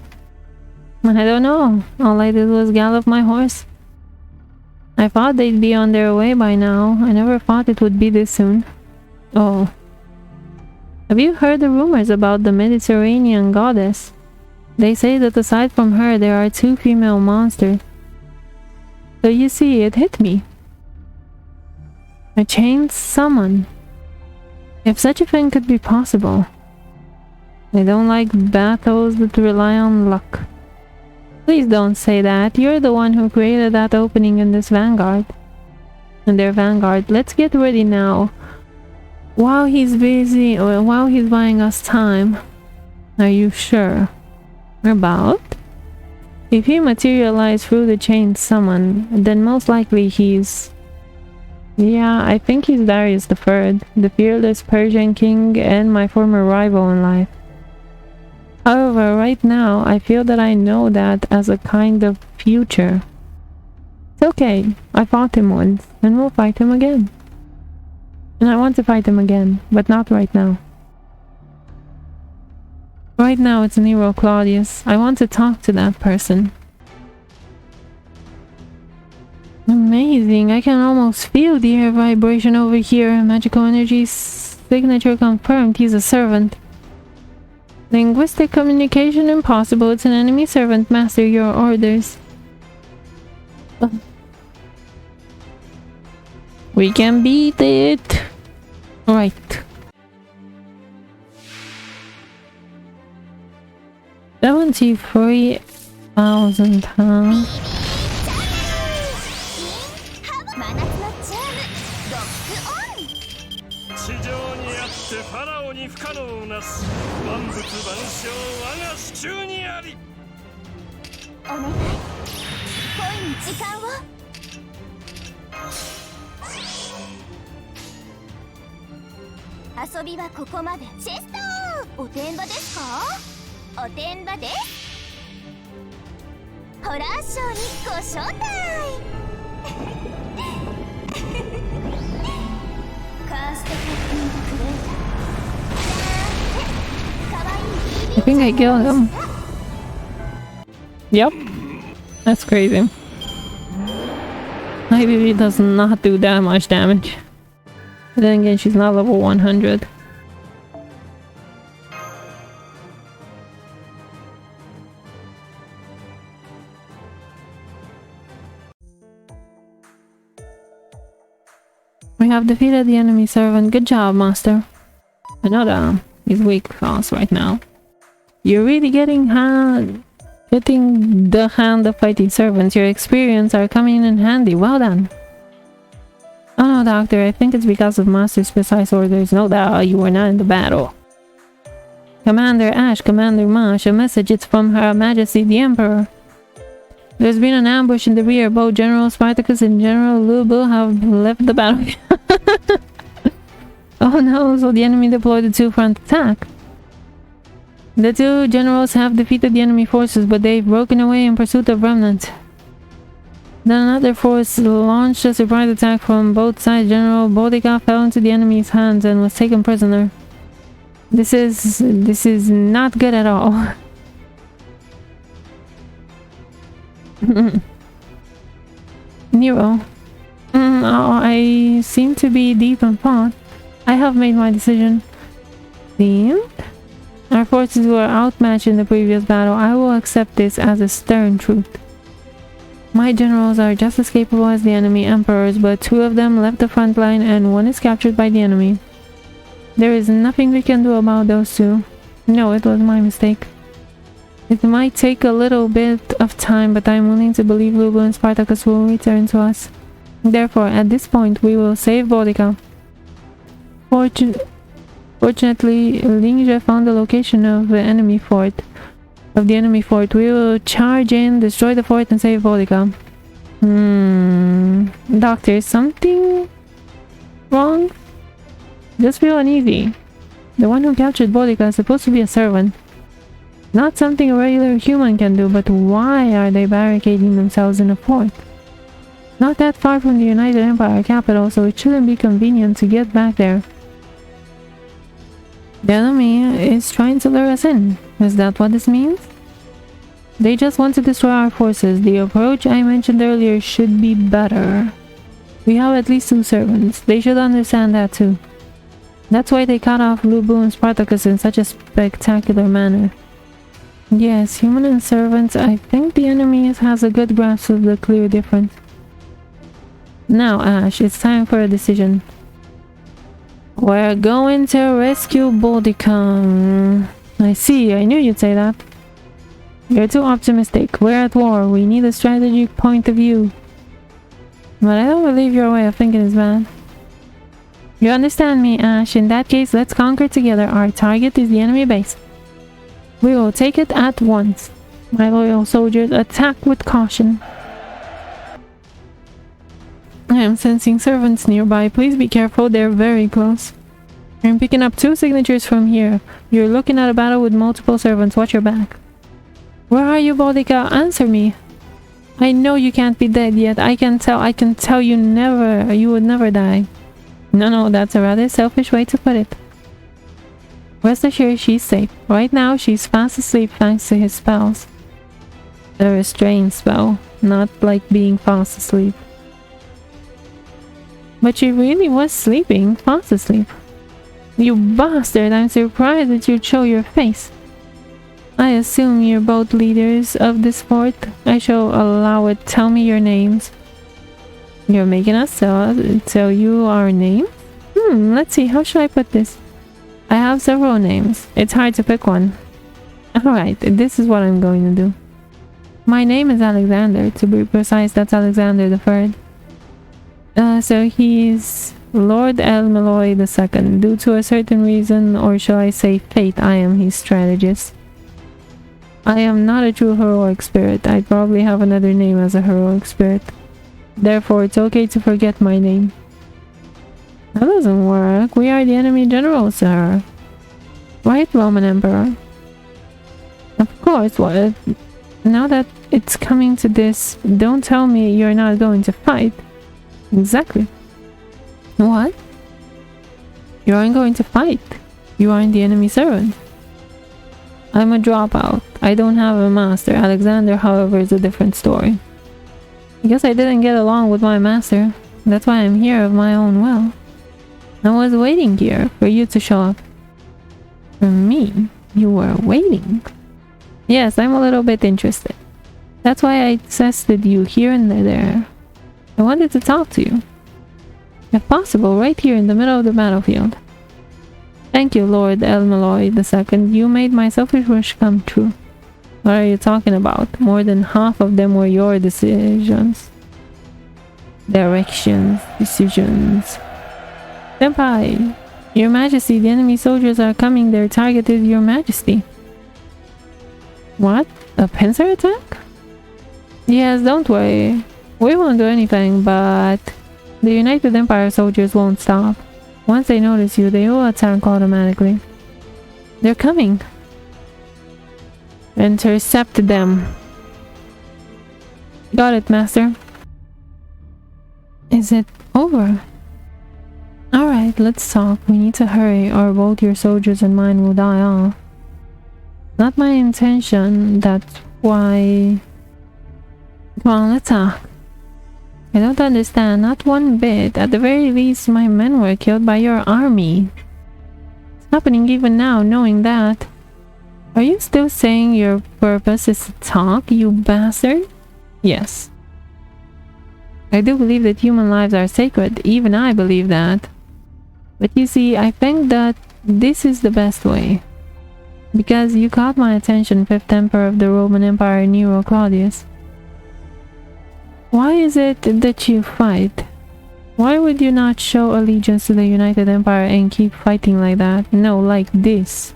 I don't know. All I did was gallop my horse. I thought they'd be on their way by now. I never thought it would be this soon. Oh. Have you heard the rumors about the Mediterranean goddess? They say that aside from her, there are 2 female monsters. So you see, it hit me. A chained summon. If such a thing could be possible. I don't like battles that rely on luck. Please don't say that. You're the one who created that opening in this vanguard. In their vanguard. Let's get ready now. While he's busy, or while he's buying us time. Are you sure? About? If he materialized through the chain summon, then most likely he's... Yeah, I think he's Darius III, the fearless Persian king and my former rival in life. However, right now, I feel that I know that as a kind of future. It's okay, I fought him once, and we'll fight him again. And I want to fight him again, but not right now. Right now it's Nero Claudius. I want to talk to that person. Amazing, I can almost feel the air vibration over here. Magical energy signature confirmed. He's a servant. Linguistic communication impossible. It's an enemy servant. Master your orders. We can beat it. Right. 73,000 pounds. 地上にあってファラオに不可能なす万物万象我が手中にありお願い恋に時間を遊びはここまでチェストおてんばですかおてんばですホラーショーにご招待カーストキャッピングクレーターかわいい I think I killed him. Yep. That's crazy. My baby does not do that much damage. But then again, she's not level 100. We have defeated the enemy servant. Good job, master. I know that he's weak for us right now. You're really getting the hand of fighting servants. Your experience are coming in handy. Well done. Oh no, doctor. I think it's because of master's precise orders. No doubt you were not in the battle. Commander Ash, Commander Mash, a message. It's from Her Majesty the Emperor. There's been an ambush in the rear. Both General Spartacus and General Lubu have left the battle. Oh no, so the enemy deployed a two-front attack. The two generals have defeated the enemy forces, but they've broken away in pursuit of remnants. Then another force launched a surprise attack from both sides. General Boudica fell into the enemy's hands and was taken prisoner. This is not good at all. Nero. I seem to be deep in thought. I have made my decision. Themed? Our forces were outmatched in the previous battle. I will accept this as a stern truth. My generals are just as capable as the enemy emperors, but 2 of them left the front line and 1 is captured by the enemy. There is nothing we can do about those 2. No, it was my mistake. It might take a little bit of time, but I am willing to believe Lubu and Spartacus will return to us. Therefore, at this point, we will save Boudica. Fortunately, Lingja found the location of the enemy fort. We will charge in, destroy the fort, and save Boudica. Doctor, is something wrong? Just feel uneasy. The one who captured Boudica is supposed to be a servant. Not something a regular human can do, but why are they barricading themselves in a fort? Not that far from the United Empire capital, so it shouldn't be convenient to get back there. The enemy is trying to lure us in. Is that what this means? They just want to destroy our forces. The approach I mentioned earlier should be better. We have at least 2 servants. They should understand that too. That's why they cut off Lubu and Spartacus in such a spectacular manner. Yes, human and servants. I think the enemy has a good grasp of the clear difference. Now, Ash, it's time for a decision. We're going to rescue Boudica. I see, I knew you'd say that. You're too optimistic. We're at war. We need a strategic point of view. But I don't believe your way of thinking is bad. You understand me, Ash. In that case, let's conquer together. Our target is the enemy base. We will take it at once. My loyal soldiers, attack with caution. I am sensing servants nearby. Please be careful, they're very close. I'm picking up 2 signatures from here. You're looking at a battle with multiple servants. Watch your back. Where are you, Boudica? Answer me. I know you can't be dead yet. I can tell you would never die. No, that's a rather selfish way to put it. Rest assured she's safe. Right now, she's fast asleep thanks to his spells. A restrained spell, not like being fast asleep. But she really was sleeping, fast asleep. You bastard, I'm surprised that you'd show your face. I assume you're both leaders of this fort. I shall allow it. Tell me your names. You're making us tell you our names? Let's see, how should I put this? I have several names. It's hard to pick one. Alright, this is what I'm going to do. My name is Alexander. To be precise, that's Alexander the Third. So he's Lord El Malloy II. Due to a certain reason, or shall I say fate, I am his strategist. I am not a true heroic spirit. I'd probably have another name as a heroic spirit. Therefore, it's okay to forget my name. That doesn't work. We are the enemy general, sir. Right, Roman Emperor? Of course, what? Now that it's coming to this, don't tell me you're not going to fight. Exactly. What? You aren't going to fight. You aren't the enemy servant. I'm a dropout. I don't have a master. Alexander, however, is a different story. I guess I didn't get along with my master. That's why I'm here of my own will. I was waiting here for you to show up. For me? You were waiting? Yes, I'm a little bit interested. That's why I tested you here and there. I wanted to talk to you. If possible, right here in the middle of the battlefield. Thank you, Lord El Malloy II. You made my selfish wish come true. What are you talking about? More than half of them were your decisions. Decisions. Senpai! Your Majesty, the enemy soldiers are coming. Their target is your Majesty. What? A pincer attack? Yes, don't worry. We won't do anything, but the United Empire soldiers won't stop. Once they notice you, they will attack automatically. They're coming. Intercept them. Got it, Master. Is it over? Alright, let's talk. We need to hurry, or both your soldiers and mine will die off. Not my intention, that's why... Come on, let's talk. I don't understand, not one bit. At the very least, my men were killed by your army. It's happening even now, knowing that. Are you still saying your purpose is to talk, you bastard? Yes. I do believe that human lives are sacred. Even I believe that. But you see, I think that this is the best way. Because you caught my attention, 5th Emperor of the Roman Empire, Nero Claudius. Why is it that you fight? Why would you not show allegiance to the United Empire and keep fighting like that? No, like this.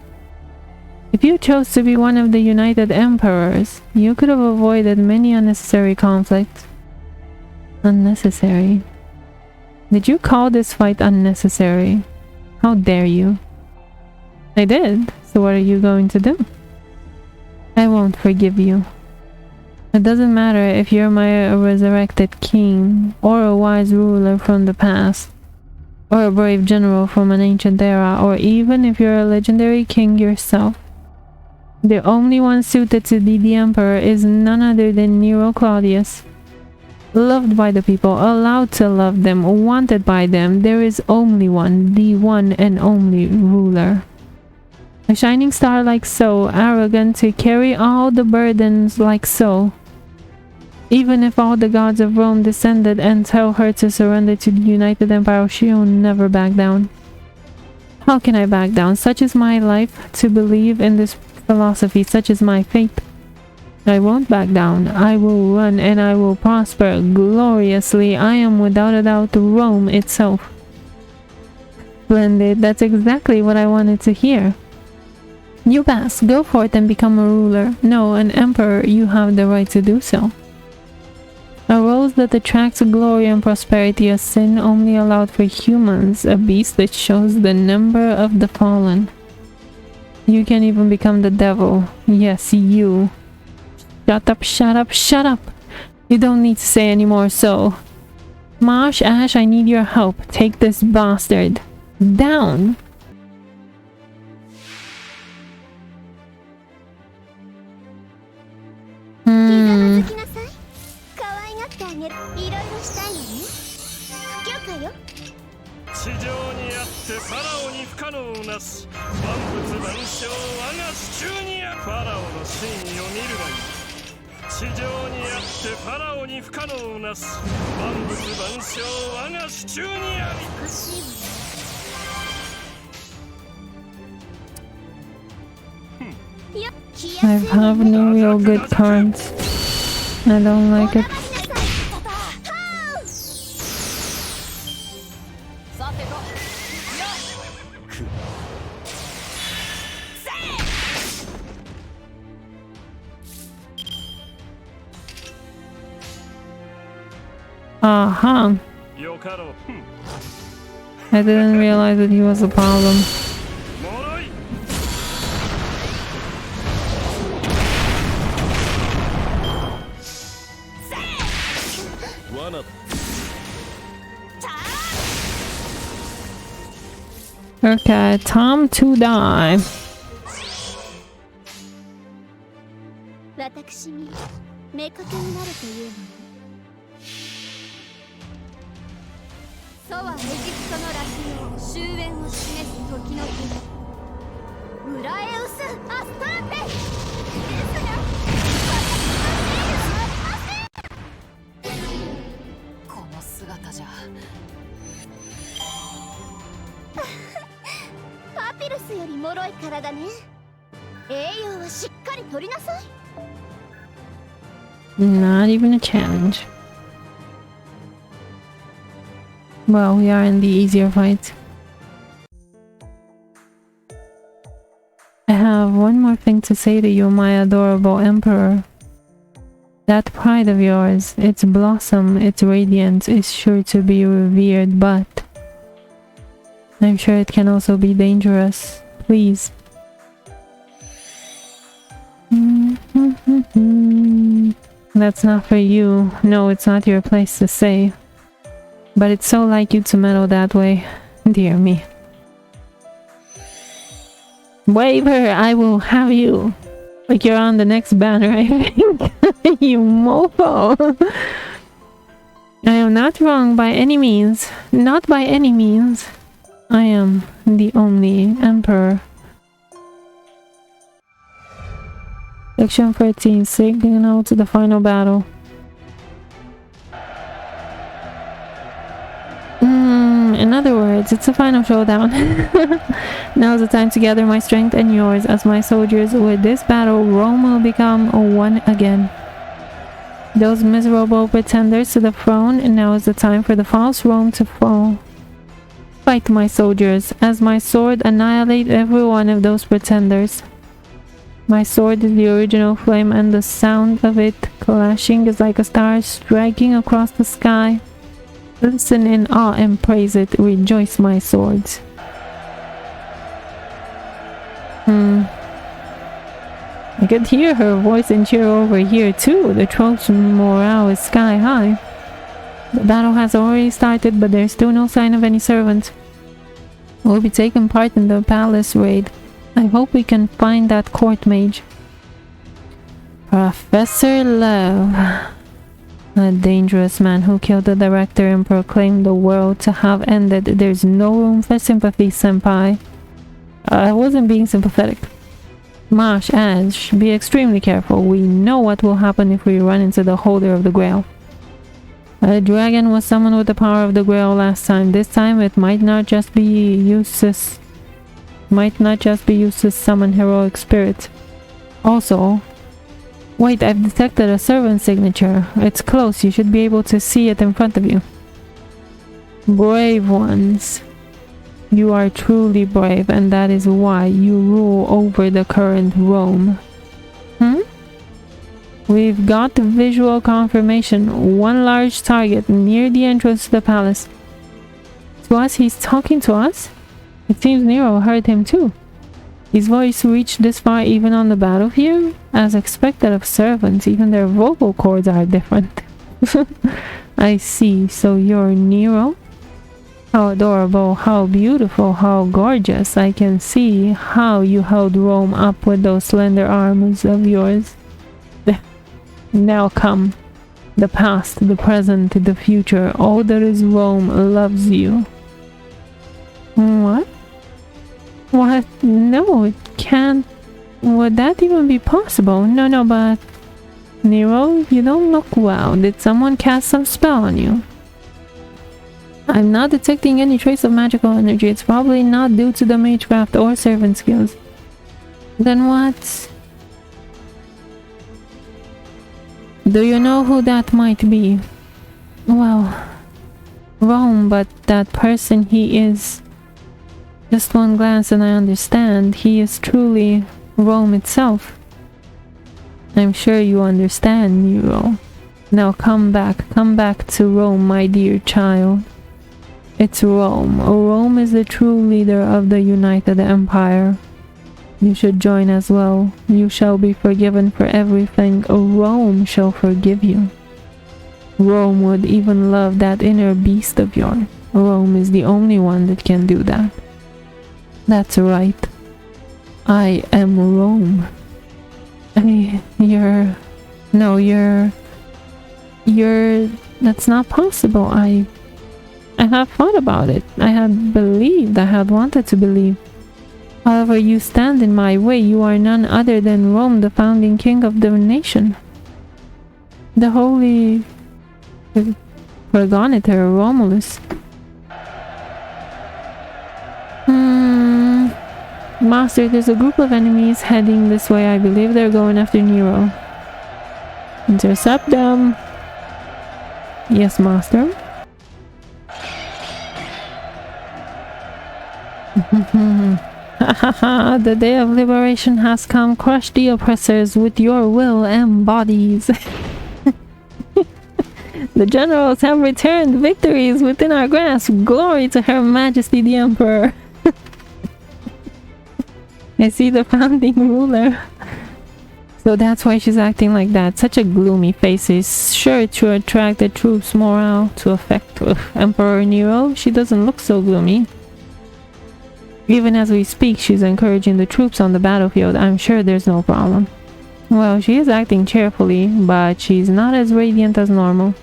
If you chose to be one of the United Emperors, you could have avoided many unnecessary conflicts. Unnecessary? Did you call this fight unnecessary? How dare you? I did, so what are you going to do? I won't forgive you. It doesn't matter if you're my resurrected king, or a wise ruler from the past, or a brave general from an ancient era, or even if you're a legendary king yourself. The only one suited to be the emperor is none other than Nero Claudius. Loved by the people, allowed to love them, wanted by them, there is only one, the one and only ruler. A shining star like so, arrogant to carry all the burdens like so. Even if all the gods of Rome descended and tell her to surrender to the United Empire, she'll never back down. How can I back down? Such is my life, to believe in this philosophy, such is my fate. I won't back down. I will run and I will prosper gloriously. I am without a doubt Rome itself. Splendid, that's exactly what I wanted to hear. You pass, go forth and become a ruler. No, an emperor, you have the right to do so. A rose that attracts glory and prosperity, a sin only allowed for humans, a beast that shows the number of the fallen. You can even become the devil. Yes, you. Shut up, shut up, shut up! You don't need to say any more so. Marsh, Ash, I need your help. Take this bastard down. Hmm. 地上にあってファラオに不可能なし万物万象我が手中にあるファラオの真意を見るがいい地上にあってファラオに不可能なし万物万象我が手中にあり I have no real good cards. I don't like it. Aha. I didn't realize that he was a problem. Okay, time to die. 私に明確になるというのね。ソはエジプトの落葉終焉を示す時の国。ウラエウス・アストラテ。ですが、この姿じゃ。パピルスより脆い体ね。栄養はしっかり取りなさい。 Not even a challenge. Well, we are in the easier fight. I have one more thing to say to you, my adorable emperor. That pride of yours, its blossom, its radiance is sure to be revered, but I'm sure it can also be dangerous. Please. That's not for you. No, it's not your place to say. But it's so like you to meddle that way. Dear me. Waver, I will have you. Like you're on the next banner, I think. You mofo. I am not wrong by any means. Not by any means. I am the only emperor. Section 13, signal to the final battle. In other words, it's a final showdown. Now's the time to gather my strength and yours as my soldiers. With this battle, Rome will become one again. Those miserable pretenders to the throne, and now is the time for the false Rome to fall. Fight, my soldiers, as my sword annihilate every one of those pretenders. My sword is the original flame, and the sound of it clashing is like a star striking across the sky. Listen in awe and praise it. Rejoice, my swords. I could hear her voice and cheer over here too. The troll's morale is sky high. The battle has already started, but there's still no sign of any servants. We'll be taking part in the palace raid. I hope we can find that court mage. Professor Love. A dangerous man who killed the director and proclaimed the world to have ended. There's no room for sympathy, senpai. I wasn't being sympathetic. Marsh, Ash, be extremely careful. We know what will happen if we run into the holder of the Grail. A dragon was summoned with the power of the Grail last time. This time it might not just be used to summon heroic spirits. Also, wait, I've detected a servant signature. It's close. You should be able to see it in front of you. Brave ones. You are truly brave, and that is why you rule over the current Rome. We've got visual confirmation. One large target near the entrance to the palace. To us? He's talking to us? It seems Nero heard him too. His voice reached this far even on the battlefield? As expected of servants, even their vocal cords are different. I see. So you're Nero? How adorable, how beautiful, how gorgeous. I can see how you held Rome up with those slender arms of yours. Now come. The past, the present, the future. All that is Rome loves you. What? What? No, it can't. Would that even be possible? No, but... Nero, you don't look well. Did someone cast some spell on you? I'm not detecting any trace of magical energy. It's probably not due to the magecraft or servant skills. Then what? Do you know who that might be? Well, Rome, but that person he is. Just one glance and I understand. He is truly Rome itself. I'm sure you understand, Nero. Now come back to Rome, my dear child. It's Rome. Rome is the true leader of the United Empire. You should join as well. You shall be forgiven for everything. Rome shall forgive you. Rome would even love that inner beast of yours. Rome is the only one that can do that. That's right. I am Rome. That's not possible. I have thought about it. I had believed. I had wanted to believe. However, you stand in my way. You are none other than Rome, the founding king of the nation. The holy progenitor Romulus. Master, there's a group of enemies heading this way. I believe they're going after Nero. Intercept them. Yes, Master. The day of liberation has come. Crush the oppressors with your will and bodies. The generals have returned. Victory is within our grasp. Glory to Her Majesty the Emperor. I see the founding ruler. So that's why she's acting like that. Such a gloomy face is sure to attract the troops' morale to affect Emperor Nero. She doesn't look so gloomy. Even as we speak, she's encouraging the troops on the battlefield. I'm sure there's no problem. Well, she is acting cheerfully, but she's not as radiant as normal.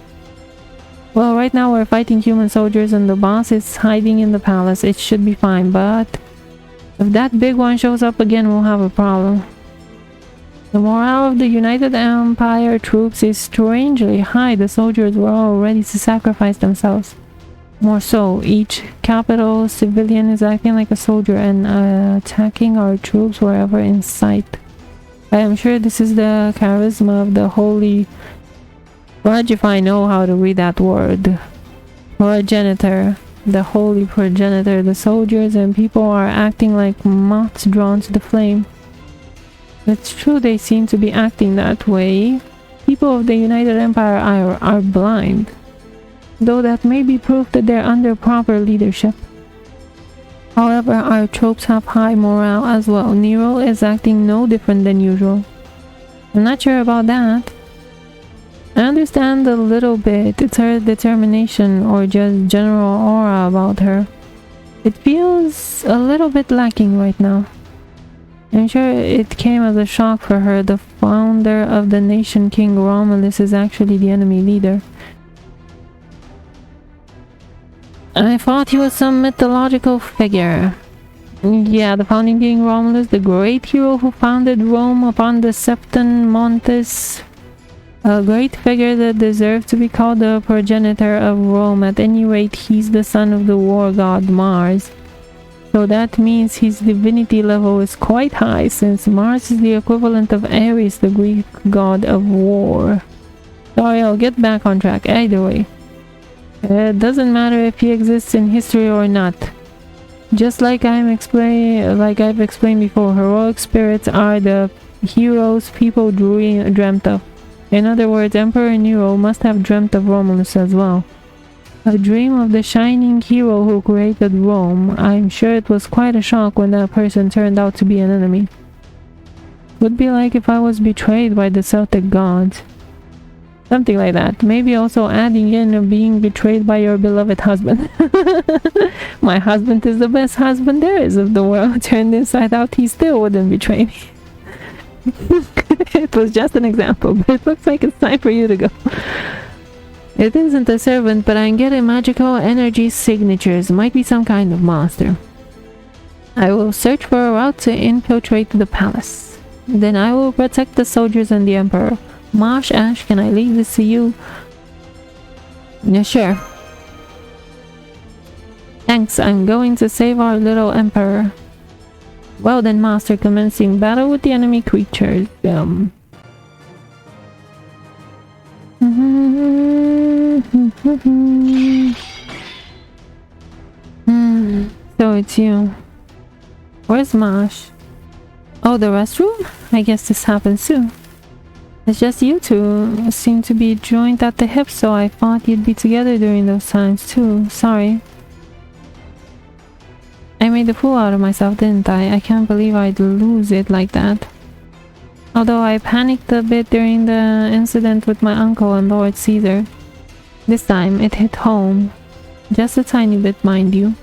Well, right now we're fighting human soldiers and the boss is hiding in the palace. It should be fine, but if that big one shows up again, we'll have a problem. The morale of the United Empire troops is strangely high. The soldiers were all ready to sacrifice themselves. More so, each capital civilian is acting like a soldier and attacking our troops wherever in sight. I am sure this is the charisma of the holy... Fudge if I know how to read that word. Progenitor. The holy progenitor. The soldiers and people are acting like moths drawn to the flame. It's true they seem to be acting that way. People of the United Empire are blind. Though that may be proof that they're under proper leadership. However, our troops have high morale as well. Nero is acting no different than usual. I'm not sure about that. I understand a little bit. It's her determination or just general aura about her. It feels a little bit lacking right now. I'm sure it came as a shock for her. The founder of the nation, King Romulus, is actually the enemy leader. I thought he was some mythological figure. Yeah, the founding king Romulus, the great hero who founded Rome upon the Septon Montes. A great figure that deserves to be called the progenitor of Rome. At any rate, he's the son of the war god Mars. So that means his divinity level is quite high, since Mars is the equivalent of Ares, the Greek god of war. Sorry, I'll get back on track. Either way, it doesn't matter if he exists in history or not. Just like I've explained before, heroic spirits are the heroes people dreamt of. In other words, Emperor Nero must have dreamt of Romulus as well. A dream of the shining hero who created Rome. I'm sure it was quite a shock when that person turned out to be an enemy. Would be like if I was betrayed by the Celtic gods. Something like that. Maybe also adding in being betrayed by your beloved husband. My husband is the best husband there is of the world. Turned inside out, he still wouldn't betray me. It was just an example, but it looks like it's time for you to go. It isn't a servant, but I'm getting magical energy signatures. Might be some kind of monster. I will search for a route to infiltrate the palace. Then I will protect the soldiers and the emperor. Mosh, Ash, can I leave this to you? Yeah, sure. Thanks, I'm going to save our little emperor. Well then, master, commencing battle with the enemy creatures. So it's you. Where's Mosh? Oh, the restroom? I guess this happens too. It's just you two seem to be joined at the hip, so I thought you'd be together during those times too. Sorry. I made a fool out of myself, didn't I? I can't believe I'd lose it like that. Although I panicked a bit during the incident with my uncle and Lord Caesar. This time it hit home. Just a tiny bit, mind you.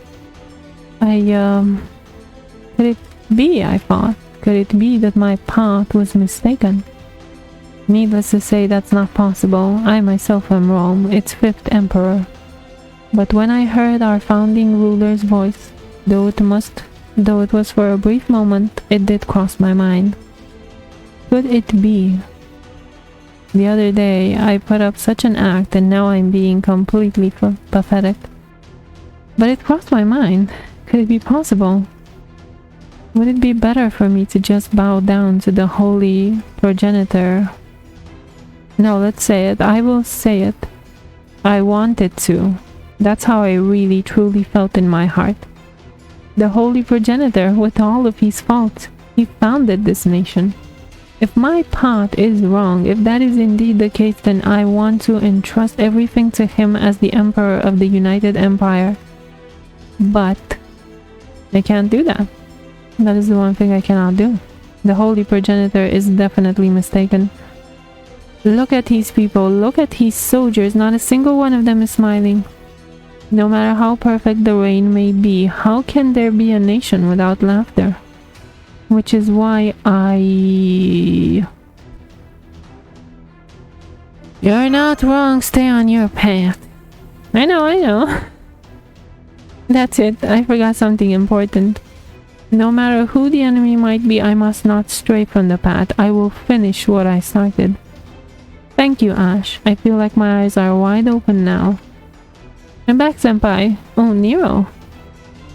Could it be, I thought? Could it be that my path was mistaken? Needless to say, that's not possible. I myself am Rome, its 5th emperor. But when I heard our founding ruler's voice, though it was for a brief moment, it did cross my mind. Could it be? The other day, I put up such an act and now I'm being completely pathetic. But it crossed my mind. Could it be possible? Would it be better for me to just bow down to the holy progenitor? No, let's say it. I will say it. I wanted to. That's how I really truly felt in my heart. The holy progenitor, with all of his faults, he founded this nation. If my path is wrong, if that is indeed the case, then I want to entrust everything to him as the emperor of the United Empire. But I can't do that. That is the one thing I cannot do. The holy progenitor is definitely mistaken. Look at these people, look at these soldiers, not a single one of them is smiling. No matter how perfect the reign may be, how can there be a nation without laughter? Which is why You're not wrong, stay on your path. I know. That's it, I forgot something important. No matter who the enemy might be, I must not stray from the path. I will finish what I started. Thank you, Ash. I feel like my eyes are wide open now. I'm back, senpai. Oh, Nero.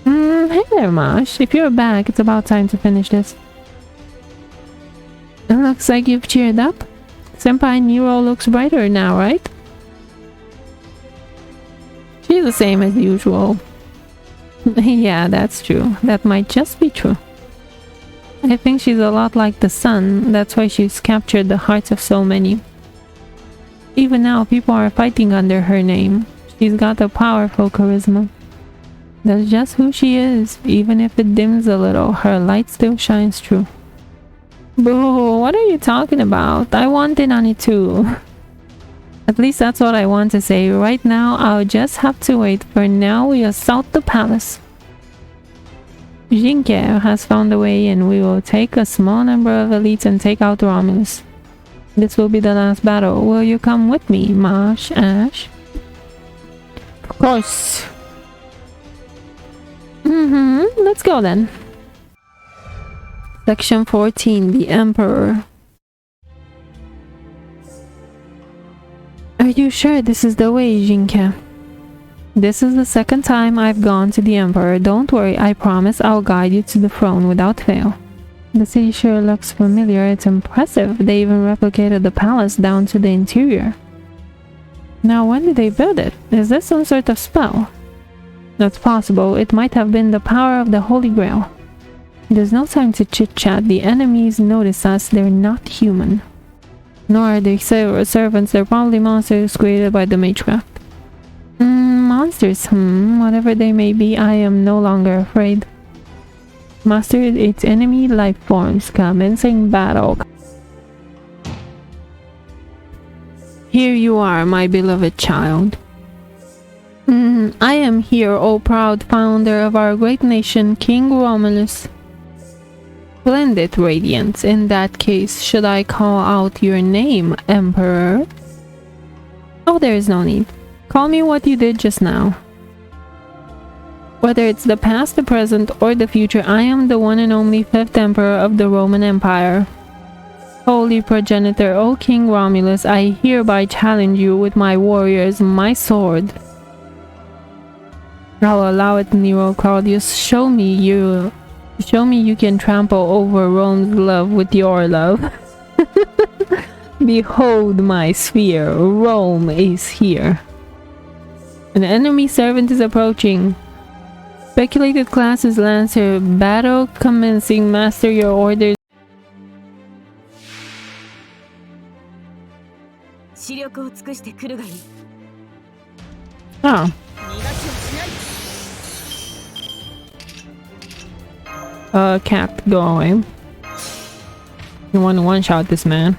Hey there, Mosh. If you're back, it's about time to finish this. It looks like you've cheered up. Senpai, Nero looks brighter now, right? She's the same as usual. Yeah, that's true. That might just be true. I think she's a lot like the sun. That's why she's captured the hearts of so many. Even now, people are fighting under her name. She's got a powerful charisma. That's just who she is. Even if it dims a little, her light still shines true. Boo, what are you talking about? I want in on it too. At least that's what I want to say. Right now, I'll just have to wait. For now, we assault the palace. Jinker has found a way and we will take a small number of elites and take out Romulus. This will be the last battle. Will you come with me, Mosh, Ash? Of course. Let's go then. Section 14, the Emperor. Are you sure this is the way, Jinke? This is the second time I've gone to the Emperor. Don't worry, I promise I'll guide you to the throne without fail. The city sure looks familiar. It's impressive. They even replicated the palace down to the interior. Now, when did they build it? Is this some sort of spell? That's possible. It might have been the power of the Holy Grail. There's no time to chit-chat. The enemies notice us. They're not human. Nor are they servants. They're probably monsters created by the Magecraft. Monsters, whatever they may be, I am no longer afraid. Master its enemy life forms, commencing battle. Here you are, my beloved child. I am here, O proud founder of our great nation, King Romulus. Splendid radiance. In that case, should I call out your name, Emperor? Oh, there is no need. Call me what you did just now. Whether it's the past, the present, or the future, I am the one and only fifth Emperor of the Roman Empire. Holy progenitor, O King Romulus, I hereby challenge you with my warriors, my sword. I'll allow it, Nero Claudius. Show me you can trample over Rome's love with your love. Behold my sphere. Rome is here. An enemy servant is approaching. Speculated class is Lancer. Battle commencing. Master your orders. Oh. Cap, go away. You want to one-shot this man.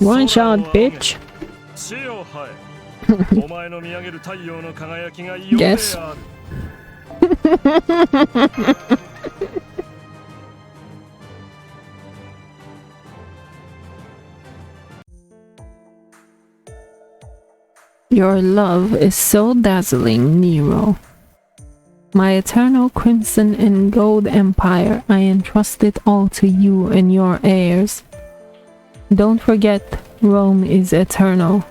One shot, bitch. Yes. Your love is so dazzling, Nero. My eternal crimson and gold empire, I entrust it all to you and your heirs. Don't forget, Rome is eternal.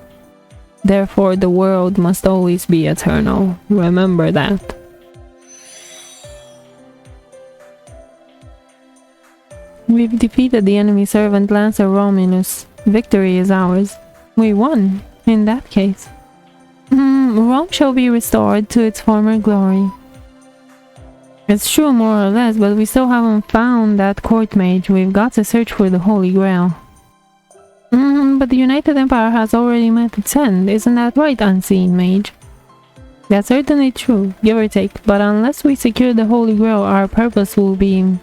Therefore, the world must always be eternal. Remember that. We've defeated the enemy servant Lancer Romulus. Victory is ours. We won, in that case. Rome shall be restored to its former glory. It's true, more or less, but we still haven't found that court mage. We've got to search for the Holy Grail. But the United Empire has already met its end. Isn't that right, Unseen Mage? That's certainly true, give or take. But unless we secure the Holy Grail, our purpose will be...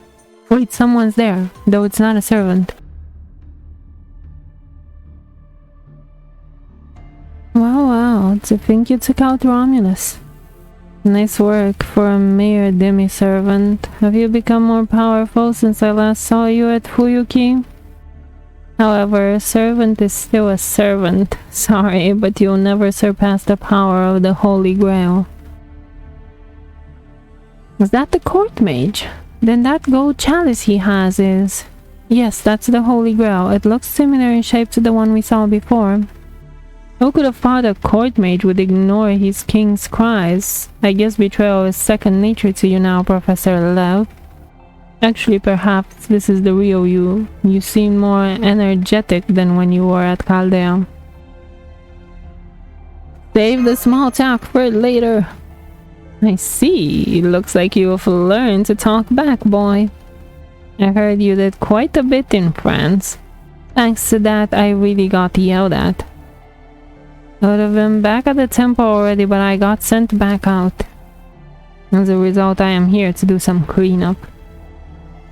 Wait, someone's there, though it's not a servant. Wow, to think you took out Romulus. Nice work for a mere demi-servant. Have you become more powerful since I last saw you at Fuyuki? However, a servant is still a servant. Sorry, but you'll never surpass the power of the Holy Grail. Is that the court mage? Then that gold chalice he has is... Yes, that's the Holy Grail. It looks similar in shape to the one we saw before. Who could have thought a court mage would ignore his king's cries? I guess betrayal is second nature to you now, Professor Lev. Actually, perhaps this is the real you. You seem more energetic than when you were at Chaldea. Save the small talk for later. I see. Looks like you've learned to talk back, boy. I heard you did quite a bit in France. Thanks to that, I really got yelled at. I would have been back at the temple already, but I got sent back out. As a result, I am here to do some cleanup.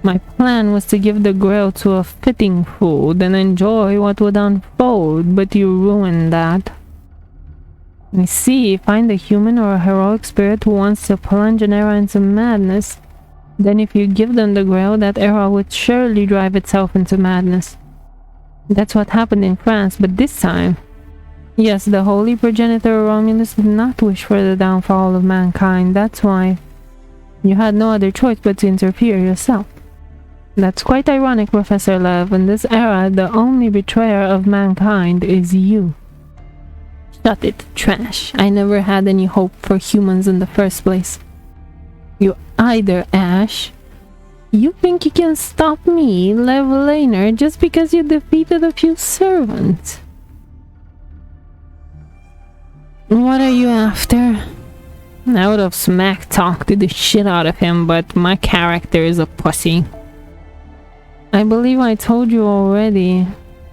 My plan was to give the grail to a fitting food and enjoy what would unfold, but you ruined that. I see, find a human or a heroic spirit who wants to plunge an era into madness. Then if you give them the grail, that era would surely drive itself into madness. That's what happened in France, but this time... Yes, the holy progenitor Romulus did not wish for the downfall of mankind, that's why. You had no other choice but to interfere yourself. That's quite ironic, Professor Lev. In this era, the only betrayer of mankind is you. Shut it, trash. I never had any hope for humans in the first place. You either, Ash. You think you can stop me, Lev Laner, just because you defeated a few servants? What are you after? I would have smack-talked the shit out of him, but my character is a pussy. I believe I told you already.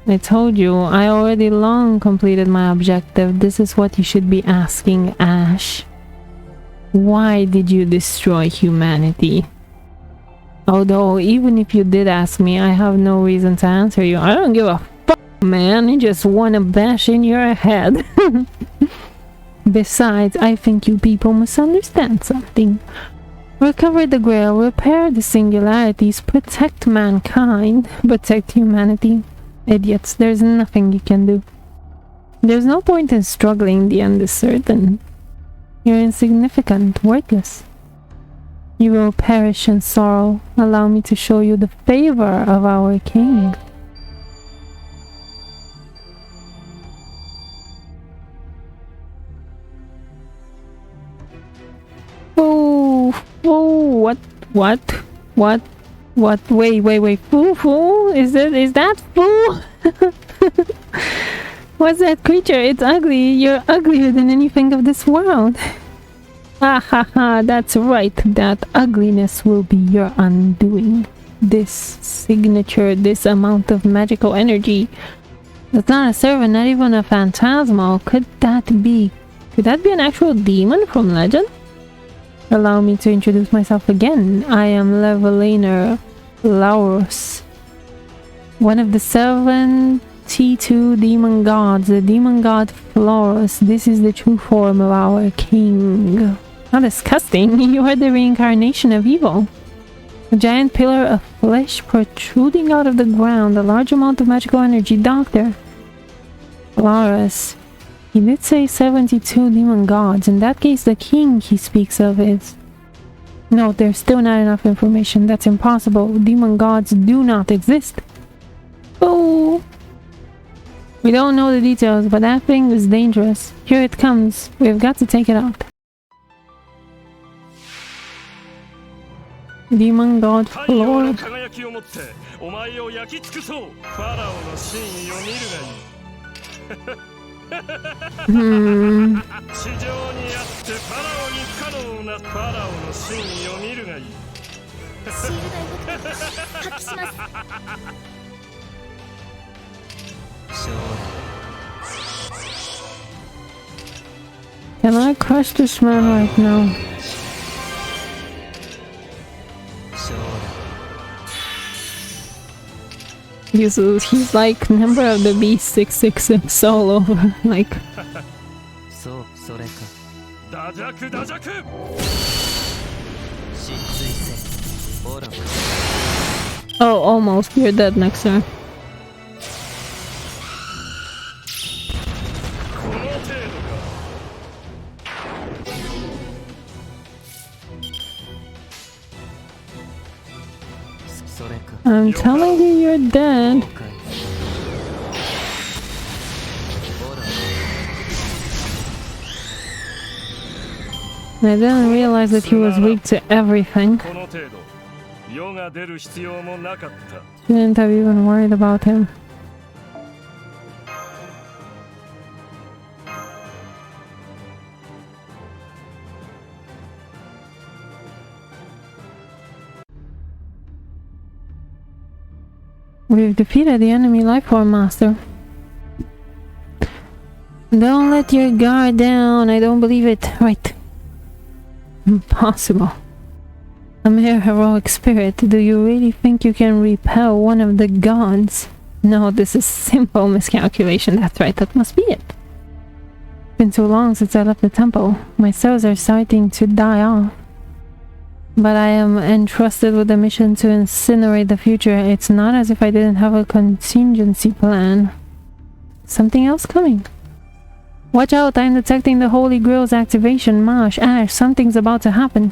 I told you, I already long completed my objective. This is what you should be asking, Ash. Why did you destroy humanity? Although, even if you did ask me, I have no reason to answer you. I don't give a fuck, man. I just wanna bash in your head. Besides, I think you people misunderstand something. Recover the Grail, repair the Singularities, protect mankind, protect humanity. Idiots, there's nothing you can do. There's no point in struggling, the end is certain. You're insignificant, worthless. You will perish in sorrow. Allow me to show you the favor of our king. Oh, what, wait, fool, is that fool? What's that creature? It's ugly, you're uglier than anything of this world. Ha ha ha, that's right, that ugliness will be your undoing. This signature, this amount of magical energy, that's not a servant, not even a phantasmal. Could that be an actual demon from legend? Allow me to introduce myself again. I am Levelaner Laurus, one of the 72 demon gods, the demon god Florus. This is the true form of our king. How disgusting! You are the reincarnation of evil. A giant pillar of flesh protruding out of the ground, a large amount of magical energy. Doctor Laurus. He did say 72 demon gods. In that case, the king he speaks of is... No, there's still not enough information. That's impossible. Demon gods do not exist. Oh! We don't know the details, but that thing is dangerous. Here it comes. We've got to take it out. Demon god Lord. Can I crush this man right now? He's like member of the B666 all over, like... Oh, almost. You're dead next turn. I'm telling you, you're dead. I didn't realize that he was weak to everything. Shouldn't have even worried about him. We've defeated the enemy lifeform master. Don't let your guard down. I don't believe it. Right. Impossible. A mere heroic spirit. Do you really think you can repel one of the gods? No, this is simple miscalculation. That's right, that must be it. It's been too long since I left the temple. My cells are starting to die off. But I am entrusted with the mission to incinerate the future. It's not as if I didn't have a contingency plan. Something else coming. Watch out, I'm detecting the Holy Grail's activation. Marsh, Ash, something's about to happen.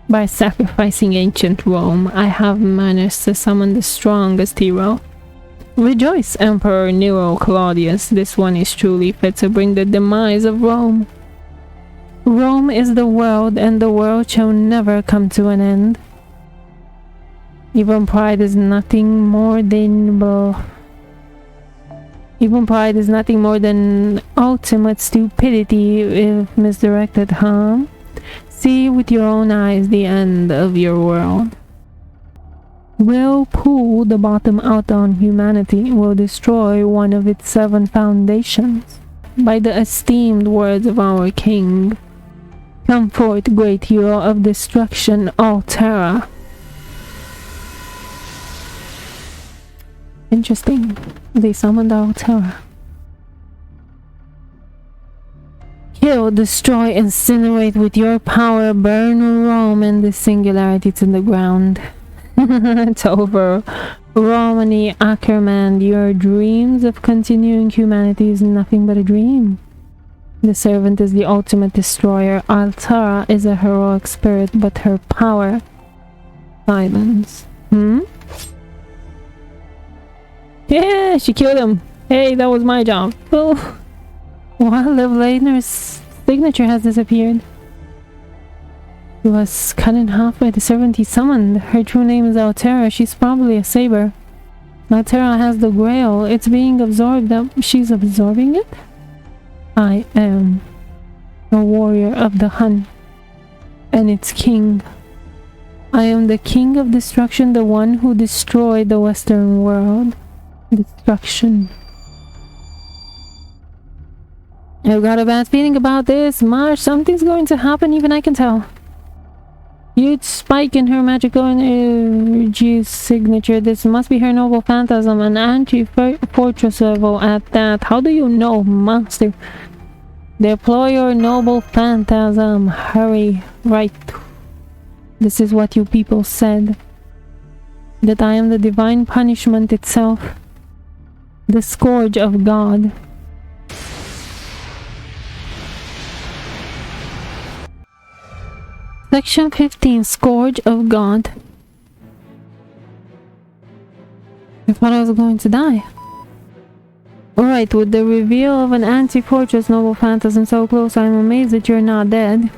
By sacrificing ancient Rome, I have managed to summon the strongest hero. Rejoice, Emperor Nero Claudius. This one is truly fit to bring the demise of Rome. Rome is the world, and the world shall never come to an end. Even pride is nothing more than ultimate stupidity if misdirected, huh? See with your own eyes the end of your world. Will pull the bottom out on humanity, will destroy one of its 7 foundations. By the esteemed words of our king, come forth, great hero of destruction, Altera. Interesting. They summoned Altera. Kill, destroy, incinerate with your power, burn Rome and the Singularity to the ground. It's over. Romani Ackerman, your dreams of continuing humanity is nothing but a dream. The servant is the ultimate destroyer. Altara is a heroic spirit, but her power... silence. Yeah, she killed him. Hey, that was my job. Oh. While Liv Leitner's signature has disappeared. He was cut in half by the servant he summoned. Her true name is Altera. She's probably a saber. Altera has the grail. It's being absorbed. She's absorbing it? I am a warrior of the Hun and its king. I am the king of destruction, the one who destroyed the Western world. Destruction. I've got a bad feeling about this. Marsh, something's going to happen, even I can tell. Huge spike in her magical energy signature. This must be her noble phantasm, an anti-fortress level at that. How do you know, monster? Deploy your noble phantasm. Hurry. Right. This is what you people said. That I am the divine punishment itself. The scourge of God. Section 15, Scourge of God. I thought I was going to die. Alright, with the reveal of an anti-fortress noble phantasm so close, I'm amazed that you're not dead.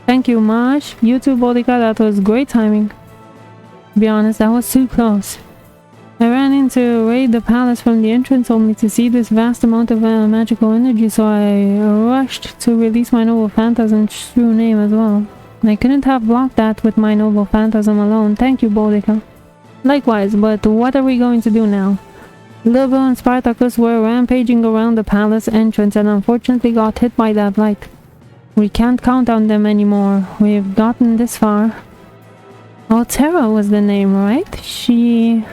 Thank you, Marsh. You too, Bodica, that was great timing. To be honest, that was too close. I ran in to raid the palace from the entrance only to see this vast amount of magical energy, so I rushed to release my noble phantasm's true name as well. I couldn't have blocked that with my noble phantasm alone. Thank you, Bodica. Likewise, but what are we going to do now? Libo and Spartacus were rampaging around the palace entrance and unfortunately got hit by that light. We can't count on them anymore. We've gotten this far. Altera was the name, right? She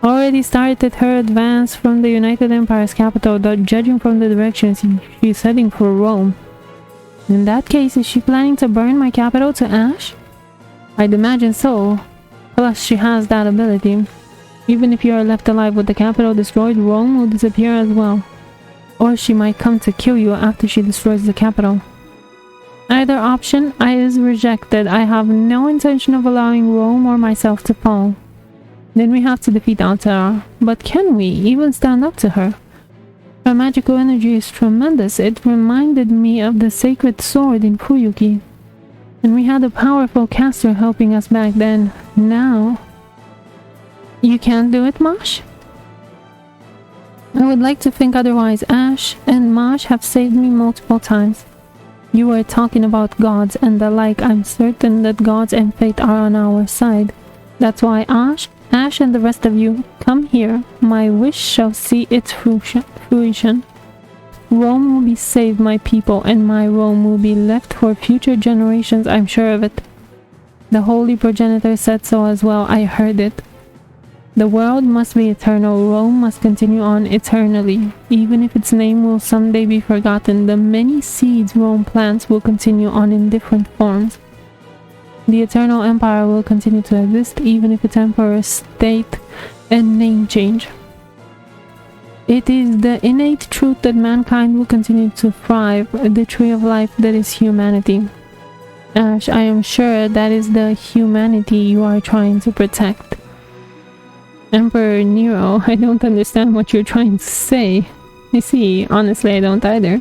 already started her advance from the United Empire's capital, judging from the direction she's heading for Rome. In that case, is she planning to burn my capital to ash? I'd imagine so. Plus, she has that ability. Even if you are left alive with the capital destroyed, Rome will disappear as well. Or she might come to kill you after she destroys the capital. Either option is rejected. I have no intention of allowing Rome or myself to fall. Then we have to defeat Altera. But can we even stand up to her? Her magical energy is tremendous. It reminded me of the sacred sword in Fuyuki. And we had a powerful caster helping us back then. Now... You can't do it, Marsh? I would like to think otherwise. Ash and Marsh have saved me multiple times. You were talking about gods and the like. I'm certain that gods and fate are on our side. That's why Ash and the rest of you, come here. My wish shall see its fruition. Rome will be saved, my people, and my Rome will be left for future generations, I'm sure of it. The holy progenitor said so as well, I heard it. The world must be eternal, Rome must continue on eternally. Even if its name will someday be forgotten, the many seeds Rome plants will continue on in different forms. The eternal empire will continue to exist even if its emperor, state, and name change. It is the innate truth that mankind will continue to thrive, the tree of life that is humanity. Ash, I am sure that is the humanity you are trying to protect. Emperor Nero, I don't understand what you're trying to say. You see, honestly, I don't either.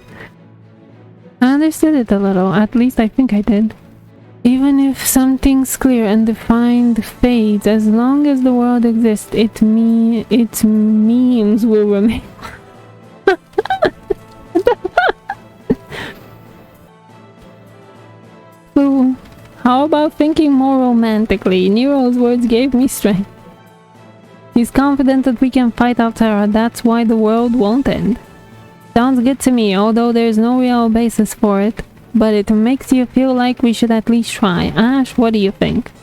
I understood it a little, at least I think I did. Even if something's clear and defined fades, as long as the world exists, its memes will remain. So, how about thinking more romantically? Nero's words gave me strength. He's confident that we can fight Altera, that's why the world won't end. Sounds good to me, although there's no real basis for it. But it makes you feel like we should at least try. Ash, what do you think?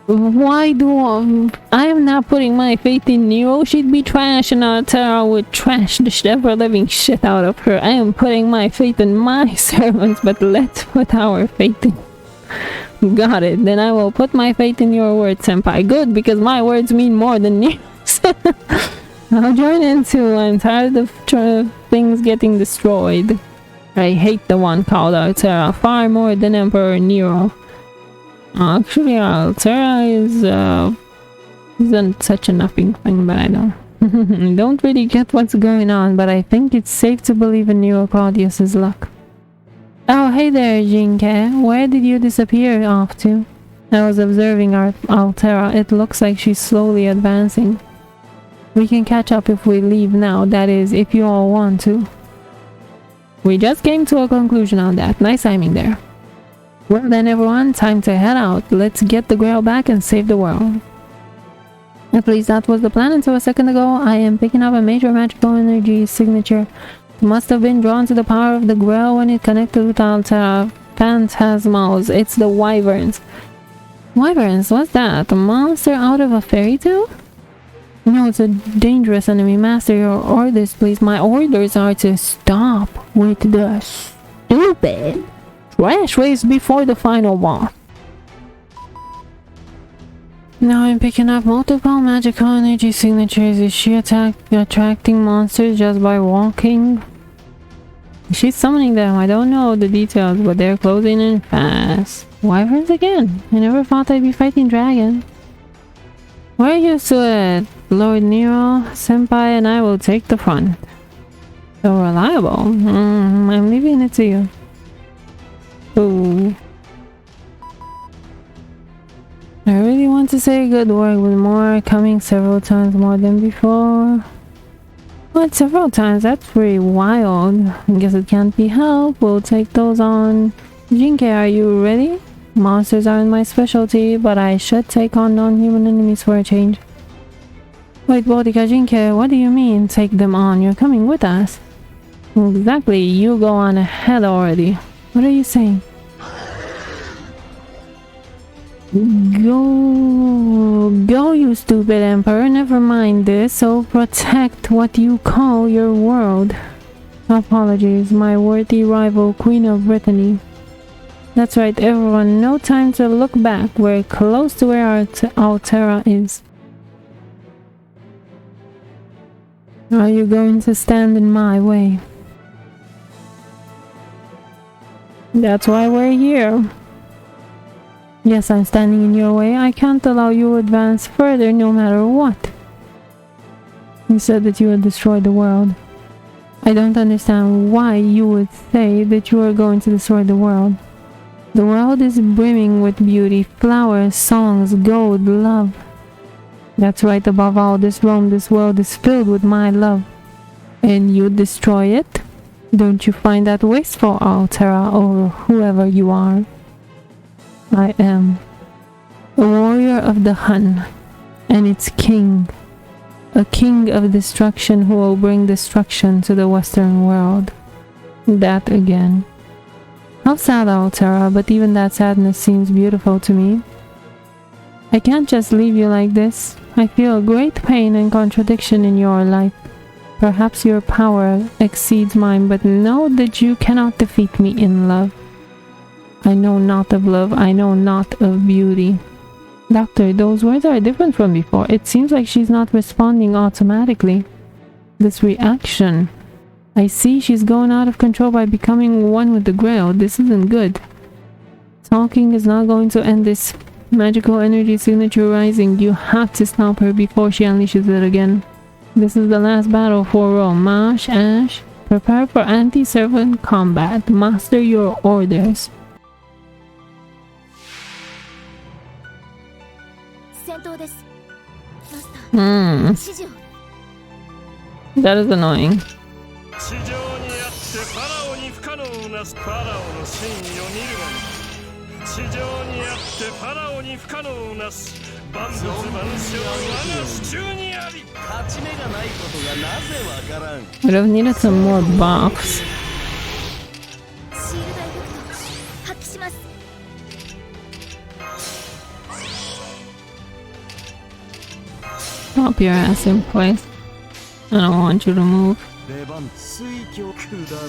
Why do I am not putting my faith in Nero? She'd be trash and Altera would trash the ever-living shit out of her. I am putting my faith in my servants, but let's put our faith in... Got it. Then I will put my faith in your words, Senpai. Good, because my words mean more than Nero's. I'll join in too. I'm tired of things getting destroyed. I hate the one called Altera far more than Emperor Nero. Actually, Altera isn't such a nothing thing, but I don't really get what's going on, but I think it's safe to believe in Nero Claudius's luck. Oh, hey there, Jinke. Where did you disappear off to? I was observing Altera. It looks like she's slowly advancing. We can catch up if we leave now, that is, if you all want to. We just came to a conclusion on that. Nice timing there. Well then everyone, time to head out. Let's get the Grail back and save the world. At least that was the plan until a second ago. I am picking up a major magical energy signature. It must have been drawn to the power of the Grail when it connected with Altera. Phantasmals. It's the Wyverns. Wyverns? What's that? A monster out of a fairy tale? No, it's a dangerous enemy. Master, your orders, please. My orders are to stop with the stupid trash waste before the final boss. Now I'm picking up multiple magical energy signatures. Is she attracting monsters just by walking? She's summoning them. I don't know the details, but they're closing in fast. Wyverns again. I never thought I'd be fighting dragons. We're used to it. Lord Nero, Senpai, and I will take the front. So reliable. I'm leaving it to you. Ooh. I really want to say good work with more coming several times more than before. What, several times? That's pretty wild. I guess it can't be helped. We'll take those on. Jinke, are you ready? Monsters aren't my specialty, but I should take on non-human enemies for a change. Wait, Boudica Jinke, what do you mean take them on? You're coming with us. Exactly, you go on ahead already. What are you saying? Go, you stupid emperor. Never mind this, so protect what you call your world. Apologies, my worthy rival, Queen of Brittany. That's right, everyone. No time to look back. We're close to where Altera is. Are you going to stand in my way? That's why we're here. Yes, I'm standing in your way. I can't allow you to advance further no matter what. You said that you would destroy the world. I don't understand why you would say that you are going to destroy the world. The world is brimming with beauty, flowers, songs, gold, love. That's right, above all, this world is filled with my love. And you destroy it? Don't you find that wasteful, Altera, or whoever you are? I am a warrior of the Hun, and its king. A king of destruction who will bring destruction to the Western world. That again. How sad, Altera, but even that sadness seems beautiful to me. I can't just leave you like this. I feel great pain and contradiction in your life. Perhaps your power exceeds mine, but know that you cannot defeat me in love. I know not of love, I know not of beauty. Doctor, those words are different from before. It seems like she's not responding automatically. This reaction. I see she's going out of control by becoming one with the Grail. This isn't good. Talking is not going to end this magical energy signature rising. You have to stop her before she unleashes it again. This is the last battle for Rome. Mash, Ash, prepare for anti-servant combat. Master your orders. That is annoying. 地上にあってファラオに不可能なファラオの真意を見るが地上にあってファラオに不可能な万物万象我が手中にあり勝ち目がないことがなぜわからん Would have needed some more buffs. Drop your ass in place. I don't want you to move. 出番水郷くだらん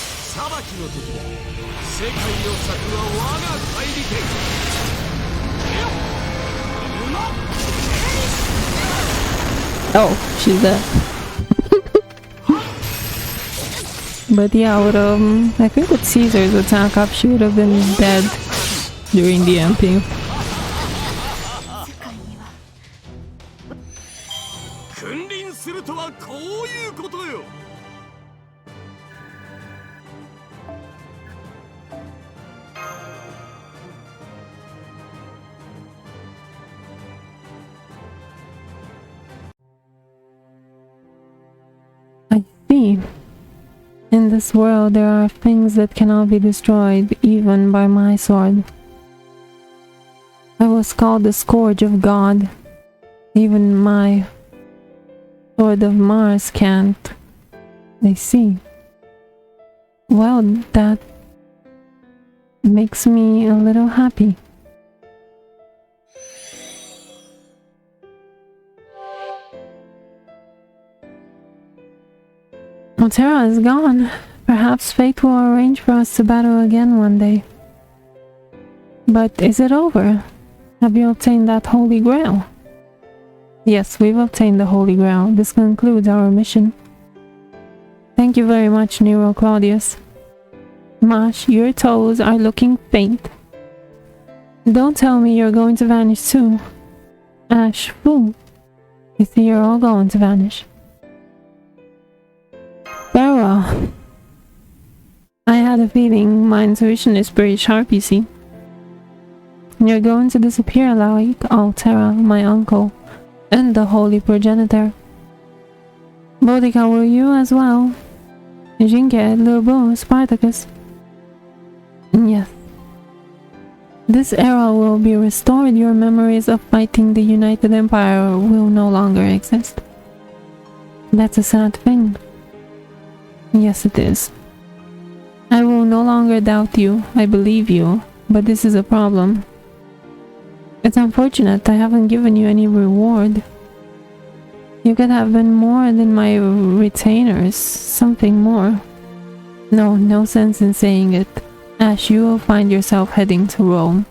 裁きの時だ世界を裂くは我が怪力Oh, she's dead. But yeah, I think with Caesar's attack up, she would have been dead during the MP. 君臨するとはこういうことよ I see. In this world, there are things that cannot be destroyed, even by my sword. I was called the Scourge of God. Even my Sword of Mars can't. I see. Well, that makes me a little happy. Terra is gone. Perhaps fate will arrange for us to battle again one day. But is it over? Have you obtained that Holy Grail? Yes, we've obtained the Holy Grail. This concludes our mission. Thank you very much, Nero Claudius. Mash, your toes are looking faint. Don't tell me you're going to vanish too. Ash, fool. You see, you're all going to vanish. Very well. I had a feeling. My intuition is pretty sharp, you see. You're going to disappear like Altera, my uncle, and the Holy Progenitor. Boudica, will you as well? Jinke, Lurbo, Spartacus. Yes. This era will be restored. Your memories of fighting the United Empire will no longer exist. That's a sad thing. Yes, it is. I will no longer doubt you. I believe you. But this is a problem. It's unfortunate I haven't given you any reward. You could have been more than my retainers. Something more. No sense in saying it. Ash, you will find yourself heading to Rome.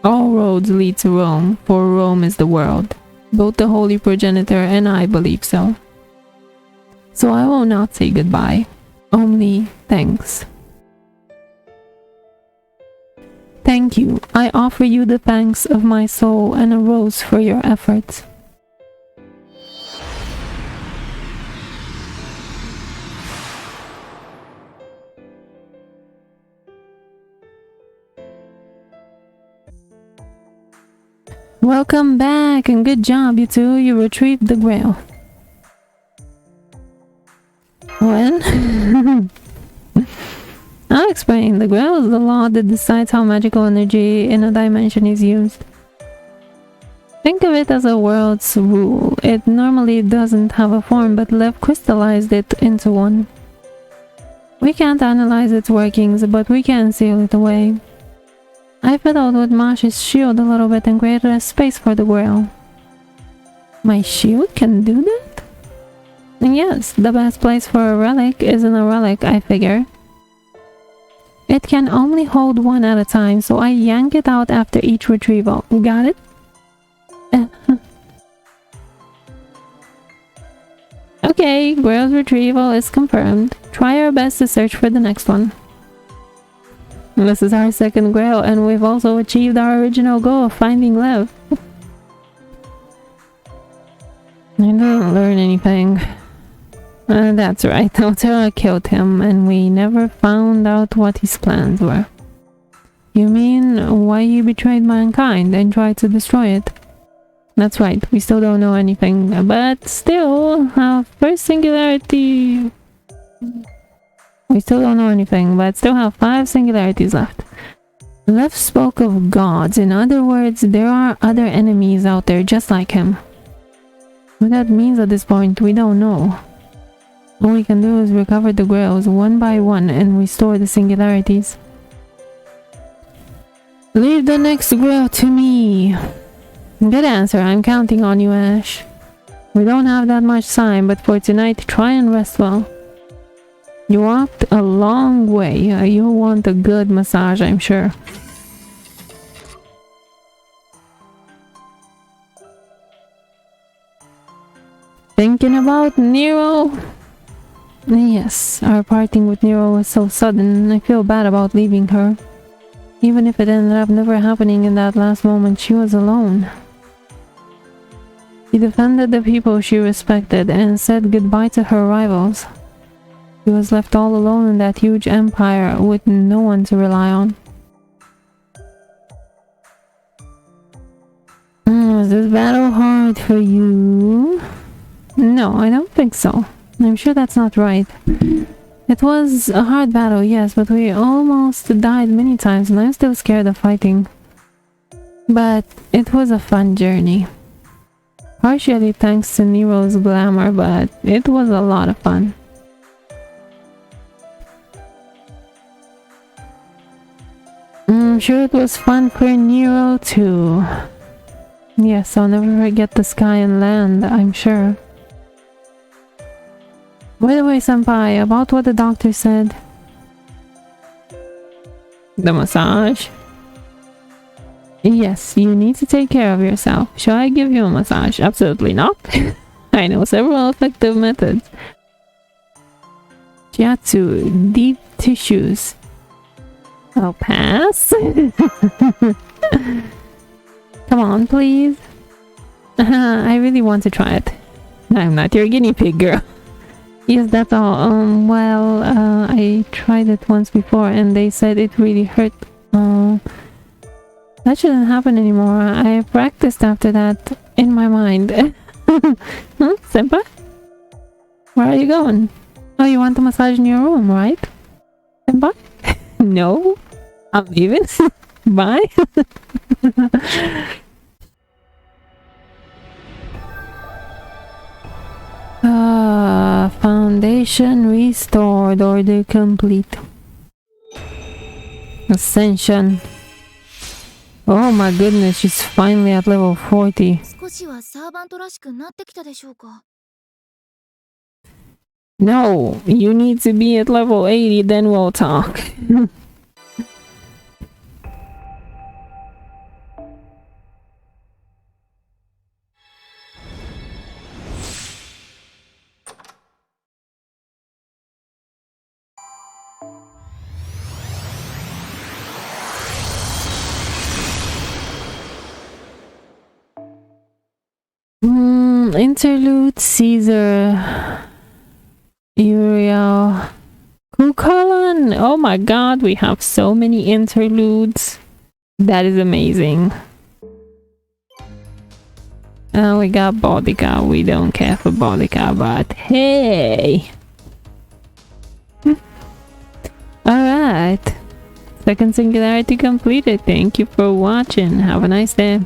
All roads lead to Rome, for Rome is the world. Both the Holy Progenitor and I believe so. So I will not say goodbye. Only thanks. Thank you. I offer you the thanks of my soul and a rose for your efforts. Welcome back and good job, you two. You retrieved the Grail. When? I'll explain. The Grail is the law that decides how magical energy in a dimension is used. Think of it as a world's rule. It normally doesn't have a form, but Lev crystallized it into one. We can't analyze its workings, but we can seal it away. I fiddled with Marsh's shield a little bit and created a space for the Grail. My shield can do that? Yes, the best place for a relic isn't a relic, I figure. It can only hold one at a time, so I yank it out after each retrieval. Got it? Okay, Grail's retrieval is confirmed. Try our best to search for the next one. This is our second Grail, and we've also achieved our original goal of finding Lev. I didn't learn anything. That's right, Altera killed him, and we never found out what his plans were. You mean why he betrayed mankind and tried to destroy it? That's right, we still don't know anything, but still, our first singularity... We still don't know anything, but still have 5 singularities left. Lev spoke of gods. In other words, there are other enemies out there just like him. What that means at this point, we don't know. All we can do is recover the Grails one by one and restore the singularities. Leave the next Grail to me. Good answer, I'm counting on you, Ash. We don't have that much time, but for tonight, try and rest well. You walked a long way. You'll want a good massage, I'm sure. Thinking about Nero? Yes, our parting with Nero was so sudden. I feel bad about leaving her. Even if it ended up never happening in that last moment, she was alone. She defended the people she respected and said goodbye to her rivals. She was left all alone in that huge empire with no one to rely on. Was this battle hard for you? No, I don't think so. I'm sure that's not right. It was a hard battle, yes, but we almost died many times and I'm still scared of fighting. But it was a fun journey. Partially thanks to Nero's glamour, but it was a lot of fun. I'm sure it was fun for Nero too. Yes, I'll never forget the sky and land, I'm sure. By the way, Senpai, about what the doctor said. The massage? Yes, you need to take care of yourself. Shall I give you a massage? Absolutely not. I know several effective methods. Shiatsu, deep tissues. I'll pass. Come on, please. I really want to try it. I'm not your guinea pig, girl. Yes, that's all. Well, I tried it once before and they said it really hurt. That shouldn't happen anymore. I practiced after that in my mind. Senpai? Where are you going? Oh, you want a massage in your room, right? Senpai? No. I'm leaving. Bye. Foundation restored. Order complete. Ascension. Oh my goodness, she's finally at level 40. No, you need to be at level 80, then we'll talk. Interlude, Caesar, Uriel, Kukulkan. Oh my god, we have so many interludes. That is amazing. We got Boudica. We don't care for Boudica, but hey. Alright. But second singularity completed. Thank you for watching. Have a nice day.